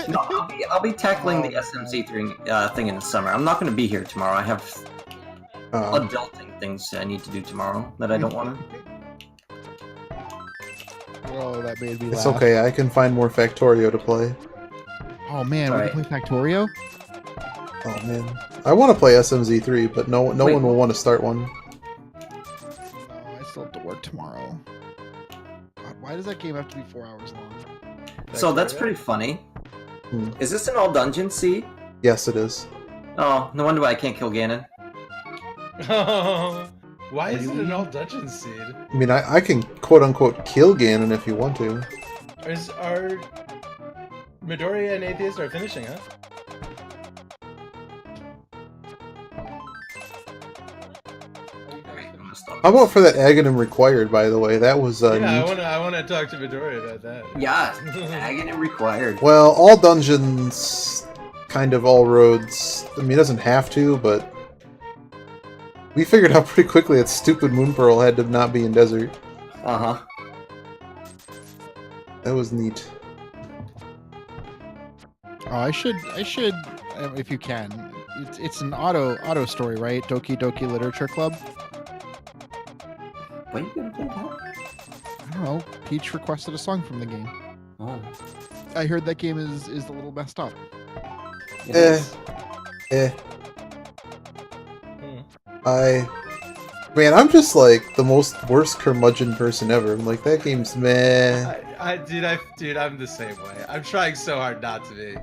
No, I'll be tackling the Oh, SMC thing in the summer. I'm not going to be here tomorrow. I have adulting things I need to do tomorrow that I don't want to. Oh, that made me It's laugh. okay. I can find more Factorio to play. Oh man, we Alright. can play Factorio? Oh man, I want to play SMZ3, but no Wait. one will want to start one. No, I still have to work tomorrow. God, why does that game have to be 4 hours long? So that's pretty funny. Hmm. Is this an all dungeon seed? Yes, it is. Oh, no wonder why I can't kill Ganon. Why is it an all dungeon seed? I mean, I can quote unquote kill Ganon if you want to. Are Midoriya and Atheist are finishing, huh? How about for that Aghanim required? By the way, that was Yeah, neat. Uh, I wanna talk to Midoriya about that. Yeah, Aghanim required. Well, all dungeons, kind of all roads. I mean, it doesn't have to, but we figured out pretty quickly that stupid Moon Pearl had to not be in desert. Uh-huh. That was neat. Oh, I should, if you can. It's an auto story, right? Doki Doki Literature Club. Why are you gonna play that? I don't know. Peach requested a song from the game. Oh. I heard that game is a little messed up. It Eh. is. Man, I'm just like the most worst curmudgeon person ever. I'm like, that game's meh. Dude, I'm the same way. I'm trying so hard not to be.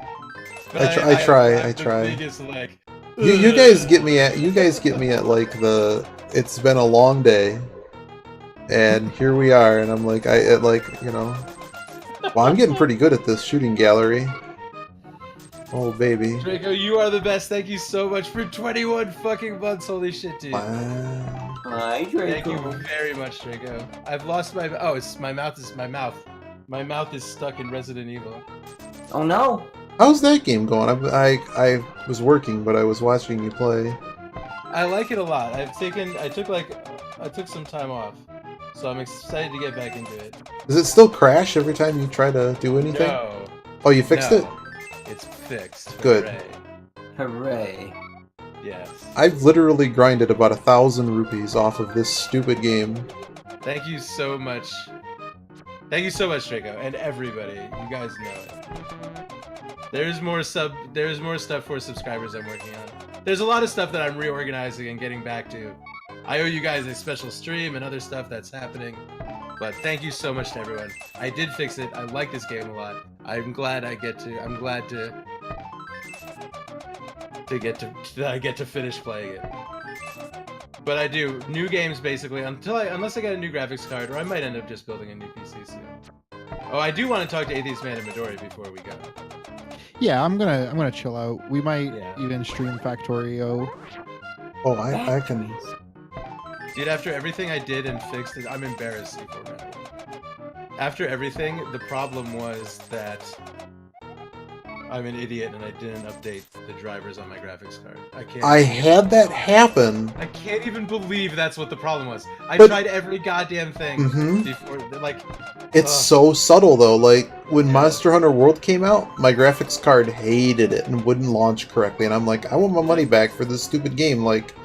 But I try. I'm the biggest, like, You guys get me at like the it's been a long day, and here we are, and I'm like well, I'm getting pretty good at this shooting gallery. Oh baby. Draco, you are the best. Thank you so much for 21 fucking months. Holy shit, dude. Wow. Hi, Thank you Draco. very much, Draco. I've lost my my mouth. My mouth is stuck in Resident Evil. Oh no. How's that game going? I was working, but I was watching you play. I like it a lot. I took some time off, so I'm excited to get back into it. Does it still crash every time you try to do anything? No. Oh, you fixed No. it? It's fixed. Good. Hooray. Hooray. Yes. I've literally grinded about 1,000 rupees off of this stupid game. Thank you so much. Thank you so much, Draco, and everybody. You guys know it. There's more stuff for subscribers I'm working on. There's a lot of stuff that I'm reorganizing and getting back to. I owe you guys a special stream and other stuff that's happening. But thank you so much to everyone. I did fix it. I like this game a lot. I'm glad I get to finish playing it. But I do new games basically unless I get a new graphics card, or I might end up just building a new PC soon. Oh, I do want to talk to Atheist Man and Midori before we go. Yeah, I'm gonna chill out. We might Yeah. even stream Factorio. Oh, I can. Dude, after everything I did and fixed it, I'm embarrassed for it. After everything, the problem was that I'm an idiot and I didn't update the drivers on my graphics card. I had that happen. I can't even believe that's what the problem was. I But- tried every goddamn thing Mhm. before, like... It's so subtle though. Like when Monster Hunter World came out, my graphics card hated it and wouldn't launch correctly, and I'm like, I want my money back for this stupid game. Like,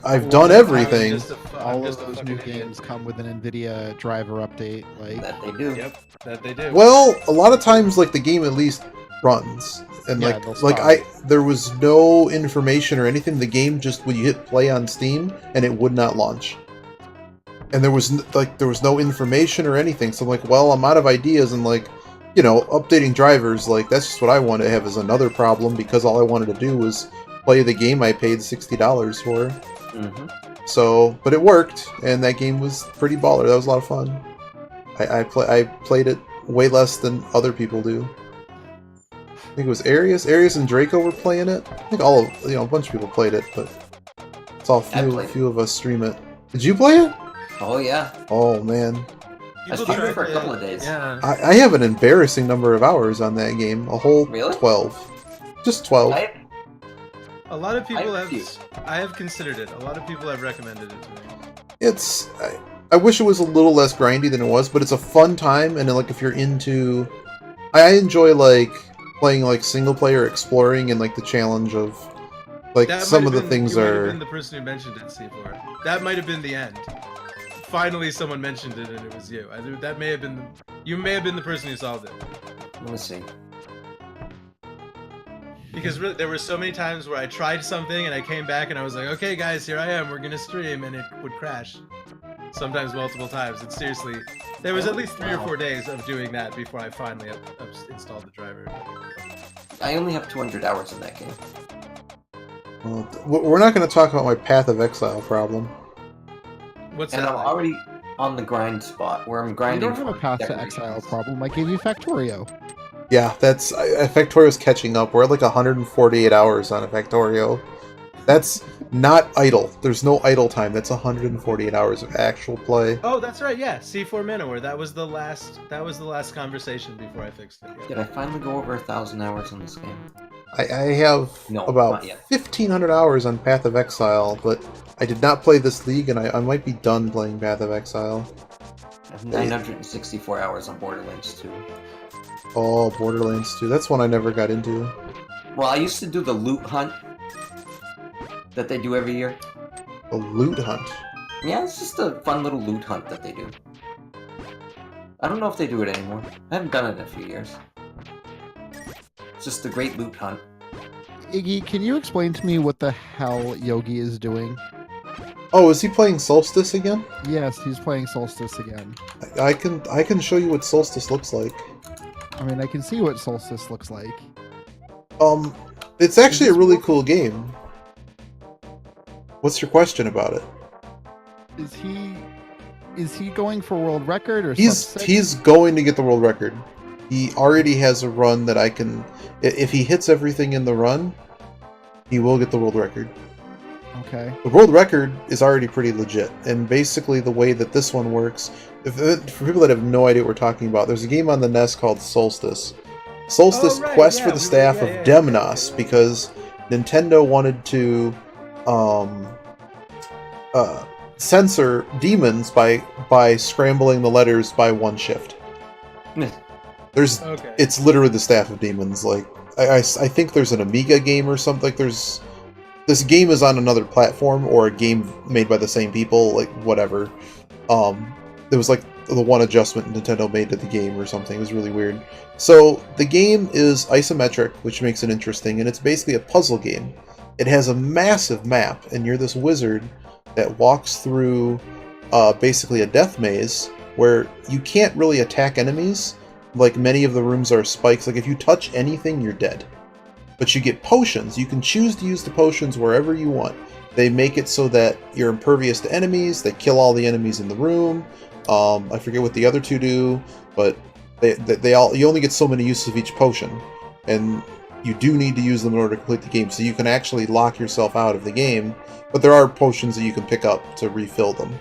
I've done everything. All of those new games come with an NVIDIA driver update. Like That they do. Yep, that they do. Well, a lot of times, like the game at least runs, and Yeah, like they'll there was no information or anything. The game just when you hit play on Steam, and it would not launch. And there was no information or anything. So I'm like, well, I'm out of ideas, and like, updating drivers, like that's just what I want to have is another problem because all I wanted to do was play the game I paid $60 for. Mm-hmm. So, but it worked, and that game was pretty baller. That was a lot of fun. I played it way less than other people do. I think it was Arius and Draco were playing it. I think a bunch of people played it, but it's all few of us stream it. Did you play it? Oh yeah. Oh man. I streamed it for a couple of days. Yeah. I have an embarrassing number of hours on that game. A whole 12. Just 12. A lot of people I have considered it. A lot of people have recommended it to me. I wish it was a little less grindy than it was, but it's a fun time, and like if you're into... I enjoy like playing like single player exploring and like the challenge of like some of the things you might have are... been the person who mentioned it, C4. That might have been the end. Finally someone mentioned it and it was you. That may have been you may have been the person who solved it. Let me see. Because really, there were so many times where I tried something and I came back and I was like, okay guys, here I am, we're gonna stream, and it would crash. Sometimes multiple times. It's seriously, there was at least 3 or 4 days of doing that before I finally installed the driver. I only have 200 hours in that game. Well, we're not going to talk about my Path of Exile problem. What's and that I'm like? already on the grind spot where I'm you grinding. don't have a Path to Exile problem. I gave you Factorio. Yeah, that's... Factorio's catching up. We're at like 148 hours on a Factorio. That's not idle. There's no idle time. That's 148 hours of actual play. Oh, that's right. Yeah, C4 Manowar. That was the last conversation before I fixed it. Yeah. Did I finally go over 1,000 hours on this game? I have about 1,500 hours on Path of Exile, but I did not play this league, and I might be done playing Path of Exile. I have 964 hours on Borderlands 2. Oh, Borderlands 2. That's one I never got into. Well, I used to do the loot hunt that they do every year. A loot hunt? Yeah, it's just a fun little loot hunt that they do. I don't know if they do it anymore. I haven't done it in a few years. It's just a great loot hunt. Iggy, can you explain to me what the hell Yogi is doing? Oh, is he playing Solstice again? Yes, he's playing Solstice again. I can show you what Solstice looks like. I mean, I can see what Solstice looks like. It's actually a really cool game. What's your question about it? Is he going for world record or he's going to get the world record. He already has a run that I can... If he hits everything in the run, he will get the world record. Okay. The world record is already pretty legit, and basically the way that this one works... for people that have no idea what we're talking about, there's a game on the NES called Solstice. Solstice Quest for the Staff of Demnos, because Nintendo wanted to censor demons by scrambling the letters by one shift. It's literally the Staff of Demons. Like I think there's an Amiga game or something. Like this game is on another platform or a game made by the same people. Like whatever. There was like the one adjustment Nintendo made to the game or something. It was really weird. So the game is isometric, which makes it interesting, and it's basically a puzzle game. It has a massive map, and you're this wizard that walks through basically a death maze where you can't really attack enemies. Like many of the rooms are spikes. Like if you touch anything, you're dead. But you get potions. You can choose to use the potions wherever you want. They make it so that you're impervious to enemies. They kill all the enemies in the room. I forget what the other two do, but you only get so many uses of each potion, and you do need to use them in order to complete the game. So you can actually lock yourself out of the game, but there are potions that you can pick up to refill them.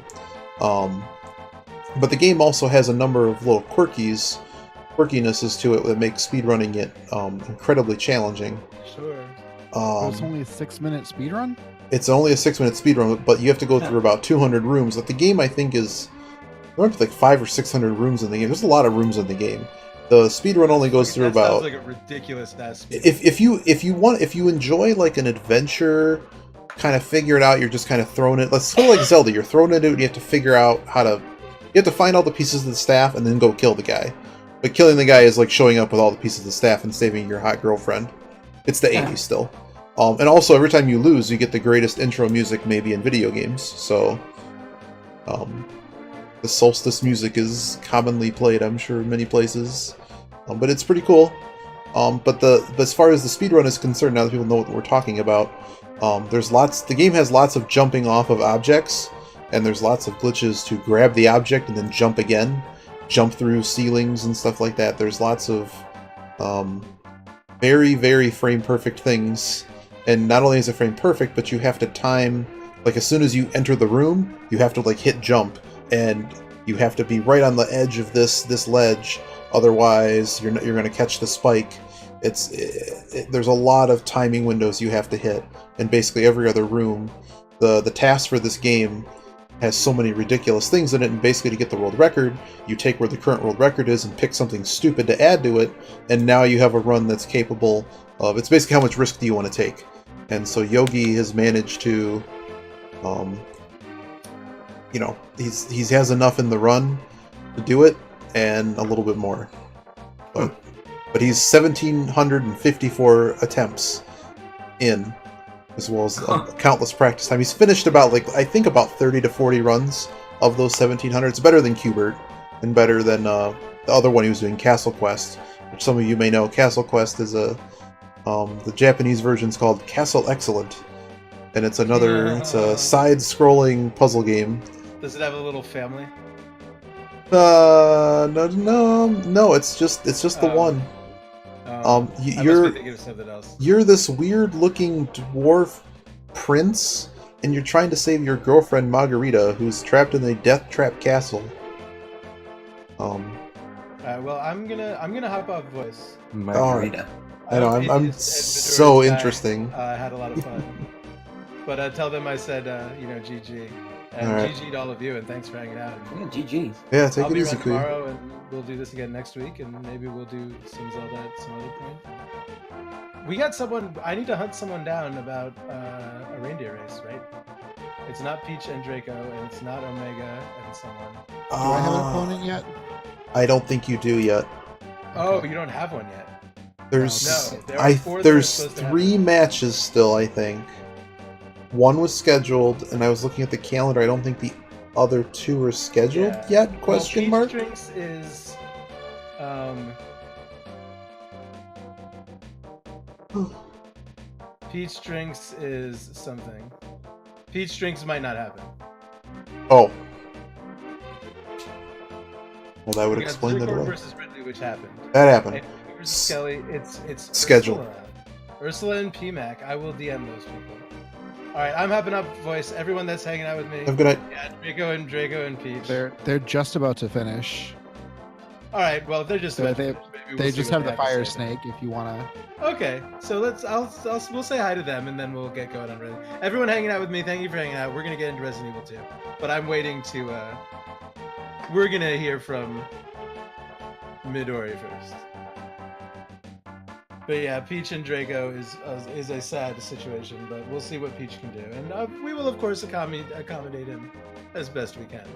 But the game also has a number of little quirkinesses to it that make speedrunning it incredibly challenging. Sure. It's only a 6-minute speedrun? It's only a 6-minute speedrun, but you have to go through about 200 rooms. But the game, I think, is like 500 or 600 rooms in the game. There's a lot of rooms in the game. The speedrun only goes through about. Sounds like a ridiculous speed. If you enjoy like an adventure, kind of figure it out. You're just kind of throwing it. Let's go like Zelda. You're thrown into it. And you have to figure out how to. You have to find all the pieces of the staff and then go kill the guy. But killing the guy is like showing up with all the pieces of the staff and saving your hot girlfriend. It's the 80s still. And also, every time you lose, you get the greatest intro music maybe in video games. So, the Solstice music is commonly played, I'm sure, in many places. But it's pretty cool. But as far as the speedrun is concerned, now that people know what we're talking about, the game has lots of jumping off of objects, and there's lots of glitches to grab the object and then jump again, jump through ceilings and stuff like that. There's lots of very, very frame-perfect things. And not only is it frame perfect, but you have to time, like as soon as you enter the room, you have to like hit jump, and you have to be right on the edge of this ledge. Otherwise, you're going to catch the spike. There's a lot of timing windows you have to hit, and basically every other room. The task for this game has so many ridiculous things in it, and basically to get the world record, you take where the current world record is and pick something stupid to add to it, and now you have a run that's capable of. It's basically how much risk do you want to take. And so Yogi has managed to, he has enough in the run to do it, and a little bit more. But he's 1,754 attempts in, as well as countless practice time. He's finished about, I think about 30 to 40 runs of those 1,700. It's better than Qbert, and better than the other one he was doing, Castle Quest, which some of you may know. Castle Quest is the Japanese version is called Castle Excellent, and it's a side-scrolling puzzle game. Does it have a little family? No, it's just the one. You're this weird-looking dwarf prince, and you're trying to save your girlfriend Margarita, who's trapped in a death trap castle. Well, I'm gonna hop off voice. Margarita. I know, I'm so interesting. I had a lot of fun. But tell them I said, GG. And GG to all of you, and thanks for hanging out. GG. Yeah, take I'll it be easy, around tomorrow, and we'll do this again next week, and maybe we'll do some Zelda at some other point. We got someone. I need to hunt someone down about a reindeer race, right? It's not Peach and Draco, and it's not Omega and someone. Do I have an opponent yet? I don't think you do yet. Oh, you don't have one yet. There's No, there's 3 matches still, I think. One was scheduled, and I was looking at the calendar. I don't think the other 2 are scheduled yet? Question mark. Peach Drinks is Peach Drinks is something. Peach Drinks might not happen. Oh. Well, that would We got explain that Zircor away. versus Ridley, which happened. That happened. And versus Kelly, it's scheduled. Ursula and PMAC. I will DM those people. All right, I'm hopping up, voice. Everyone that's hanging out with me. Have a good night. Yeah, Draco and Peach. They're just about to finish. All right, well, they're just. So maybe they we'll just see what have the they fire to say. snake. If you wanna. Okay, so we'll say hi to them, and then we'll get going on Resident. Everyone hanging out with me, thank you for hanging out. We're gonna get into Resident Evil 2, but I'm waiting to. We're gonna hear from Midori first. But yeah, Peach and Draco is a sad situation, but we'll see what Peach can do, and we will of course accommodate him as best we can.